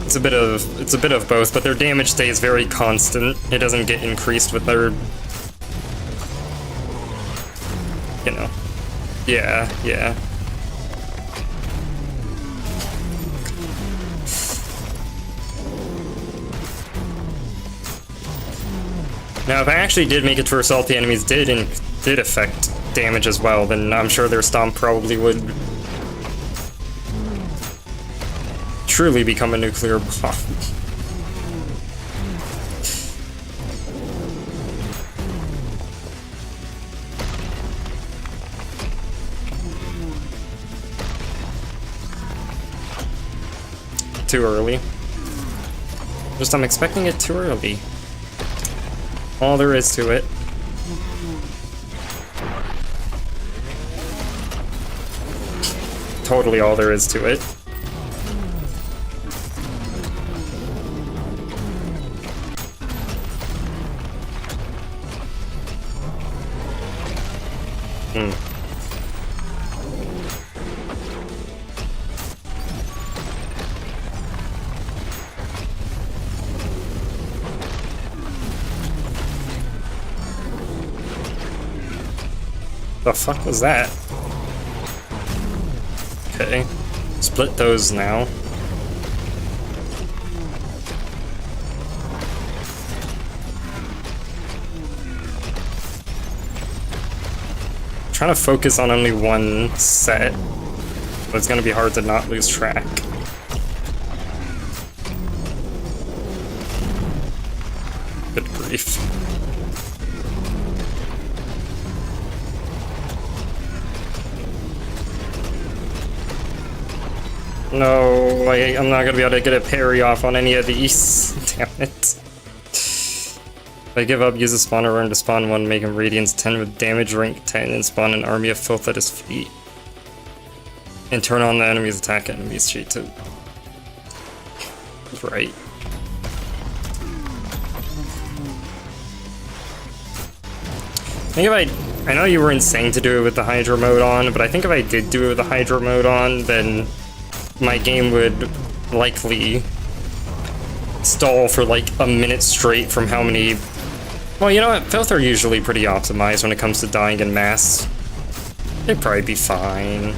[SPEAKER 1] It's a bit of both, but their damage stays very constant. It doesn't get increased with their... You know. Yeah, yeah. Now, if I actually did make it to where salty enemies did affect damage as well, then I'm sure their stomp probably would truly become a nuclear bomb. Too early. Just I'm expecting it too early. All there is to it. Totally all there is to it. The fuck was that? Okay. Split those now. Trying to focus on only one set, but it's gonna be hard to not lose track. Good grief. No, I'm not gonna be able to get a parry off on any of these. Damn it. If I give up, use a spawner run to spawn one, make him Radiance 10 with damage rank 10, and spawn an army of filth at his feet. And turn on the enemy's attack enemies sheet too. Right. I think if I know you were insane to do it with the Hydra mode on, but I think if I did do it with the Hydra mode on, then my game would likely stall for like a minute straight from how many... Well, you know what? Filth are usually pretty optimized when it comes to dying in mass. They'd probably be fine.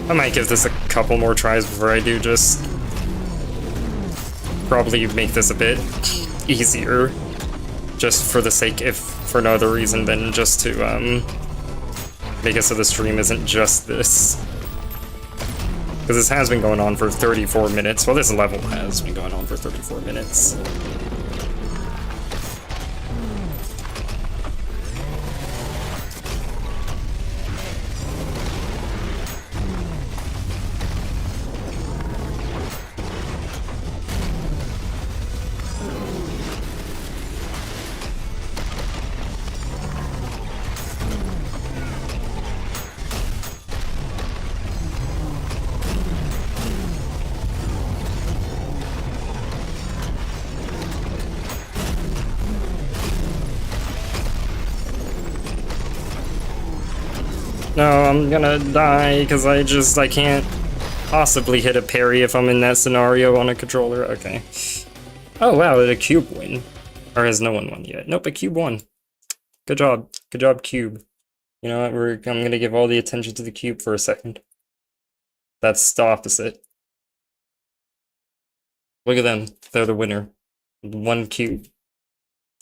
[SPEAKER 1] I might give this a couple more tries before I do just probably make this a bit easier. Just for the sake, if for no other reason than just to make it so the stream isn't just this. Because this has been going on for 34 minutes. Well, this level has been going on for 34 minutes. No, I'm gonna die because I can't possibly hit a parry if I'm in that scenario on a controller. Okay. Oh wow, did a cube win? Or has no one won yet? Nope, a cube won. Good job. Good job, cube. You know what, I'm gonna give all the attention to the cube for a second. That's the opposite. Look at them. They're the winner. One cube.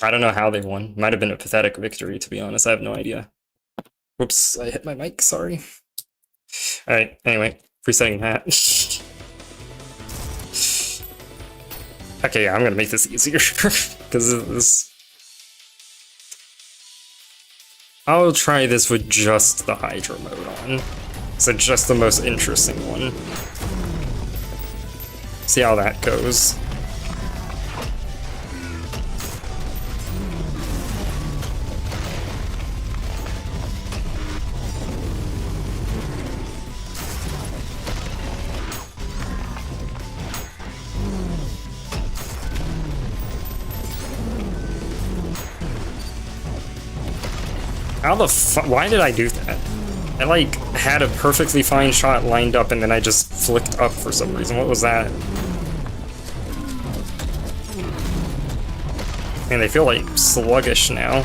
[SPEAKER 1] I don't know how they won. Might have been a pathetic victory, to be honest. I have no idea. Whoops, I hit my mic, sorry. Alright, anyway, resetting that. Okay, yeah, I'm gonna make this easier, because of this. I'll try this with just the Hydra mode on. So just the most interesting one. See how that goes. How the fuck? Why did I do that? I like had a perfectly fine shot lined up and then I just flicked up for some reason. What was that? Man, they feel like sluggish now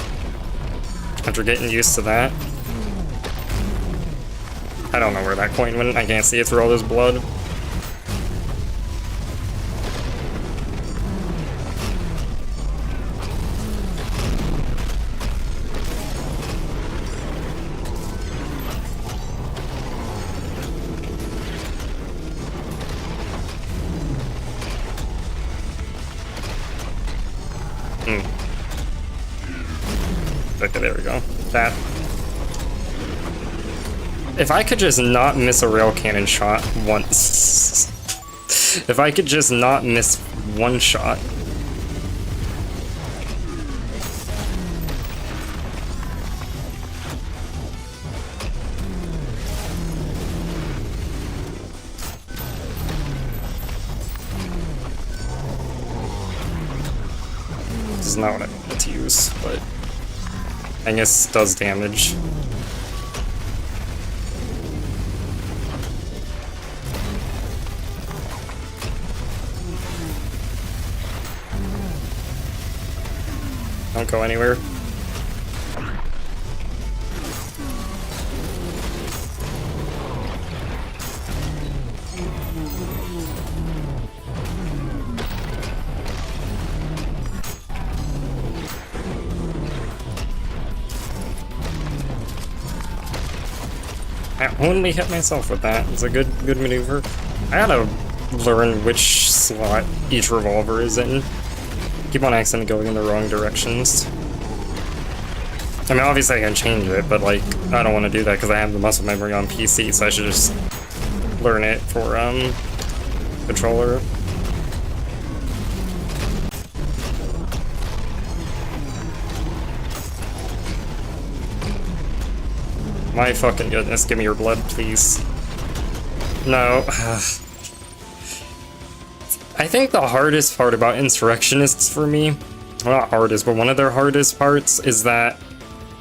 [SPEAKER 1] after getting used to that. I don't know where that coin went. I can't see it through all this blood. Okay, there we go. That. If I could just not miss a rail cannon shot once. If I could just not miss one shot. This is not what I wanted to use, but I guess it does damage. Don't go anywhere. I only hit myself with that. It's a good maneuver. I gotta learn which slot each revolver is in. Keep on accidentally going in the wrong directions. I mean, obviously I can change it, but like, I don't want to do that because I have the muscle memory on PC, so I should just learn it for controller. My fucking goodness, give me your blood, please. No. I think the hardest part about insurrectionists for me, well, not hardest, but one of their hardest parts is that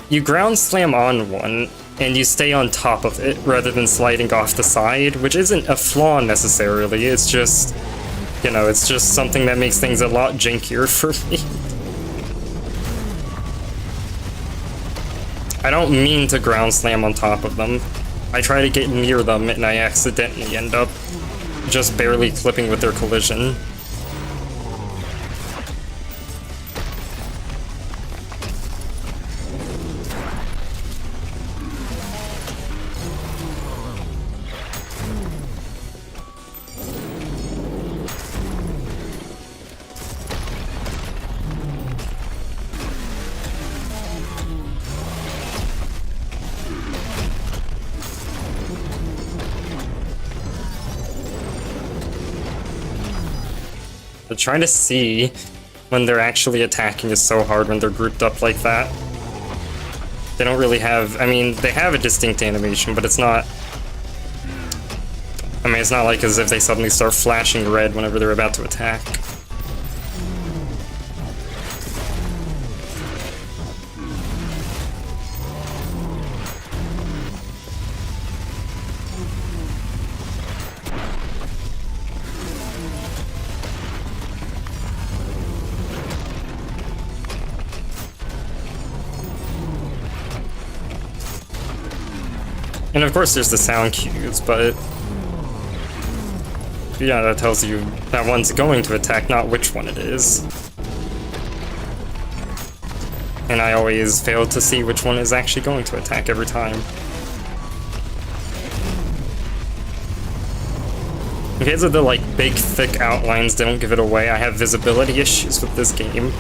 [SPEAKER 1] you ground slam on one and you stay on top of it rather than sliding off the side, which isn't a flaw necessarily, it's just, you know, it's just something that makes things a lot jankier for me. I don't mean to ground slam on top of them. I try to get near them and I accidentally end up just barely clipping with their collision. But trying to see when they're actually attacking is so hard when they're grouped up like that. They don't really have, I mean, they have a distinct animation, but it's not, I mean, it's not like as if they suddenly start flashing red whenever they're about to attack. And of course there's the sound cues, but yeah, that tells you that one's going to attack, not which one it is. And I always fail to see which one is actually going to attack every time. Because of the like big thick outlines don't give it away, I have visibility issues with this game.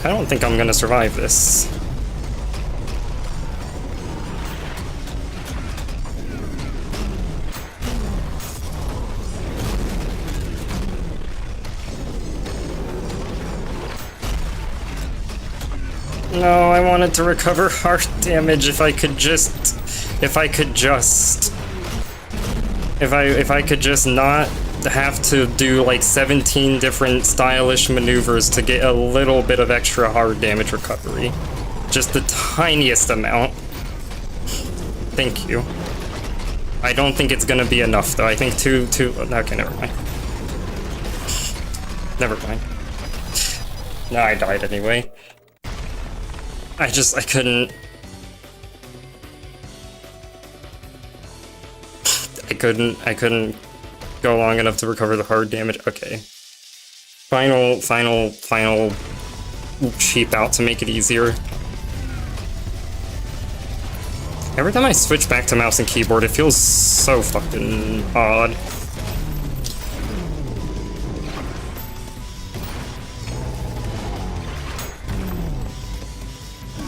[SPEAKER 1] I don't think I'm gonna survive this. No, I wanted to recover heart damage if I could just not have to do like 17 different stylish maneuvers to get a little bit of extra hard damage recovery. Just the tiniest amount. Thank you. I don't think it's gonna be enough though. I think two. Okay, never mind. Never mind. No, I died anyway. I couldn't. I couldn't go long enough to recover the hard damage. Okay. Final cheap out to make it easier. Every time I switch back to mouse and keyboard, it feels so fucking odd.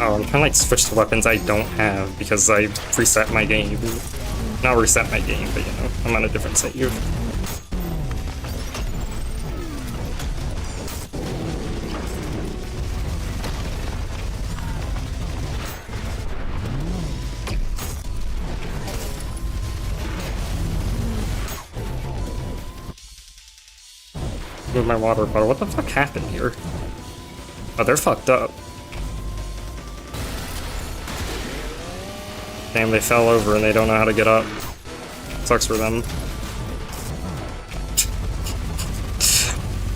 [SPEAKER 1] Oh, I'm trying to like switch to weapons I don't have because I reset my game. Not reset my game, but you know, I'm on a different save. Move my water bottle. What the fuck happened here? Oh, they're fucked up. Damn, they fell over and they don't know how to get up. Sucks for them.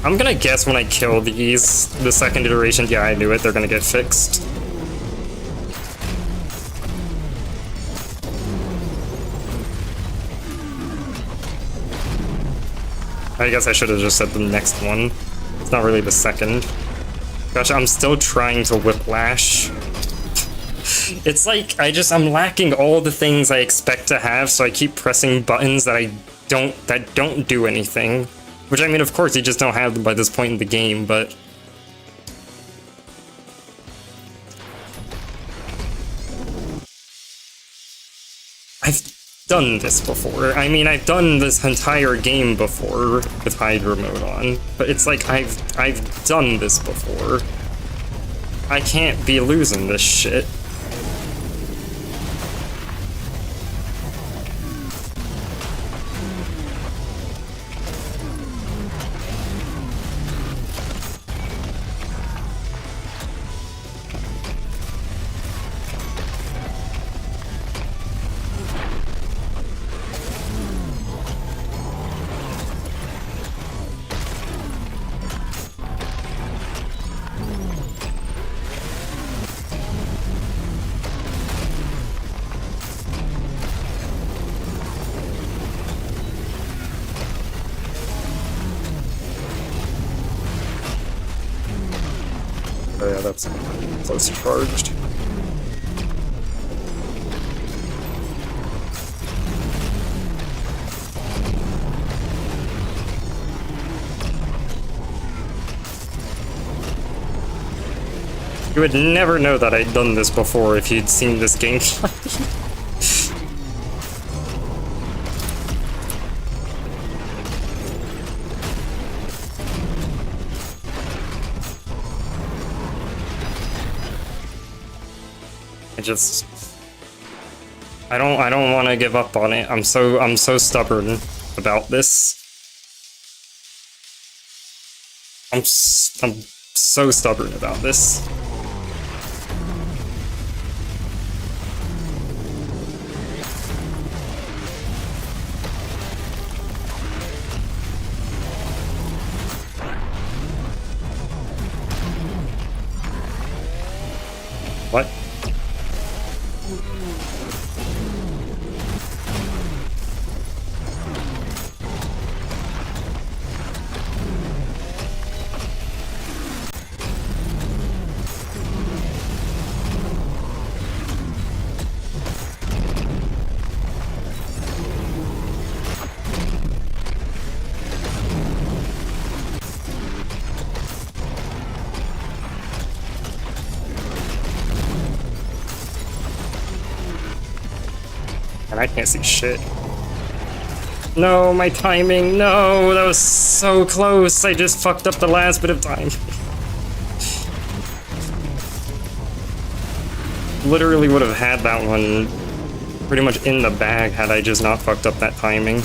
[SPEAKER 1] I'm gonna guess when I kill these, the second iteration, yeah, I knew it, they're gonna get fixed. I guess I should have just said the next one. It's not really the second. Gosh, I'm still trying to whiplash. It's like, I'm lacking all the things I expect to have, so I keep pressing buttons that don't do anything. Which, I mean, of course, you just don't have them by this point in the game, but... I've done this before. I mean, I've done this entire game before with Hydra mode on, but it's like, I've done this before. I can't be losing this shit. Oh yeah, that's close charged. You would never know that I'd done this before if you'd seen this gameplay. I don't want to give up on it. I'm so stubborn about this. I'm so stubborn about this. What? And I can't see shit. No, my timing, no, that was so close. I just fucked up the last bit of time. Literally would have had that one pretty much in the bag had I just not fucked up that timing.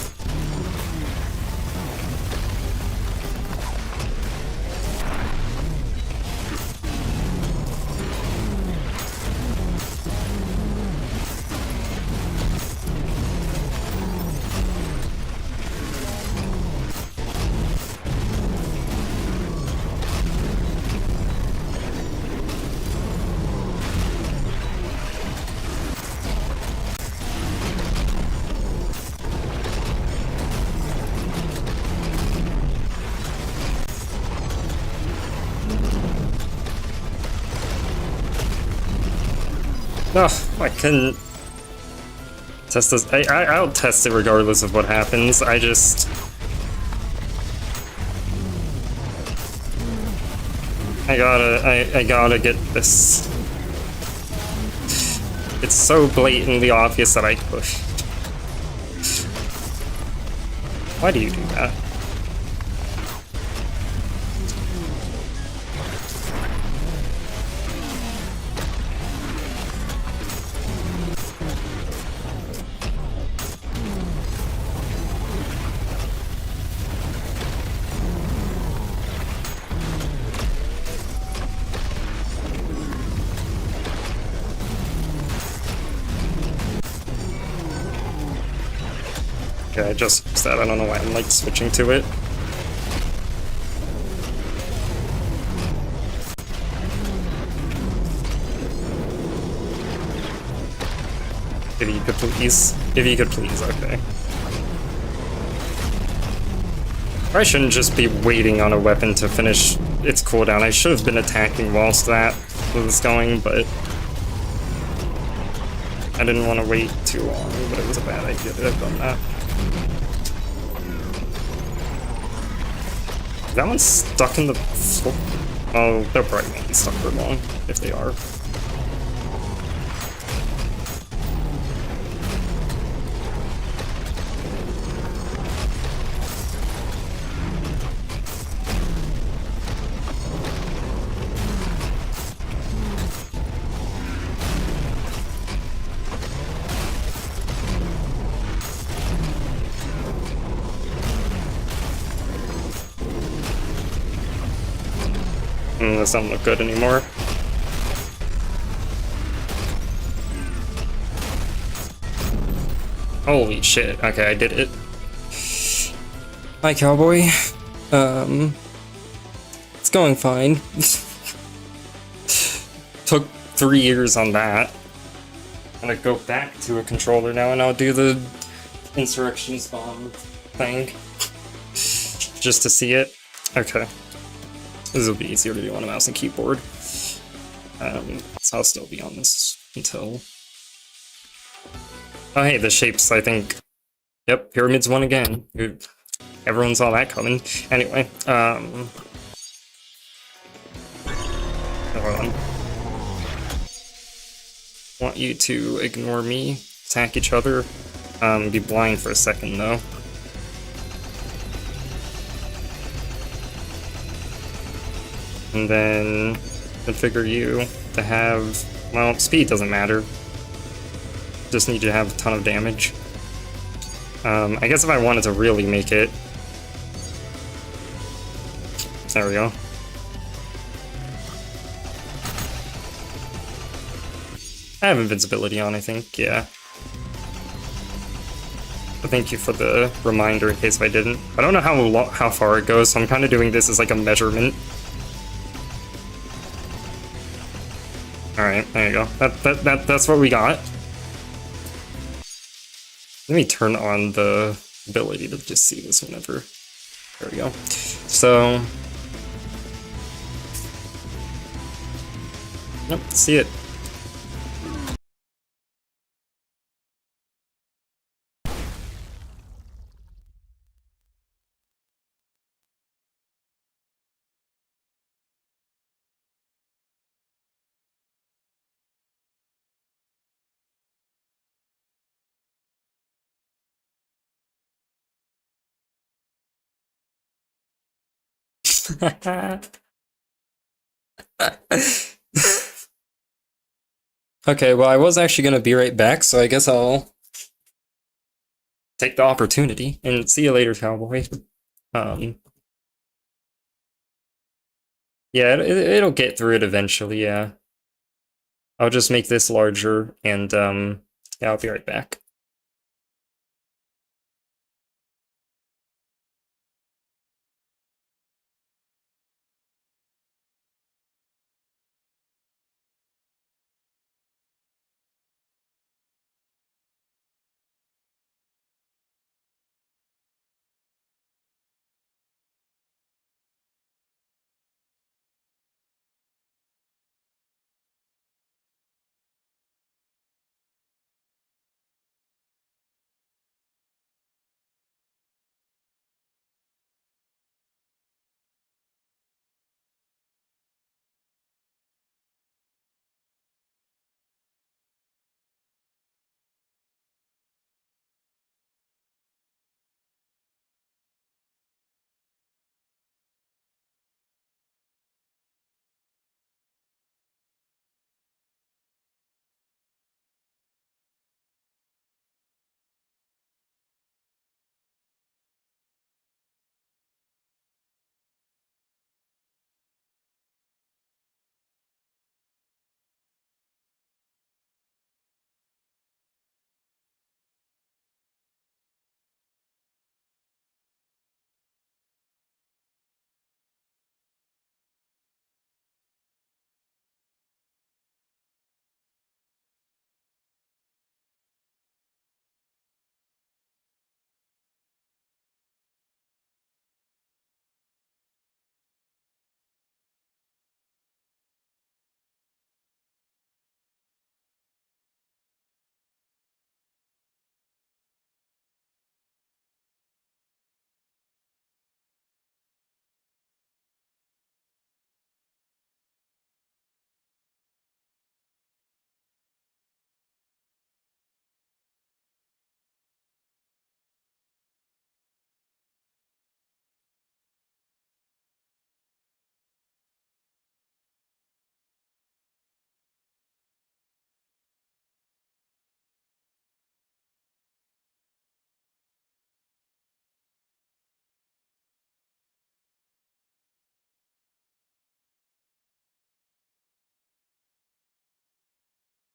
[SPEAKER 1] Oh, I couldn't test this. I'll test it regardless of what happens. I just... I gotta get this. It's so blatantly obvious that I pushed. Why do you do that? Okay, I just said I don't know why I'm like switching to it. If you could please. If you could please, okay. I shouldn't just be waiting on a weapon to finish its cooldown. I should have been attacking whilst that was going, but I didn't want to wait too long, but it was a bad idea to have done that. That one's stuck in the floor. Oh, they're probably won't be stuck for long, if they are. This doesn't look good anymore. Holy shit. Okay, I did it. Hi, cowboy. It's going fine. Took 3 years on that. I'm gonna go back to a controller now and I'll do the insurrection spawn thing. Just to see it. Okay. This will be easier to do on a mouse and keyboard. So I'll still be on this until... Oh hey, the shapes, I think... Yep, pyramids won again. Everyone saw that coming. Anyway, hold on. Want you to ignore me, attack each other. Be blind for a second though. And then configure you to have, well, speed doesn't matter. Just need you to have a ton of damage. I guess if I wanted to really make it... There we go. I have invincibility on, I think, yeah. But thank you for the reminder in case I didn't. I don't know how far it goes, so I'm kind of doing this as like a measurement. Alright, there you go. That's what we got. Let me turn on the ability to just see this whenever. There we go. So... Nope, see it. Okay, well, I was actually gonna be right back, so I guess I'll take the opportunity, and see you later, cowboy. Yeah, it'll get through it eventually, yeah. I'll just make this larger, and, yeah, I'll be right back.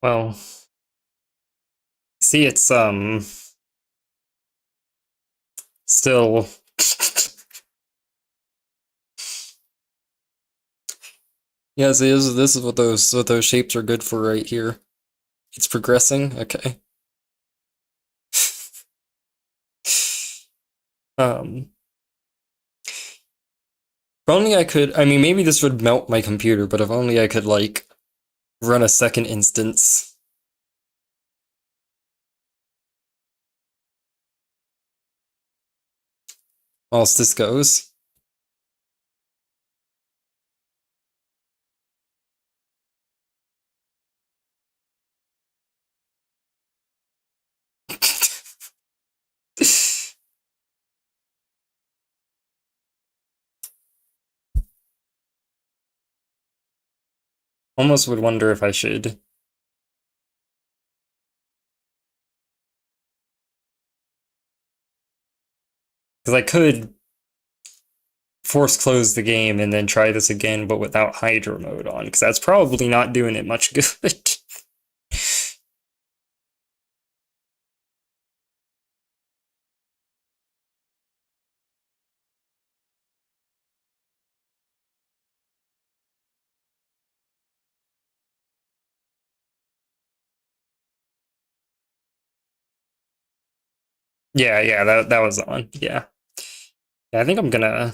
[SPEAKER 1] Well, see, it's still. Yeah, see, this is what those shapes are good for right here. It's progressing. Okay. Um, if only I could. I mean, maybe this would melt my computer, but if only I could like run a second instance. Whilst this goes. Almost would wonder if I should. Because I could force close the game and then try this again, but without Hydro mode on, because that's probably not doing it much good. Yeah, that was on. Yeah. Yeah, I think I'm gonna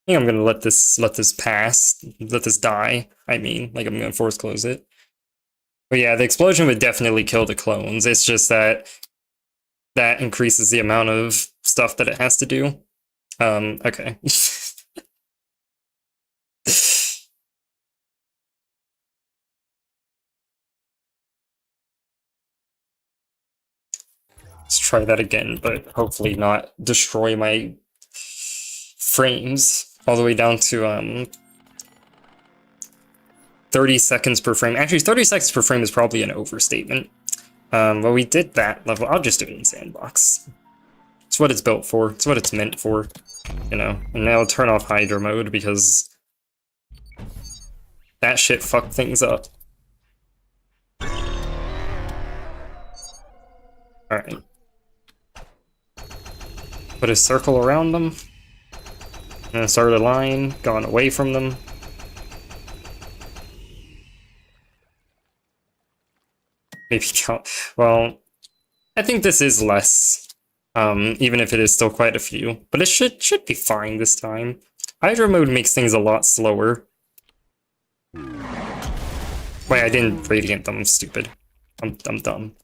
[SPEAKER 1] let this pass, let this die. I mean, like I'm gonna force close it. But yeah, the explosion would definitely kill the clones. It's just that that increases the amount of stuff that it has to do. Okay. Let's try that again, but hopefully not destroy my frames all the way down to 30 seconds per frame. Actually, 30 seconds per frame is probably an overstatement. Well, we did that level. I'll just do it in sandbox. It's what it's built for. It's what it's meant for, you know. And now I'll turn off Hydro mode because that shit fucked things up. Alright. Put a circle around them. And then start a line, gone away from them. Maybe count. Well, I think this is less, even if it is still quite a few. But it should be fine this time. Hydro mode makes things a lot slower. Wait, I didn't radiant them. I'm stupid. I'm dumb.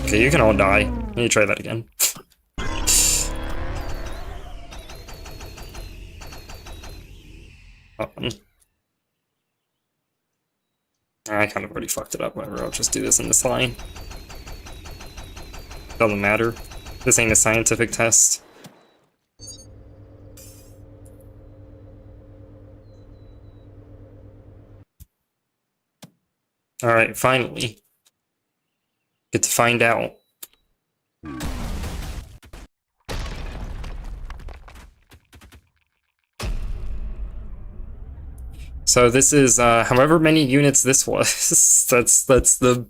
[SPEAKER 1] Okay, you can all die. Let me try that again. I kind of already fucked it up. Whatever, I'll just do this in this line. Doesn't matter. This ain't a scientific test. Alright, finally. Get to find out. So this is however many units this was. that's the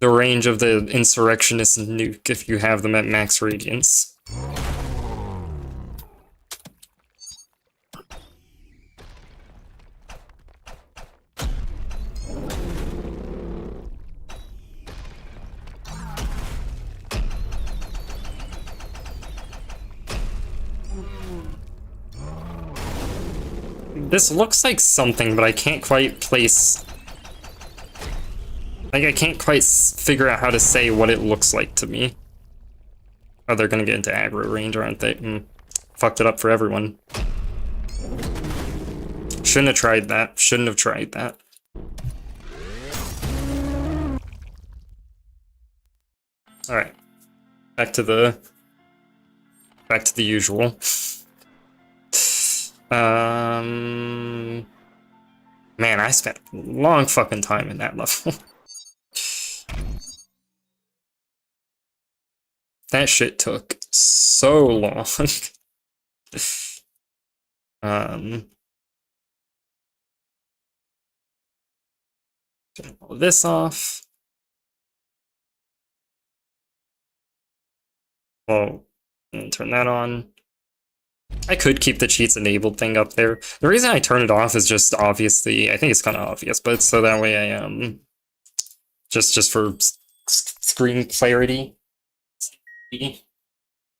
[SPEAKER 1] range of the insurrectionist nuke if you have them at max radiance. This looks like something, but I can't quite place... Like, I can't quite figure out how to say what it looks like to me. Oh, they're gonna get into aggro range, aren't they? Fucked it up for everyone. Shouldn't have tried that. Shouldn't have tried that. Alright. Back to the usual. Man, I spent a long fucking time in that level. That shit took so long. Turn all this off. Well, and turn that on. I could keep the cheats enabled thing up there. The reason I turn it off is just obviously, I think it's kind of obvious, but so that way I just for screen clarity,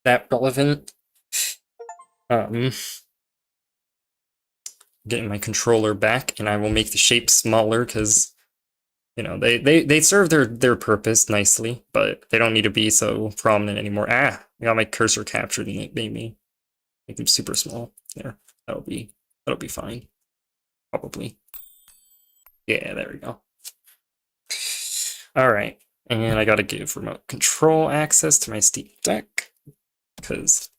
[SPEAKER 1] that relevant. Getting my controller back, and I will make the shape smaller because, you know, they serve their purpose nicely, but they don't need to be so prominent anymore. Ah, I got my cursor captured and it made me make them super small. There, that'll be fine, probably. Yeah, there we go. All right, and I gotta give remote control access to my Steam Deck because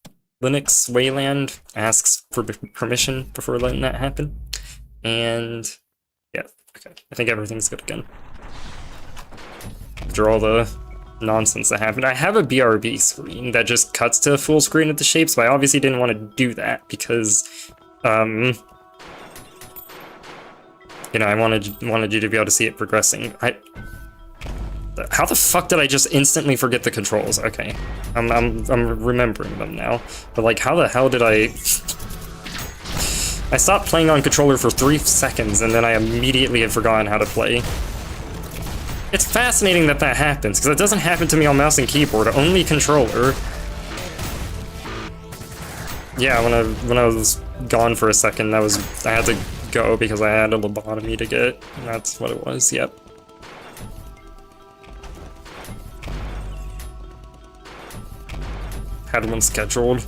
[SPEAKER 1] Linux Wayland asks for permission before letting that happen. And yeah, okay, I think everything's good again. After all the nonsense that happened, I have a BRB screen that just cuts to full screen of the shapes, but I obviously didn't want to do that because, you know, I wanted you to be able to see it progressing. How the fuck did I just instantly forget the controls? Okay, I'm remembering them now. But like, how the hell did I stopped playing on controller for 3 seconds and then I immediately had forgotten how to play. It's fascinating that that happens because it doesn't happen to me on mouse and keyboard, only controller. Yeah, when I was gone for a second, I had to go because I had a lobotomy to get, and that's what it was. Yep. Had one scheduled.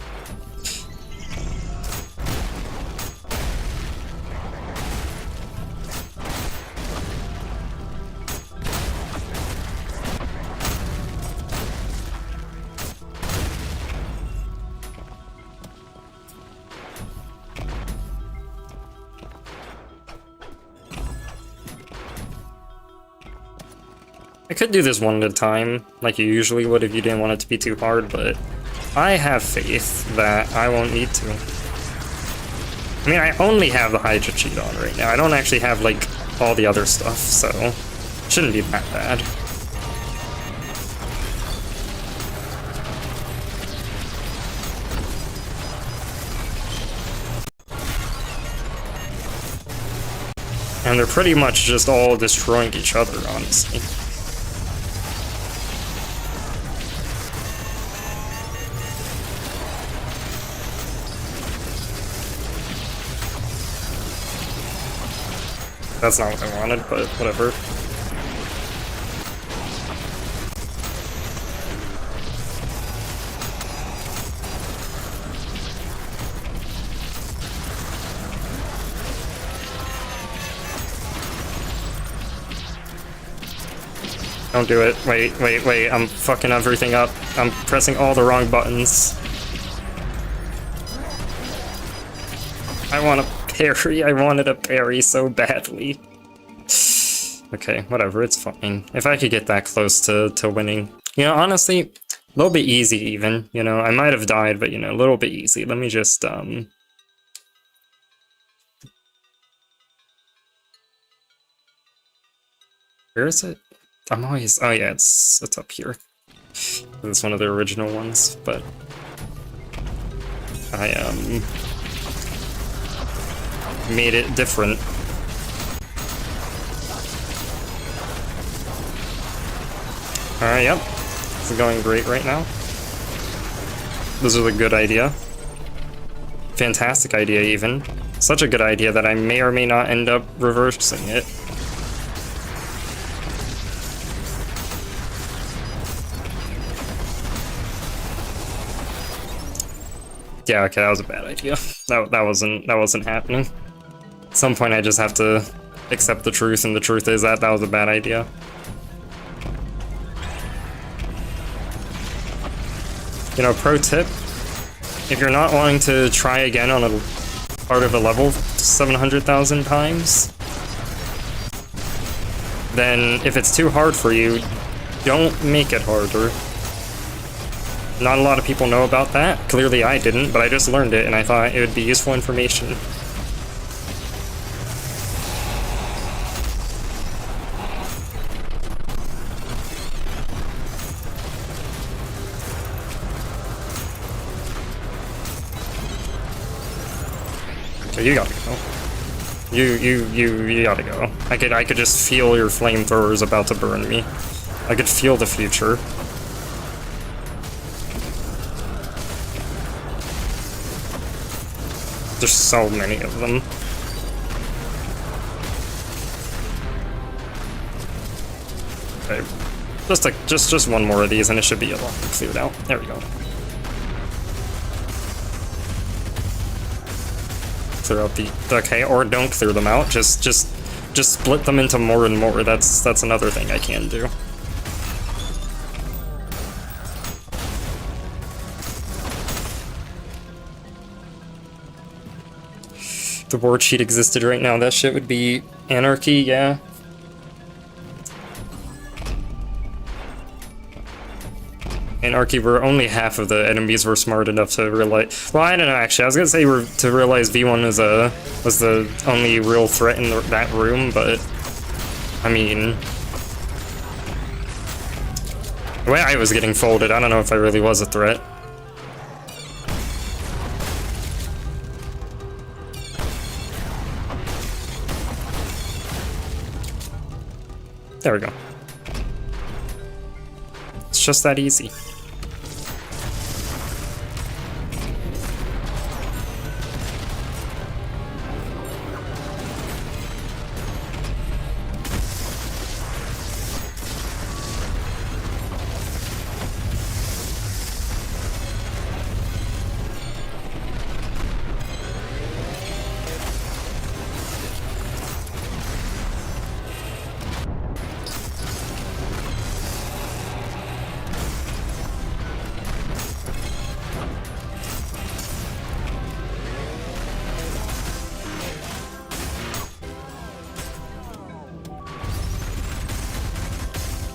[SPEAKER 1] I could do this one at a time, like you usually would if you didn't want it to be too hard, but I have faith that I won't need to. I mean, I only have the Hydra cheat on right now. I don't actually have, like, all the other stuff, so it shouldn't be that bad. And they're pretty much just all destroying each other, honestly. That's not what I wanted, but whatever. Don't do it. Wait. I'm fucking everything up. I'm pressing all the wrong buttons. I want to parry. I wanted a parry so badly. Okay, whatever. It's fine. If I could get that close to winning. You know, honestly, a little bit easy even. You know, I might have died, but, you know, a little bit easy. Let me just, where is it? I'm always... Oh, yeah, it's up here. It's one of the original ones, but... I, made it different. Alright, yep. It's going great right now. This is a good idea. Fantastic idea, even. Such a good idea that I may or may not end up reversing it. Yeah, okay, that was a bad idea. That wasn't happening. At some point I just have to accept the truth, and the truth is that was a bad idea. You know, pro tip, if you're not wanting to try again on a part of a level 700,000 times, then if it's too hard for you, don't make it harder. Not a lot of people know about that. Clearly I didn't, but I just learned it and I thought it would be useful information. You gotta go. You gotta go. I could just feel your flamethrowers about to burn me. I could feel the future. There's so many of them. Okay. Just one more of these and it should be a lot cleared out. There we go. Clear out the okay, or don't clear them out. Just split them into more and more. That's another thing I can do. The war cheat existed right now, that shit would be anarchy, yeah. Anarchy where only half of the enemies were smart enough to realize. Well, I don't know actually. I was gonna say to realize V1 was the only real threat in that room, but I mean, the way I was getting folded, I don't know if I really was a threat. There we go. It's just that easy.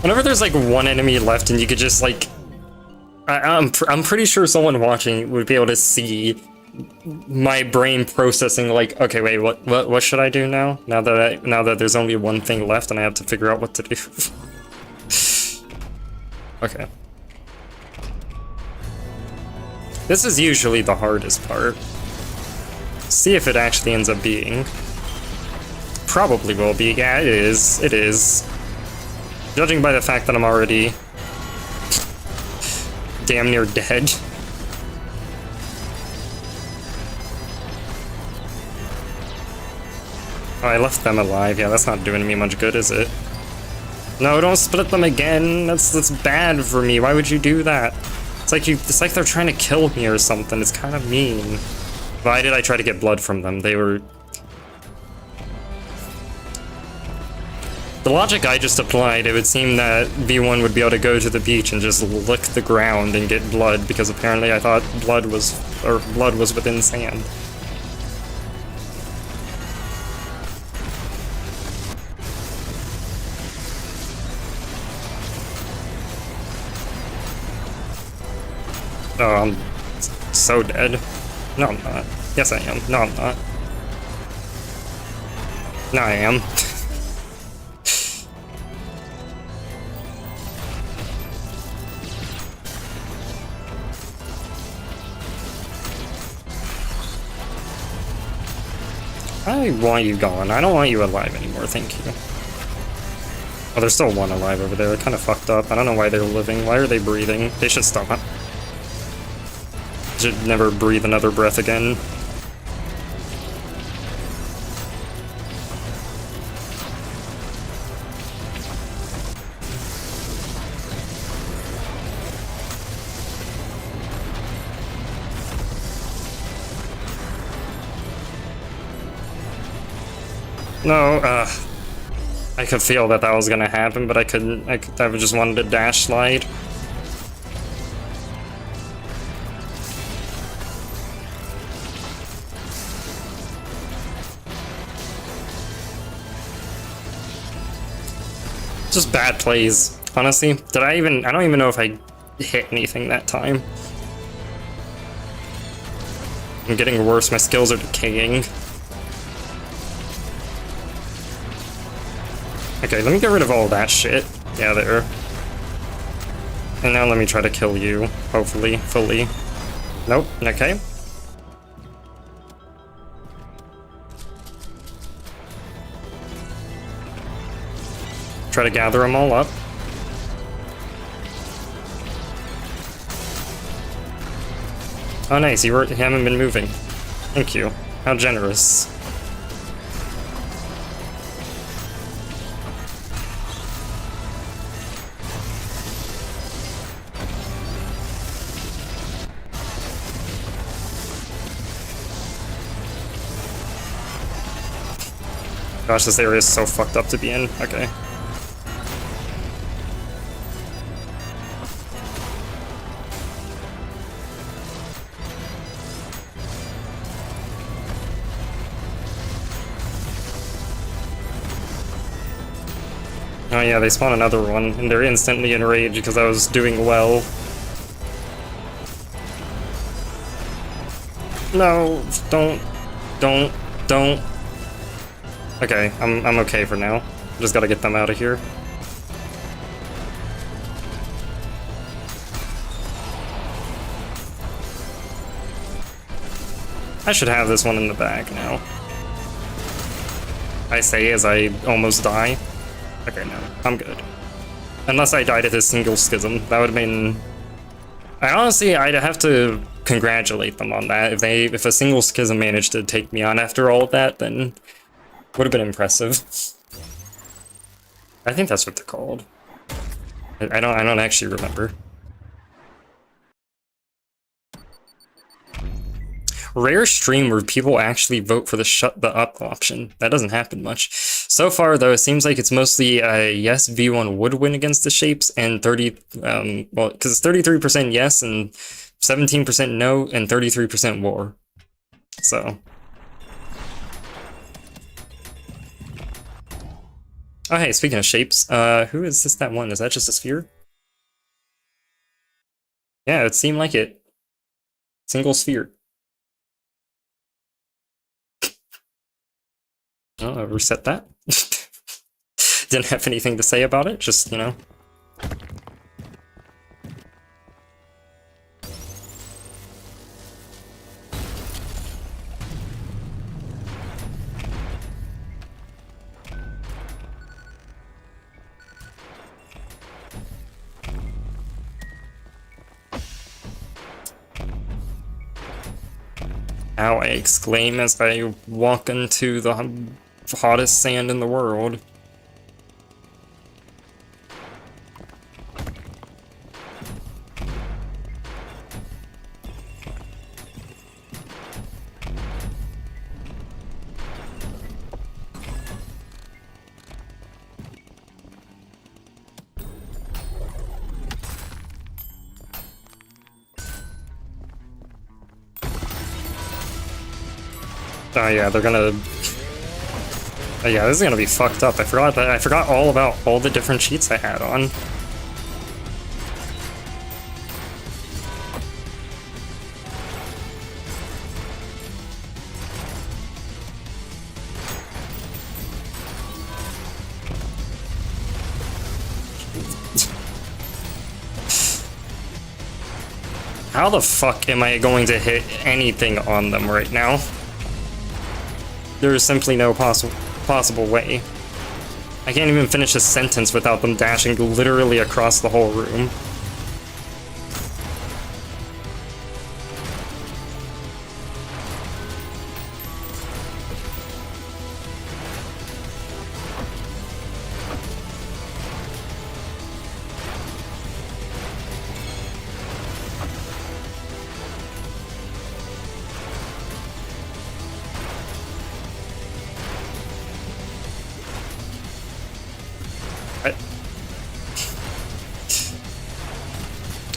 [SPEAKER 1] Whenever there's like one enemy left and you could just like, I'm pretty sure someone watching would be able to see my brain processing like, okay, wait, what should I do now? Now that there's only one thing left and I have to figure out what to do. Okay. This is usually the hardest part. See if it actually ends up being. Probably will be. Yeah, it is. It is. Judging by the fact that I'm already damn near dead. Oh, I left them alive. Yeah, that's not doing me much good, is it? No, don't split them again. That's bad for me. Why would you do that? It's like they're trying to kill me or something. It's kind of mean. Why did I try to get blood from them? They were... The logic I just applied, it would seem that V1 would be able to go to the beach and just lick the ground and get blood, because apparently I thought blood was within sand. Oh, I'm so dead. No, I'm not. Yes, I am. No, I'm not. No, I am. I want you gone. I don't want you alive anymore, thank you. Oh, there's still one alive over there. They're kind of fucked up. I don't know why they're living. Why are they breathing? They should stop. Should never breathe another breath again. No, I could feel that was gonna happen, but I couldn't. I just wanted to dash slide. Just bad plays, honestly. I don't even know if I hit anything that time. I'm getting worse, my skills are decaying. Okay, let me get rid of all that shit. Yeah, there. And now let me try to kill you, hopefully, fully. Nope, okay. Try to gather them all up. Oh nice, you haven't been moving. Thank you. How generous. Gosh, this area is so fucked up to be in. Okay. Oh yeah, they spawn another one, and they're instantly enraged because I was doing well. No, don't. Okay, I'm okay for now. Just gotta get them out of here. I should have this one in the bag now. I say as I almost die. Okay, no, I'm good. Unless I died at this single schism, that would have been... I'd have to congratulate them on that. If a single schism managed to take me on after all of that, then would have been impressive. I think that's what they're called. I don't actually remember. Rare stream where people actually vote for the shut the up option. That doesn't happen much. So far, though, it seems like it's mostly yes, V1 would win against the shapes, and 30, well, because it's 33% yes, and 17% no, and 33% war. So. Oh, hey, speaking of shapes, who is this that one? Is that just a sphere? Yeah, it seemed like it. Single sphere. Oh, I'll reset that. Didn't have anything to say about it, just, you know. Ow, I exclaim as I walk into the hottest sand in the world. Oh yeah, they're gonna... Oh yeah, this is gonna be fucked up. I forgot all about all the different cheats I had on. How the fuck am I going to hit anything on them right now? There is simply no possible way. I can't even finish a sentence without them dashing literally across the whole room.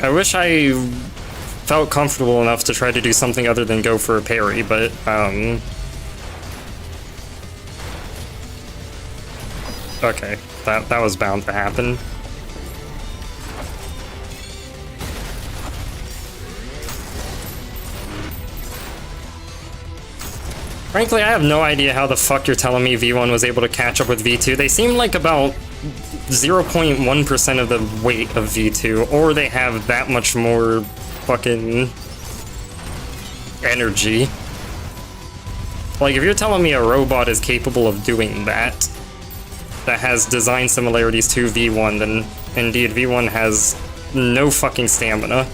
[SPEAKER 1] I wish I felt comfortable enough to try to do something other than go for a parry, but, okay, that was bound to happen. Frankly, I have no idea how the fuck you're telling me V1 was able to catch up with V2. They seem like about 0.1% of the weight of V2, or they have that much more fucking energy. Like, if you're telling me a robot is capable of doing that, that has design similarities to V1, then indeed V1 has no fucking stamina.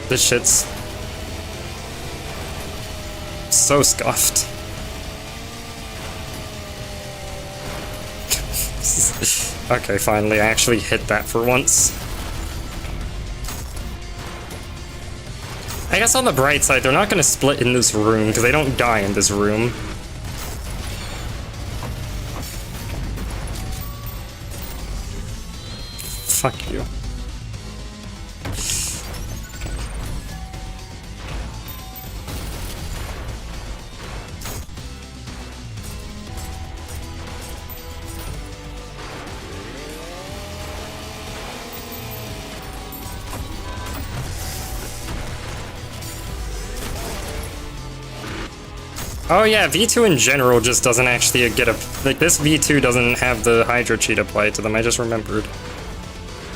[SPEAKER 1] This shit's so scuffed. Okay, finally, I actually hit that for once. I guess on the bright side, they're not gonna split in this room, because they don't die in this room. Fuck you. Oh yeah, V2 in general just doesn't actually get a... Like, this V2 doesn't have the Hydro Cheat applied to them, I just remembered.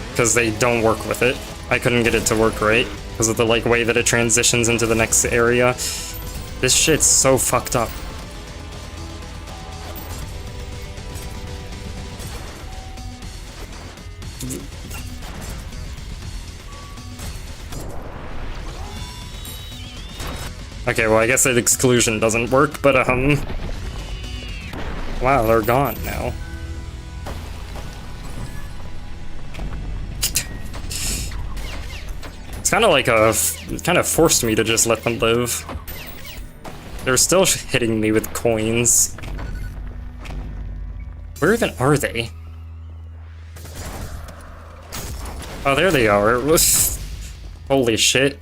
[SPEAKER 1] Because they don't work with it. I couldn't get it to work right, because of the, like, way that it transitions into the next area. This shit's so fucked up. Okay, well, I guess that exclusion doesn't work, but, wow, they're gone now. It's kind of like it kind of forced me to just let them live. They're still hitting me with coins. Where even are they? Oh, there they are. Holy shit.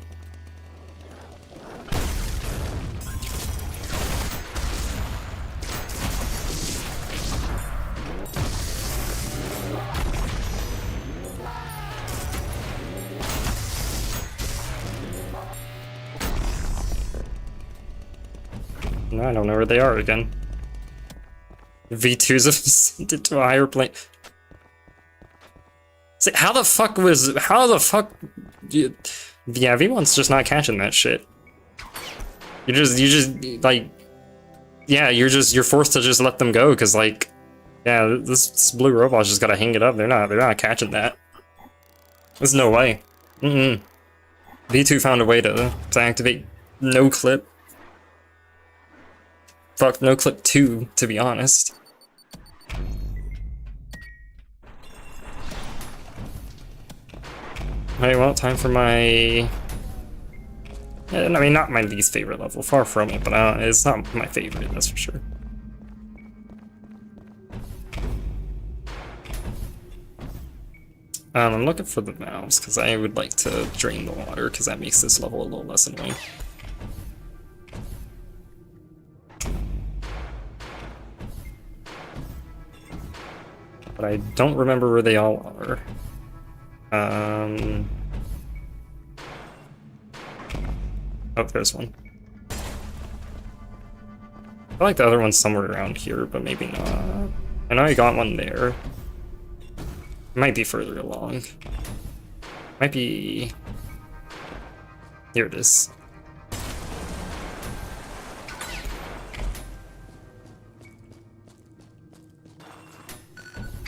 [SPEAKER 1] No, I don't know where they are again. V2s have ascended to a higher plane. See, how the fuck... Yeah, V1's just not catching that shit. You just, like... Yeah, you're forced to just let them go, because, like... Yeah, this blue robot's just gotta hang it up. They're not catching that. There's no way. V2 found a way to activate no clip. Fuck, no clip 2, to be honest. Alright, well, time for my... I mean, not my least favorite level, far from it, but it's not my favorite, that's for sure. I'm looking for the valves, because I would like to drain the water, because that makes this level a little less annoying. But I don't remember where they all are. Oh, there's one. I feel like the other one's somewhere around here, but maybe not. I know I got one there. It might be further along. Might be... Here it is.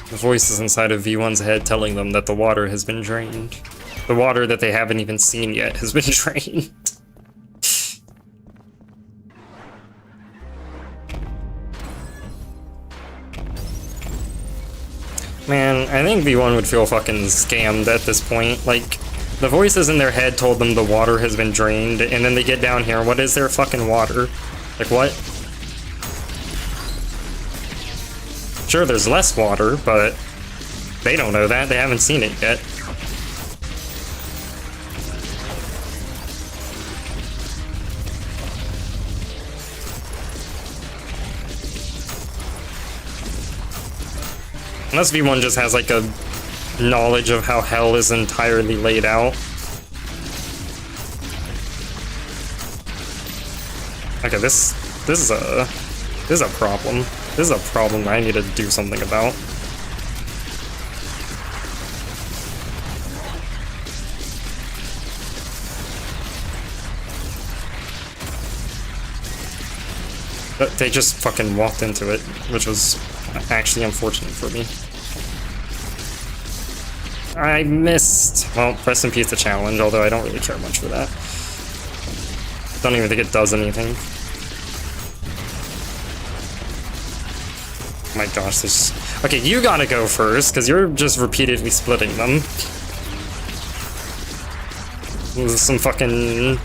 [SPEAKER 1] The voices inside of V1's head telling them that the water has been drained. The water that they haven't even seen yet has been drained. Man, I think V1 would feel fucking scammed at this point. Like, the voices in their head told them the water has been drained, and then they get down here, what is their fucking water? Like, what? Sure, there's less water, but they don't know that. They haven't seen it yet. Unless V1 just has like a knowledge of how hell is entirely laid out. Okay, this is a problem. This is a problem I need to do something about. But they just fucking walked into it, which was actually unfortunate for me. I missed. Well, rest in peace the challenge, although I don't really care much for that. Don't even think it does anything. Oh my gosh, this. Okay, you gotta go first, because you're just repeatedly splitting them. This is some fucking.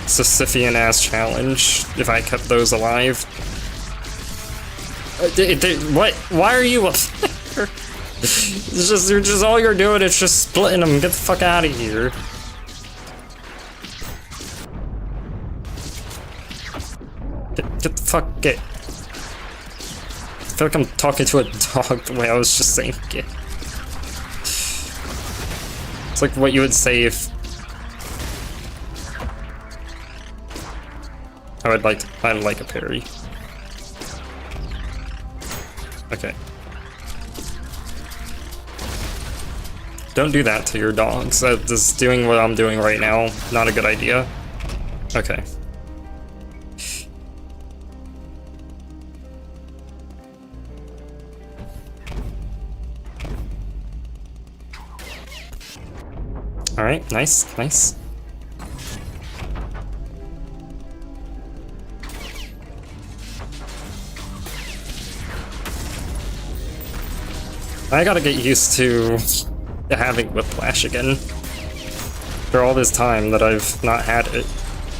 [SPEAKER 1] Sisyphean ass challenge if I kept those alive. What? Why are you up there? You're just all you're doing is just splitting them. Get the fuck out of here. Get the fuck, get. I feel like I'm talking to a dog the way I was just saying it. It's like what you would say if I'd like a parry. Okay. Don't do that to your dogs. Just doing what I'm doing right now, not a good idea. Okay. Alright, nice, nice. I gotta get used to having whiplash again. For all this time that I've not had it,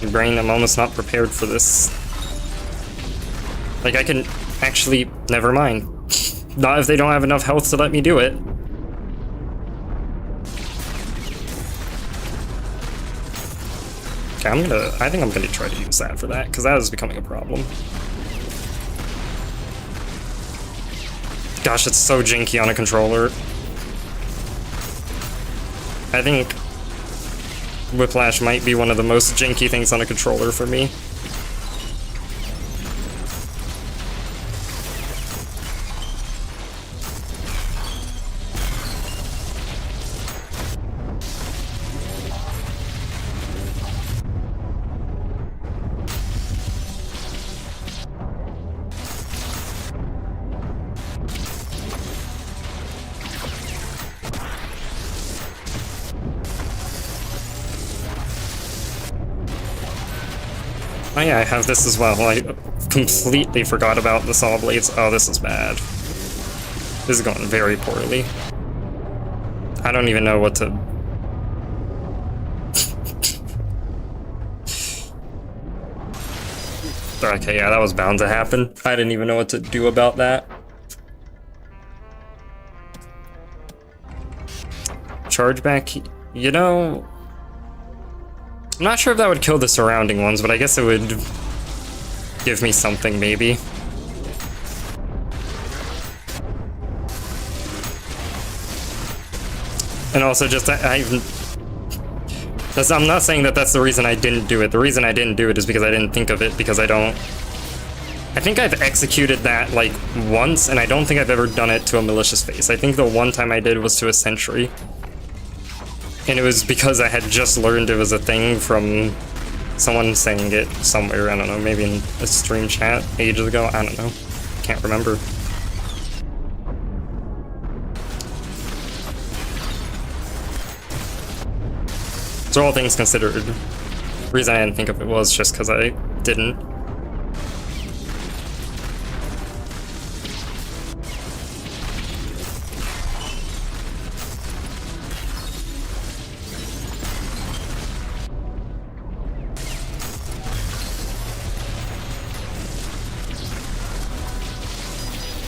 [SPEAKER 1] my brain, I'm almost not prepared for this. Like, I can actually, never mind. Not if they don't have enough health to let me do it. Okay, I think I'm gonna try to use that for that, because that is becoming a problem. Gosh, it's so janky on a controller. I think whiplash might be one of the most janky things on a controller for me. Oh yeah, I have this as well. I completely forgot about the saw blades. Oh, this is bad. This is going very poorly. I don't even know what to... Okay, yeah, that was bound to happen. I didn't even know what to do about that. Charge back, you know... I'm not sure if that would kill the surrounding ones, but I guess it would give me something, maybe. And also just, I'm not saying that that's the reason I didn't do it. The reason I didn't do it is because I didn't think of it, because I think I've executed that, like, once, and I don't think I've ever done it to a malicious face. I think the one time I did was to a sentry. And it was because I had just learned it was a thing from someone saying it somewhere, I don't know, maybe in a stream chat ages ago, I don't know. Can't remember. So all things considered, the reason I didn't think of it was just because I didn't.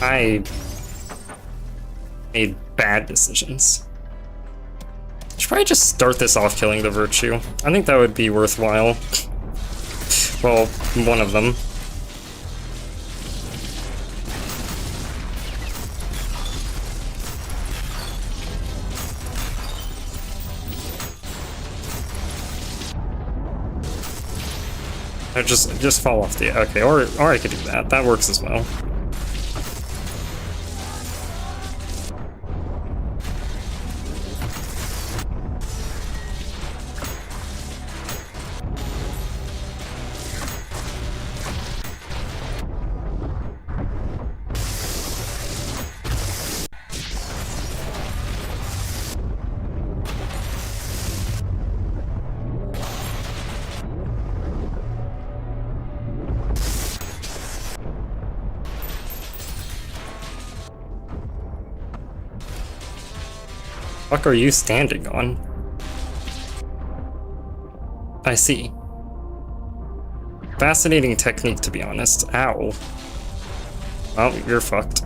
[SPEAKER 1] I made bad decisions. I should probably just start this off killing the Virtue. I think that would be worthwhile. Well, one of them. I just fall off the... Okay, or I could do that. That works as well. fuck are you standing on? I see. Fascinating technique, to be honest. Ow. Well, you're fucked.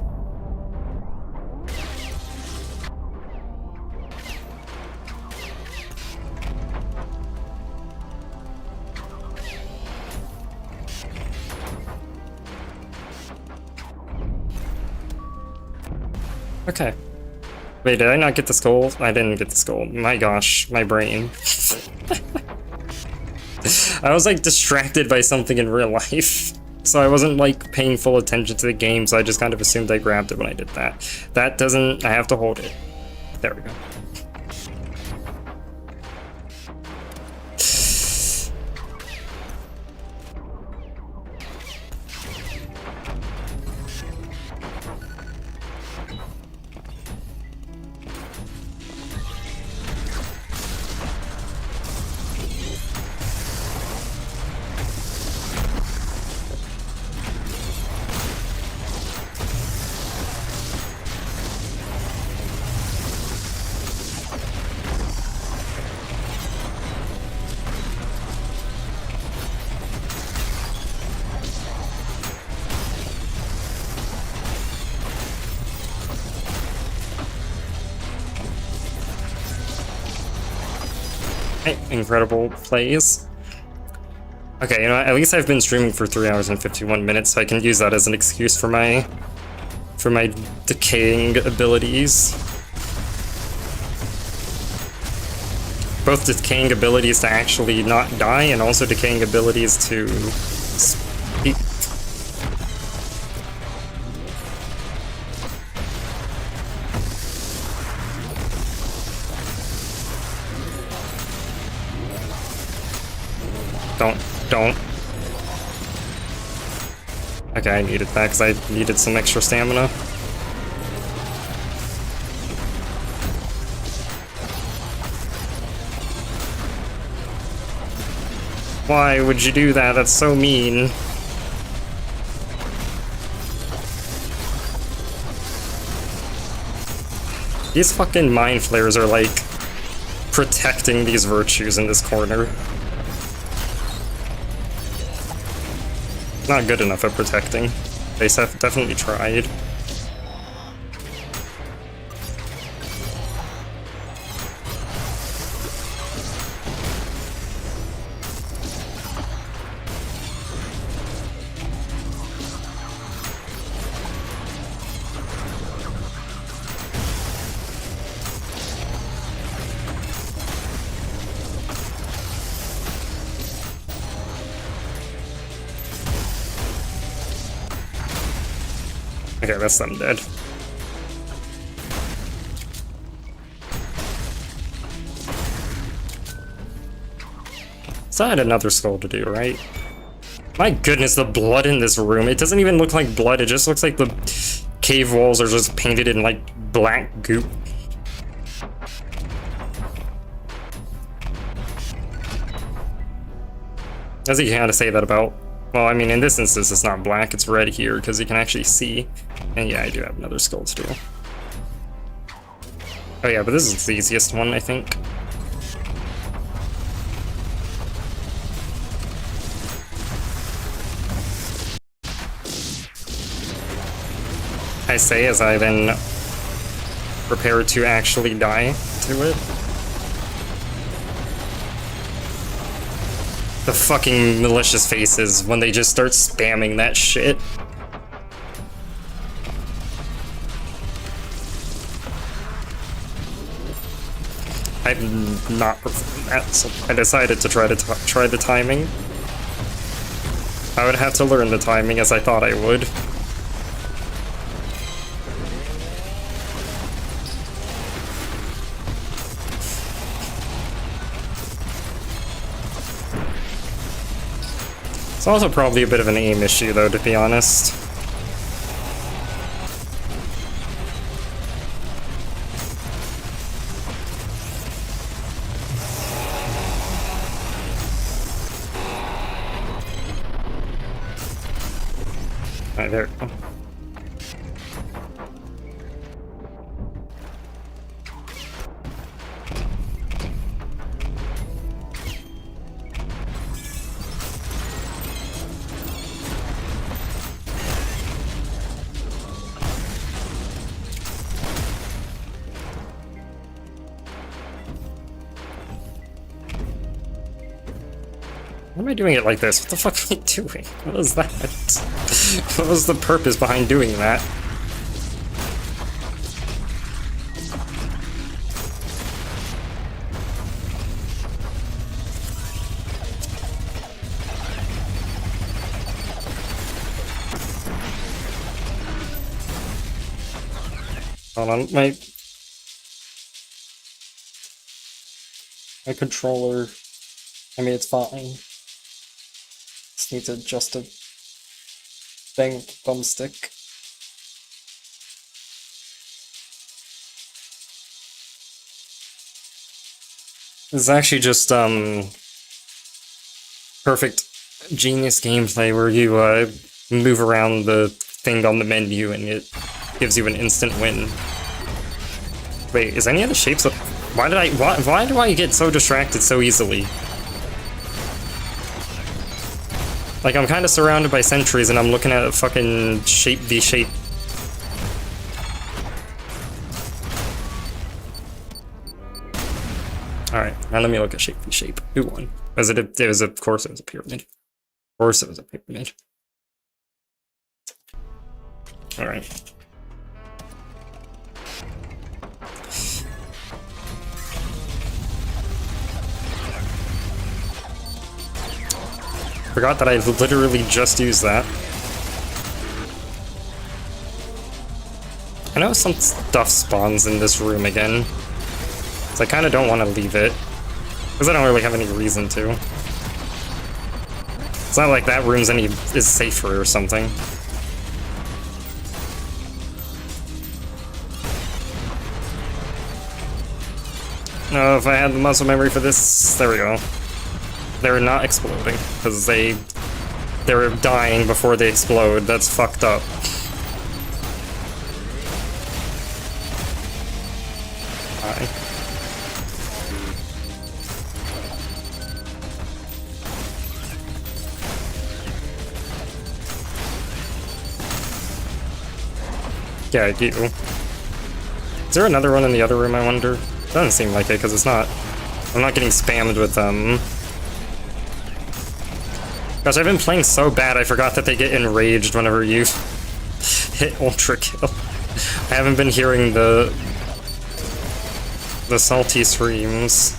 [SPEAKER 1] Okay. Wait, did I not get the skull? I didn't get the skull. My gosh, my brain. I was like distracted by something in real life. So I wasn't like paying full attention to the game, so I just kind of assumed I grabbed it when I did that. That doesn't, I have to hold it. There we go. Incredible plays. Okay, you know what? At least I've been streaming for 3 hours and 51 minutes, so I can use that as an excuse for my decaying abilities. Both decaying abilities to actually not die, and also decaying abilities to speak. Don't. Okay, I needed that because I needed some extra stamina. Why would you do that? That's so mean. These fucking mind flares are like protecting these virtues in this corner. Not good enough at protecting. They definitely tried. Okay, that's them dead. So I had another skull to do, right? My goodness, the blood in this room. It doesn't even look like blood, it just looks like the cave walls are just painted in like black goop. As you kind of say that about, well, I mean, in this instance, it's not black, it's red here, because you can actually see. And yeah, I do have another skull to do. Oh yeah, but this is the easiest one, I think. I say as I then prepare to actually die to it. The fucking malicious faces when they just start spamming that shit. I'm not performing that, so I decided to try the timing. I would have to learn the timing as I thought I would. It's also probably a bit of an aim issue though, to be honest. Alright, there we go. Why am I doing it like this? What the fuck am I doing? What is that? What was the purpose behind doing that? Hold on, my controller, I mean, it's fine. Just need to adjust a thing with the thumbstick. This is actually just, perfect genius gameplay where you, move around the thing on the menu and it gives you an instant win. Wait, is any of the shapes of... Why do I get so distracted so easily? Like, I'm kind of surrounded by sentries and I'm looking at a fucking shape v shape. Alright, now let me look at shape v shape. Who won? Was it was, of course it was a pyramid. Of course it was a pyramid. Alright. Forgot that I literally just used that. I know some stuff spawns in this room again, so I kind of don't want to leave it, because I don't really have any reason to. It's not like that room's is safer or something. No, if I had the muscle memory for this, there we go. They're not exploding, because they're dying before they explode. That's fucked up. Fine. Yeah, I do. Is there another one in the other room, I wonder? Doesn't seem like it, because it's not... I'm not getting spammed with, Gosh, I've been playing so bad, I forgot that they get enraged whenever you hit Ultra Kill. I haven't been hearing the salty screams.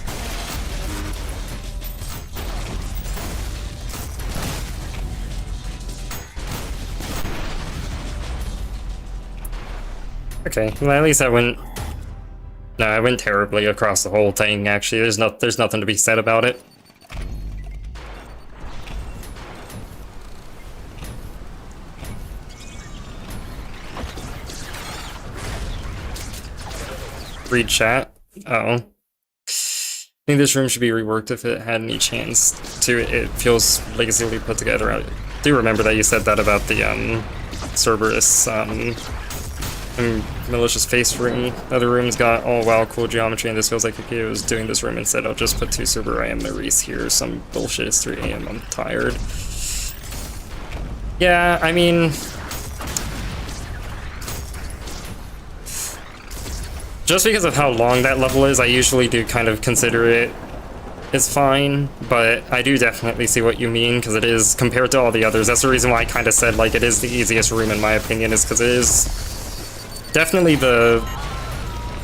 [SPEAKER 1] Okay, well at least I went... No, I went terribly across the whole thing, actually. There's nothing to be said about it. Read chat. Oh. I think this room should be reworked if it had any chance to. It feels lazily put together. I do remember that you said that about the Cerberus malicious face room. Other rooms got all wow cool geometry, and this feels like if it was doing this room instead, I'll just put 2 Cerber. I am Maurice here. Some bullshit. It's 3 AM. I'm tired. Yeah, I mean. Just because of how long that level is, I usually do kind of consider it is fine, but I do definitely see what you mean, because it is, compared to all the others, that's the reason why I kind of said, like, it is the easiest room in my opinion, is because it is definitely the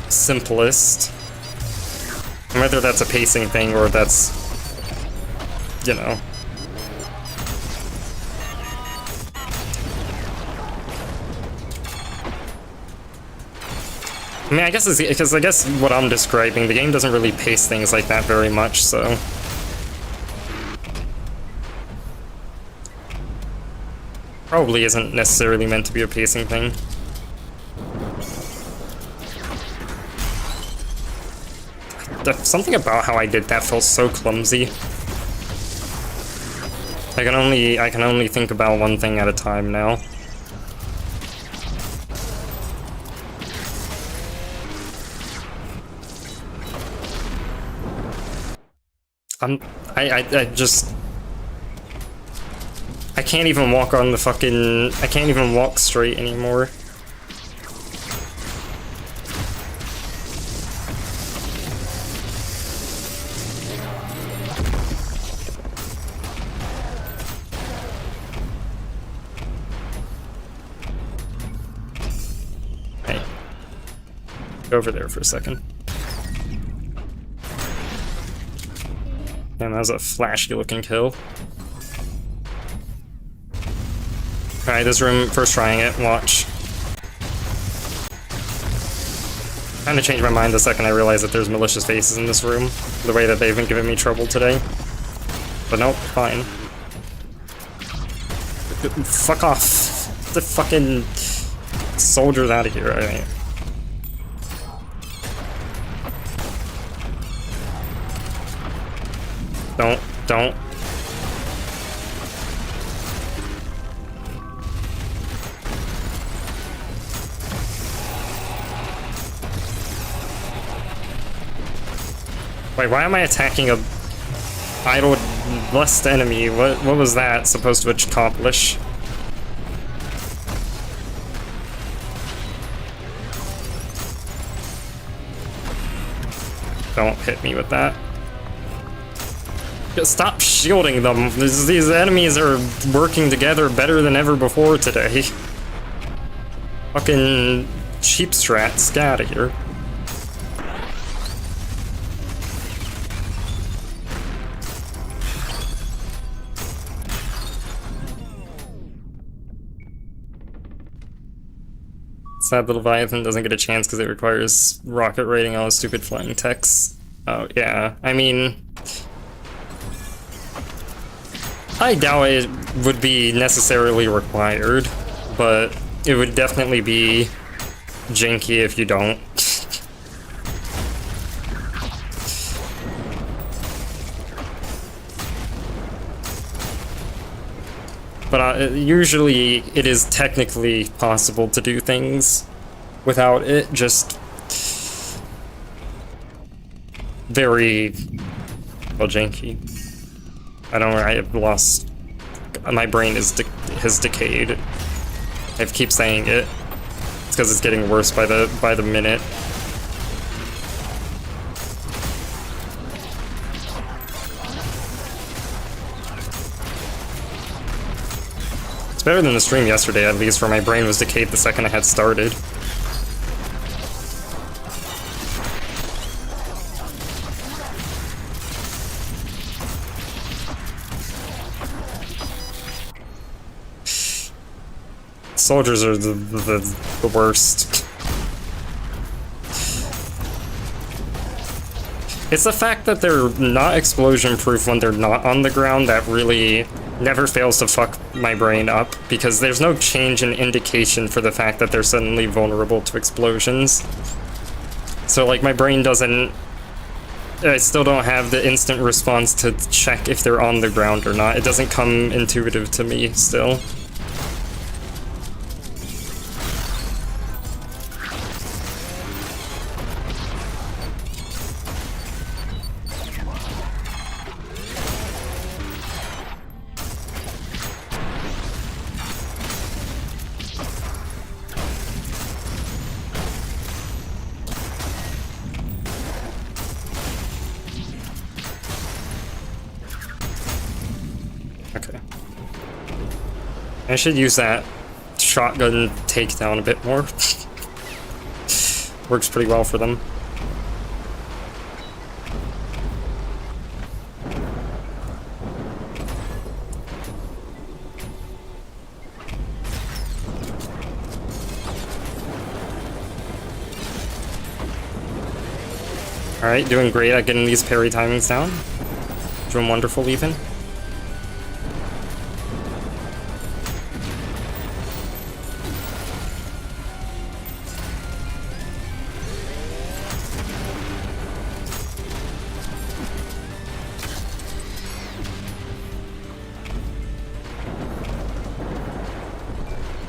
[SPEAKER 1] simplest. Whether that's a pacing thing or that's, you know. I mean, I guess it's because I guess what I'm describing, the game doesn't really pace things like that very much, so. Probably isn't necessarily meant to be a pacing thing. Something about how I did that felt so clumsy. I can only think about one thing at a time now. I can't even walk on the fucking... I can't even walk straight anymore. Go over there for a second. And that was a flashy looking kill. Alright, this room, first trying it, watch. Kinda changed my mind the second I realized that there's malicious faces in this room. The way that they've been giving me trouble today. But nope, fine. Fuck off. The fucking soldiers out of here, alright. Don't. Wait, why am I attacking a idle lust enemy? What was that supposed to accomplish? Don't hit me with that. Stop shielding them. These enemies are working together better than ever before today. Fucking cheap strats, get out of here. Sad the Leviathan doesn't get a chance because it requires rocket rating all the stupid flying techs. Oh, yeah. I mean, I doubt it would be necessarily required, but it would definitely be janky if you don't. But usually it is technically possible to do things without it, just very, well, janky. I have lost, my brain has decayed. I keep saying it. It's because it's getting worse by the minute. It's better than the stream yesterday, at least, where my brain was decayed the second I had started. Soldiers are the worst. It's the fact that they're not explosion proof when they're not on the ground that really never fails to fuck my brain up, because there's no change in indication for the fact that they're suddenly vulnerable to explosions. So like my brain doesn't, I still don't have the instant response to check if they're on the ground or not. It doesn't come intuitive to me still. Okay. I should use that shotgun takedown a bit more. Works pretty well for them. Alright, doing great at getting these parry timings down. Doing wonderful even.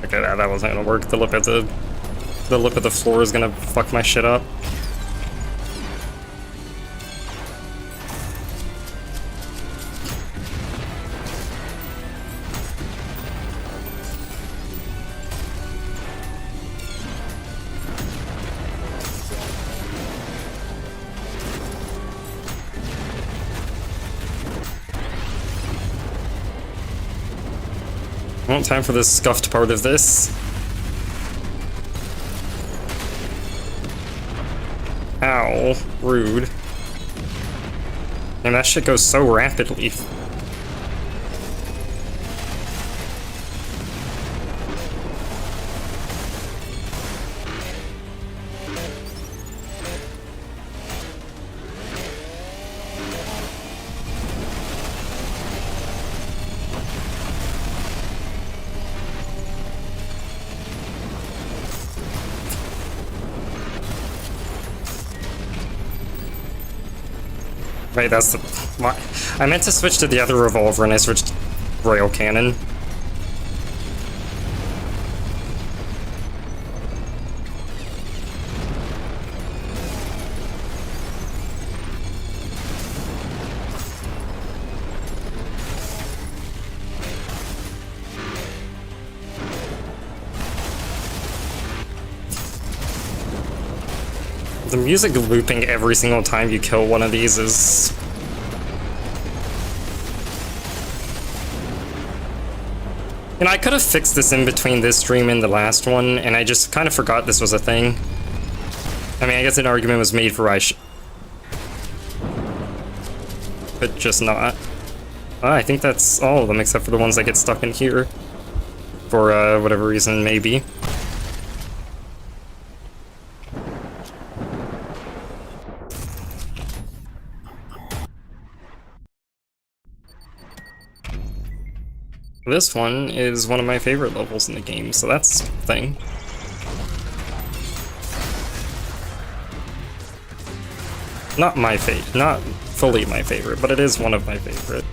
[SPEAKER 1] Okay, that wasn't gonna work. The lip of the floor is gonna fuck my shit up. Well, time for the scuffed part of this. Ow, rude. And that shit goes so rapidly. Wait, that's the... I meant to switch to the other revolver and I switched Royal Cannon. The music looping every single time you kill one of these is... You know, I could have fixed this in between this stream and the last one, and I just kind of forgot this was a thing. I mean, I guess an argument was made for but just not. I think that's all of them, except for the ones that get stuck in here. For, whatever reason, maybe. This one is one of my favorite levels in the game, so that's a thing. Not my favorite, not fully my favorite, but it is one of my favorite.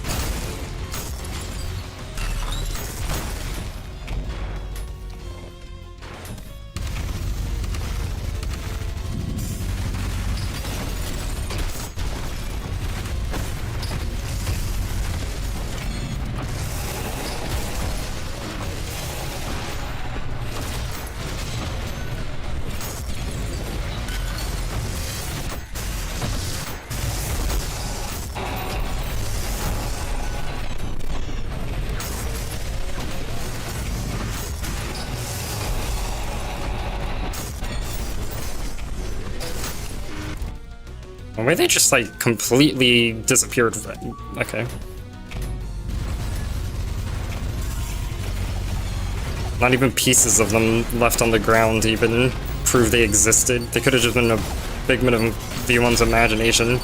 [SPEAKER 1] Why they just like completely disappeared? Okay. Not even pieces of them left on the ground to even prove they existed. They could have just been a figment of V1's imagination.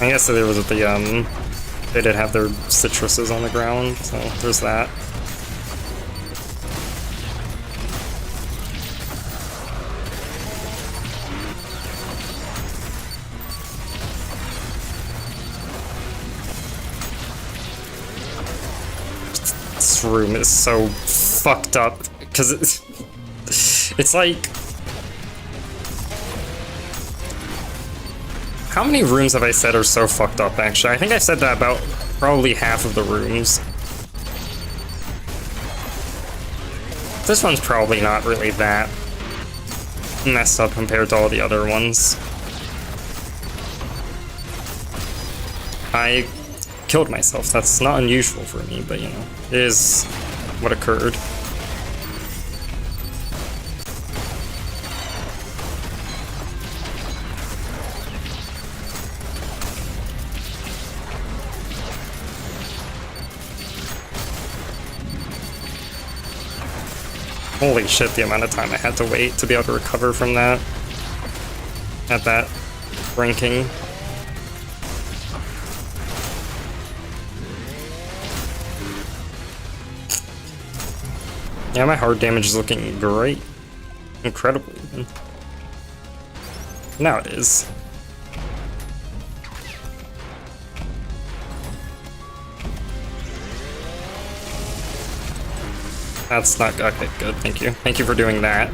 [SPEAKER 1] I guess there was the they did have their citruses on the ground, so there's that. This room is so fucked up because it's like, how many rooms have I said are so fucked up? Actually, I think I said that about probably half of the rooms. This one's probably not really that messed up compared to all the other ones. I killed myself. That's not unusual for me, but you know, it is what occurred. Holy shit, the amount of time I had to wait to be able to recover from that at that ranking. Yeah, my hard damage is looking great. Incredible, even. Now it is. That's not... okay, good, thank you. Thank you for doing that.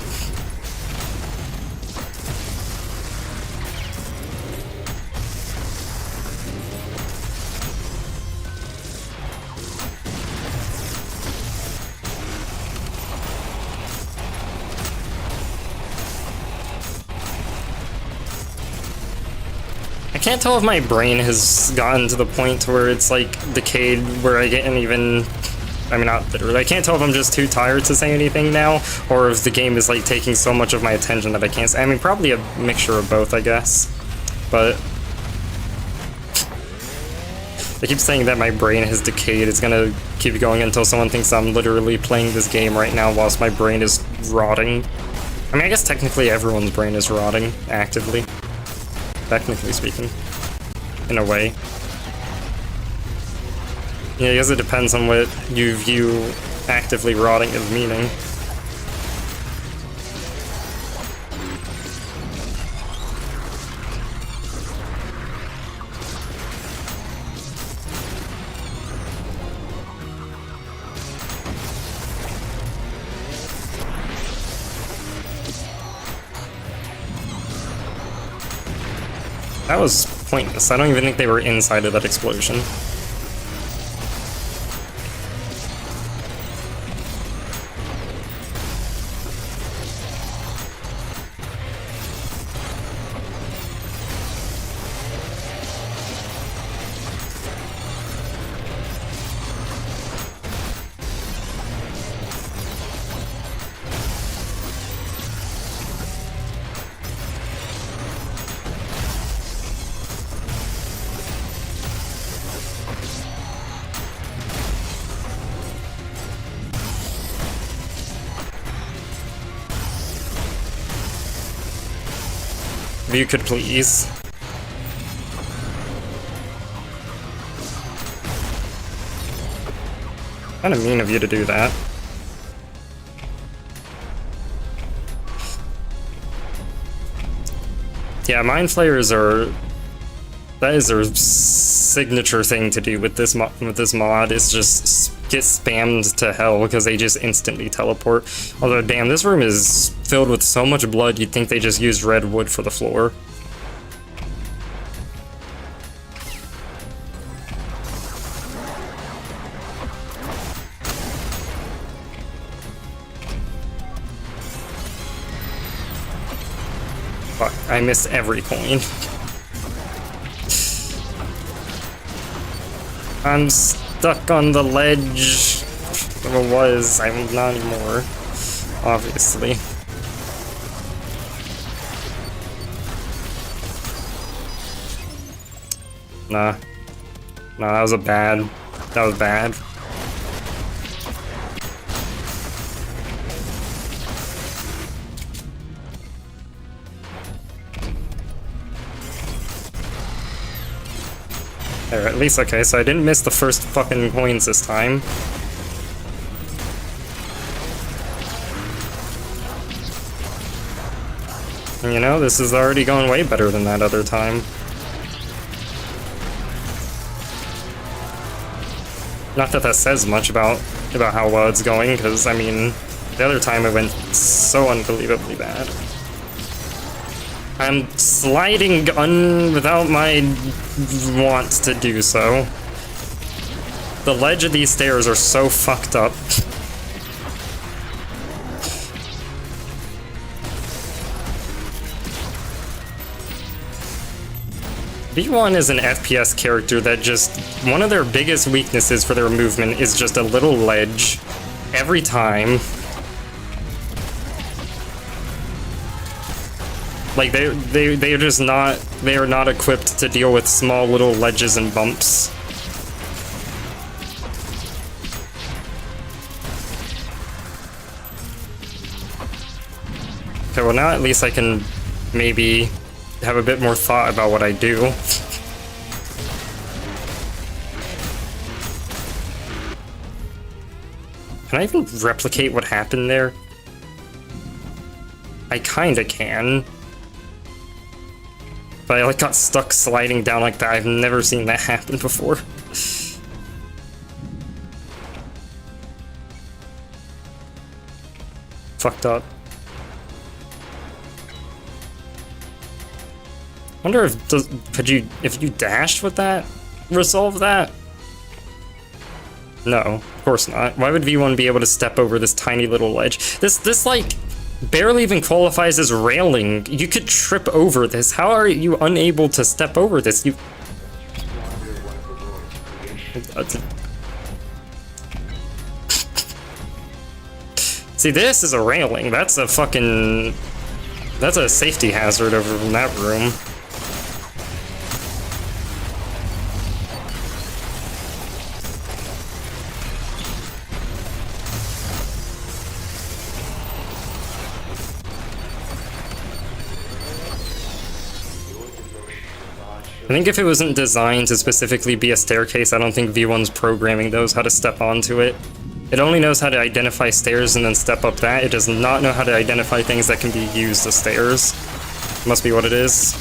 [SPEAKER 1] I can't tell if my brain has gotten to the point where it's like decayed, where I can't even I mean, not literally. I can't tell if I'm just too tired to say anything now, or if the game is like taking so much of my attention that I can't say. I mean, probably a mixture of both, I guess. But I keep saying that my brain has decayed. It's gonna keep going until someone thinks I'm literally playing this game right now whilst my brain is rotting. I mean, I guess technically everyone's brain is rotting, actively. Technically speaking. In a way. Yeah, I guess it depends on what you view actively rotting as meaning. That was pointless. I don't even think they were inside of that explosion. If you could please. Kinda mean of you to do that. Yeah, Mind Flayers are... That is their signature thing to do with this mod, is just get spammed to hell because they just instantly teleport. Although, damn, this room is filled with so much blood you'd think they just used red wood for the floor. Fuck, I missed every coin. I'm stuck on the ledge. Or was. I'm not anymore. Obviously. Nah. Nah, that was bad. That was bad. There, at least, okay, so I didn't miss the first fucking coins this time. And, you know, this is already going way better than that other time. Not that that says much about how well it's going, because, I mean, the other time it went so unbelievably bad. I'm sliding without my want to do so. The ledge of these stairs are so fucked up. V1 is an FPS character that just... One of their biggest weaknesses for their movement is just a little ledge. Every time. Like, they're just not... They are not equipped to deal with small little ledges and bumps. Okay, well now at least I can maybe have a bit more thought about what I do. Can I even replicate what happened there? I kinda can. But I like got stuck sliding down like that. I've never seen that happen before. Fucked up. Wonder if if you dashed with that, resolve that? No, of course not. Why would V1 be able to step over this tiny little ledge? This like barely even qualifies as railing. You could trip over this. How are you unable to step over this? You. See, this is a railing. That's a fucking... That's a safety hazard over in that room. I think if it wasn't designed to specifically be a staircase, I don't think V1's programming knows how to step onto it. It only knows how to identify stairs and then step up that. It does not know how to identify things that can be used as stairs. Must be what it is.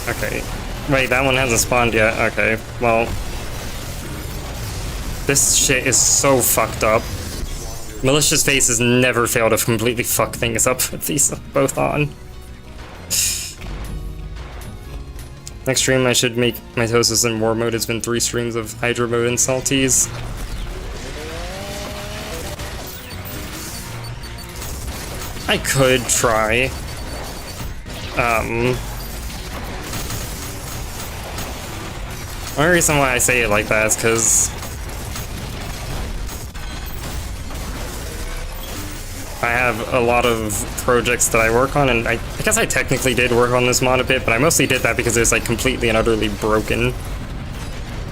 [SPEAKER 1] Okay. Wait, that one hasn't spawned yet. Okay, well... This shit is so fucked up. Malicious Faces never fail to completely fuck things up with these both on. Next stream I should make Mitosis in War mode. It's been 3 streams of Hydra mode and Salties. I could try. One reason why I say it like that is because I have a lot of projects that I work on, and I guess I technically did work on this mod a bit, but I mostly did that because it was like completely and utterly broken.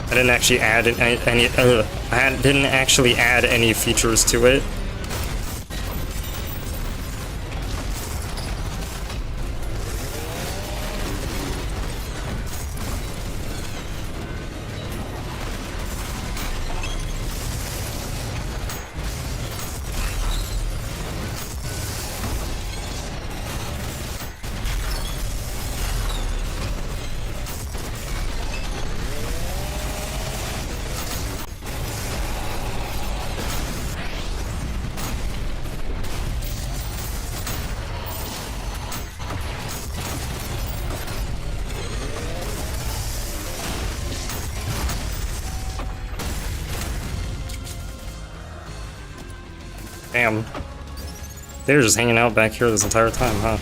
[SPEAKER 1] I didn't actually add didn't actually add any features to it. Damn. They were just hanging out back here this entire time, huh?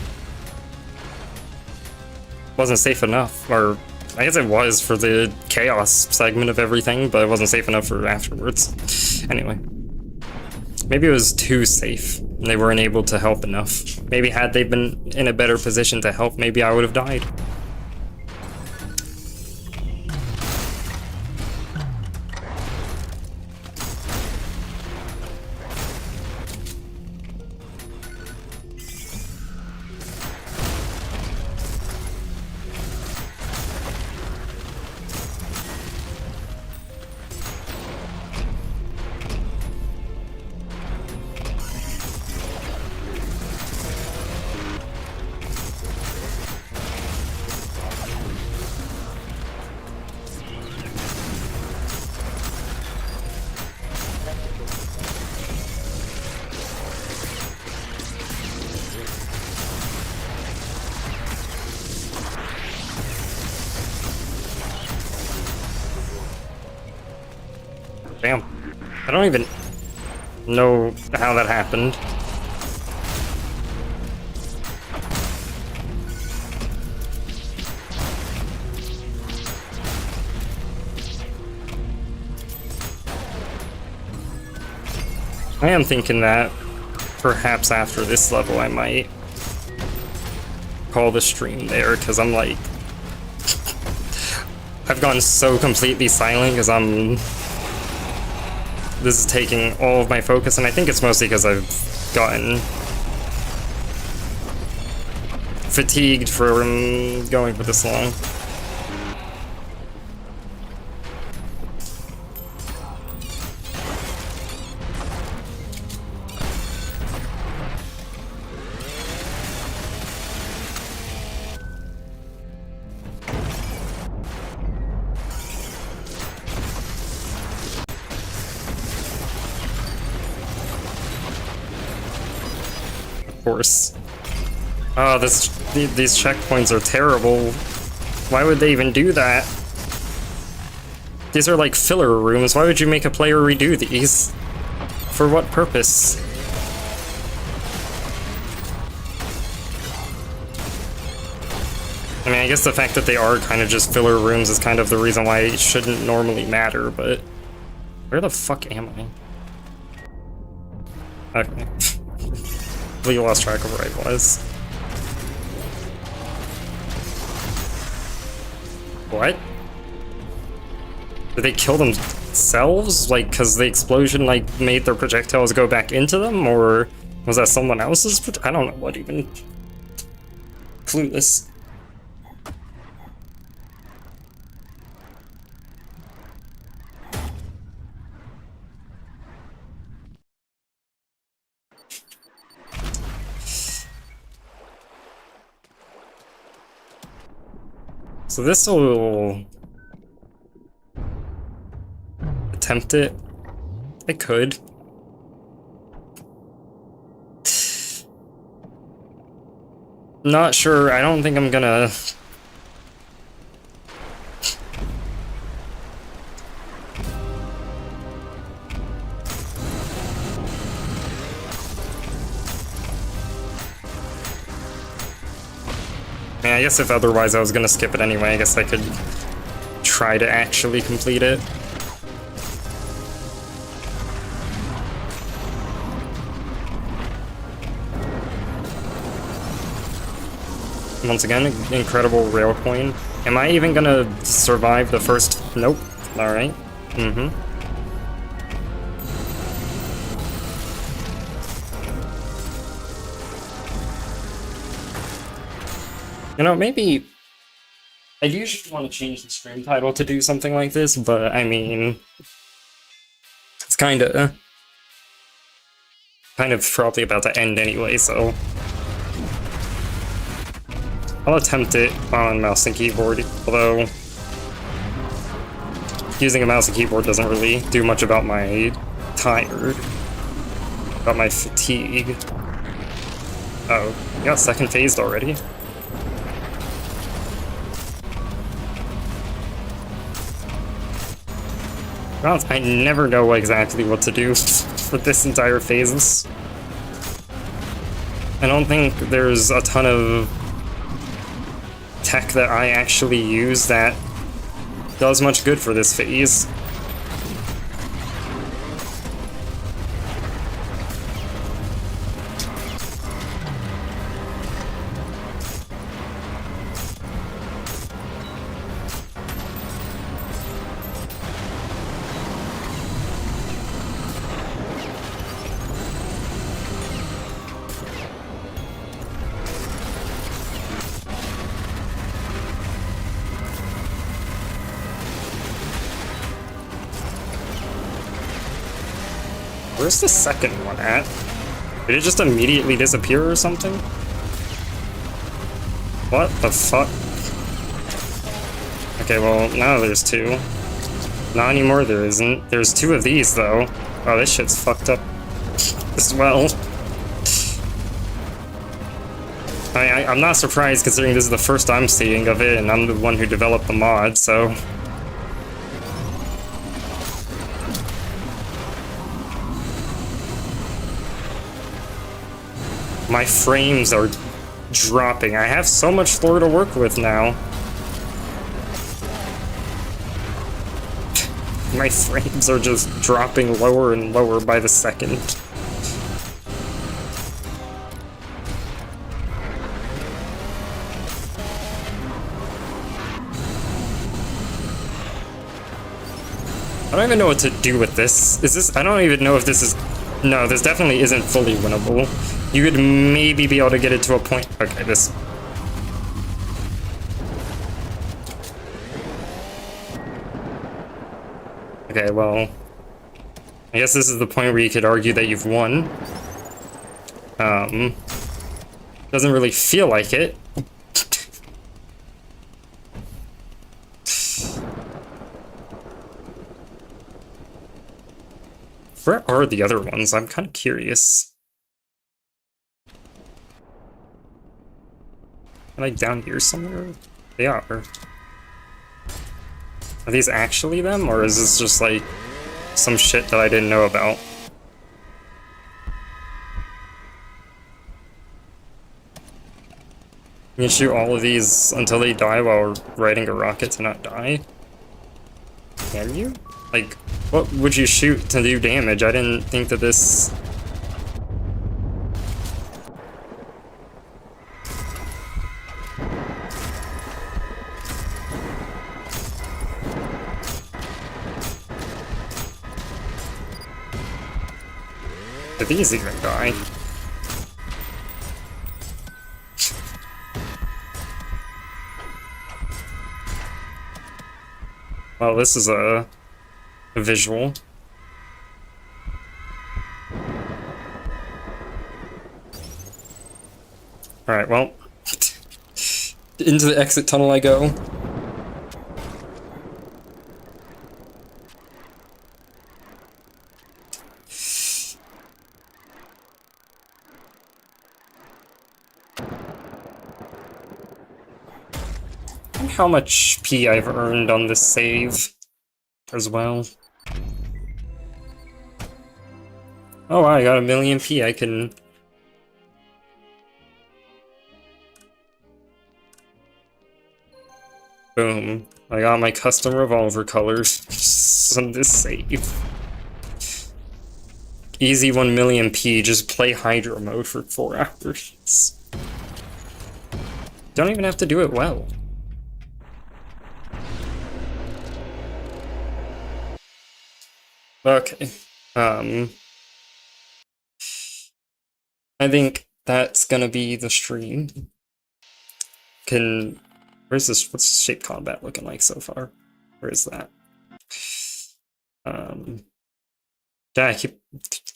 [SPEAKER 1] Wasn't safe enough, or I guess it was for the chaos segment of everything, but it wasn't safe enough for afterwards. Anyway. Maybe it was too safe, and they weren't able to help enough. Maybe had they been in a better position to help, maybe I would have died. Damn. I don't even know how that happened. I am thinking that perhaps after this level I might call the stream there, because I'm like... I've gone so completely silent because this is taking all of my focus, and I think it's mostly because I've gotten fatigued from going for this long. Of course. Oh, these checkpoints are terrible. Why would they even do that? These are like filler rooms. Why would you make a player redo these? For what purpose? I mean, I guess the fact that they are kind of just filler rooms is kind of the reason why it shouldn't normally matter, but... Where the fuck am I? Okay. We lost track of where I was. What? Did they kill themselves? Like, because the explosion, like, made their projectiles go back into them? Or was that someone else's? I don't know what even. Clueless. So this will attempt it. I could. Not sure. I don't think I'm gonna. I mean, I guess if otherwise I was gonna skip it anyway, I guess I could try to actually complete it. Once again, incredible rail coin. Am I even gonna survive the first? Nope. Alright. Mm-hmm. You know, maybe I usually want to change the stream title to do something like this, but I mean, it's kind of probably about to end anyway, so I'll attempt it on mouse and keyboard, although using a mouse and keyboard doesn't really do much about my about my fatigue. Oh, you got second phased already? Well, I never know exactly what to do for this entire phase. I don't think there's a ton of tech that I actually use that does much good for this phase. Where's the second one at? Did it just immediately disappear or something? What the fuck? Okay, well, now there's two. Not anymore, there isn't. There's two of these, though. Oh, this shit's fucked up as well. I'm not surprised, considering this is the first I'm seeing of it, and I'm the one who developed the mod, so... My frames are dropping. I have so much floor to work with now. My frames are just dropping lower and lower by the second. I don't even know what to do with this. Is this... I don't even know if this is... No, this definitely isn't fully winnable. You could maybe be able to get it to a point... Okay, this... Okay, well... I guess this is the point where you could argue that you've won. Doesn't really feel like it. Where are the other ones? I'm kind of curious. like down here somewhere? They are. Are these actually them, or is this just like some shit that I didn't know about? You can shoot all of these until they die while riding a rocket to not die? Can you? Like, what would you shoot to do damage? I didn't think that this... Did these even die? Well, this is a visual. Alright, well. Into the exit tunnel I go. And how much P I've earned on this save as well. Oh wow, I got 1,000,000 P. I can... Boom. I got my custom revolver colors on this save. Easy 1,000,000 P, just play Hydro mode for 4 hours. Don't even have to do it well. Okay. I think that's gonna be the stream. Where's this? What's shape combat looking like so far? Where is that? Yeah, I keep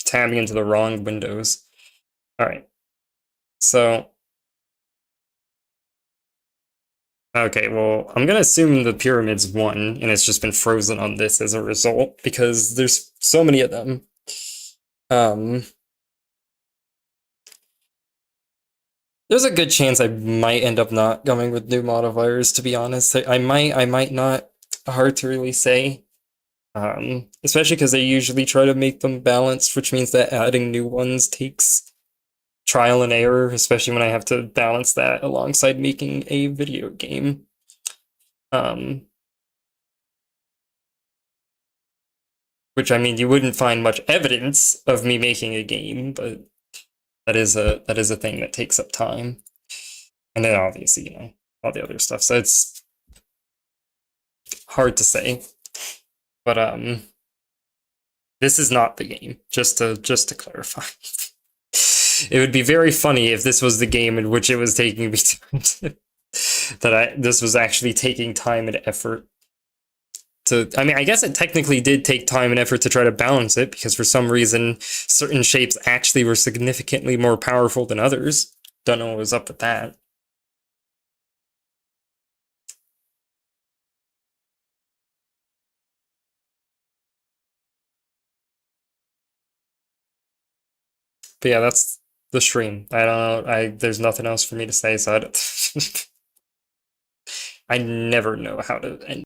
[SPEAKER 1] tabbing into the wrong windows. Alright. So... Okay, well, I'm gonna assume the pyramid's won, and it's just been frozen on this as a result, because there's so many of them. There's a good chance I might end up not going with new modifiers, to be honest. I might not. Hard to really say. Especially because they usually try to make them balanced, which means that adding new ones takes trial and error, especially when I have to balance that alongside making a video game. Which, I mean, you wouldn't find much evidence of me making a game, but that is a thing that takes up time. And then obviously, you know, all the other stuff. So it's hard to say. But this is not the game, just to clarify. It would be very funny if this was the game in which it was taking me to this was actually taking time and effort to... I mean, I guess it technically did take time and effort to try to balance it, because for some reason, certain shapes actually were significantly more powerful than others. Don't know what was up with that. But yeah, that's the stream. I don't know, there's nothing else for me to say, so I never know how to end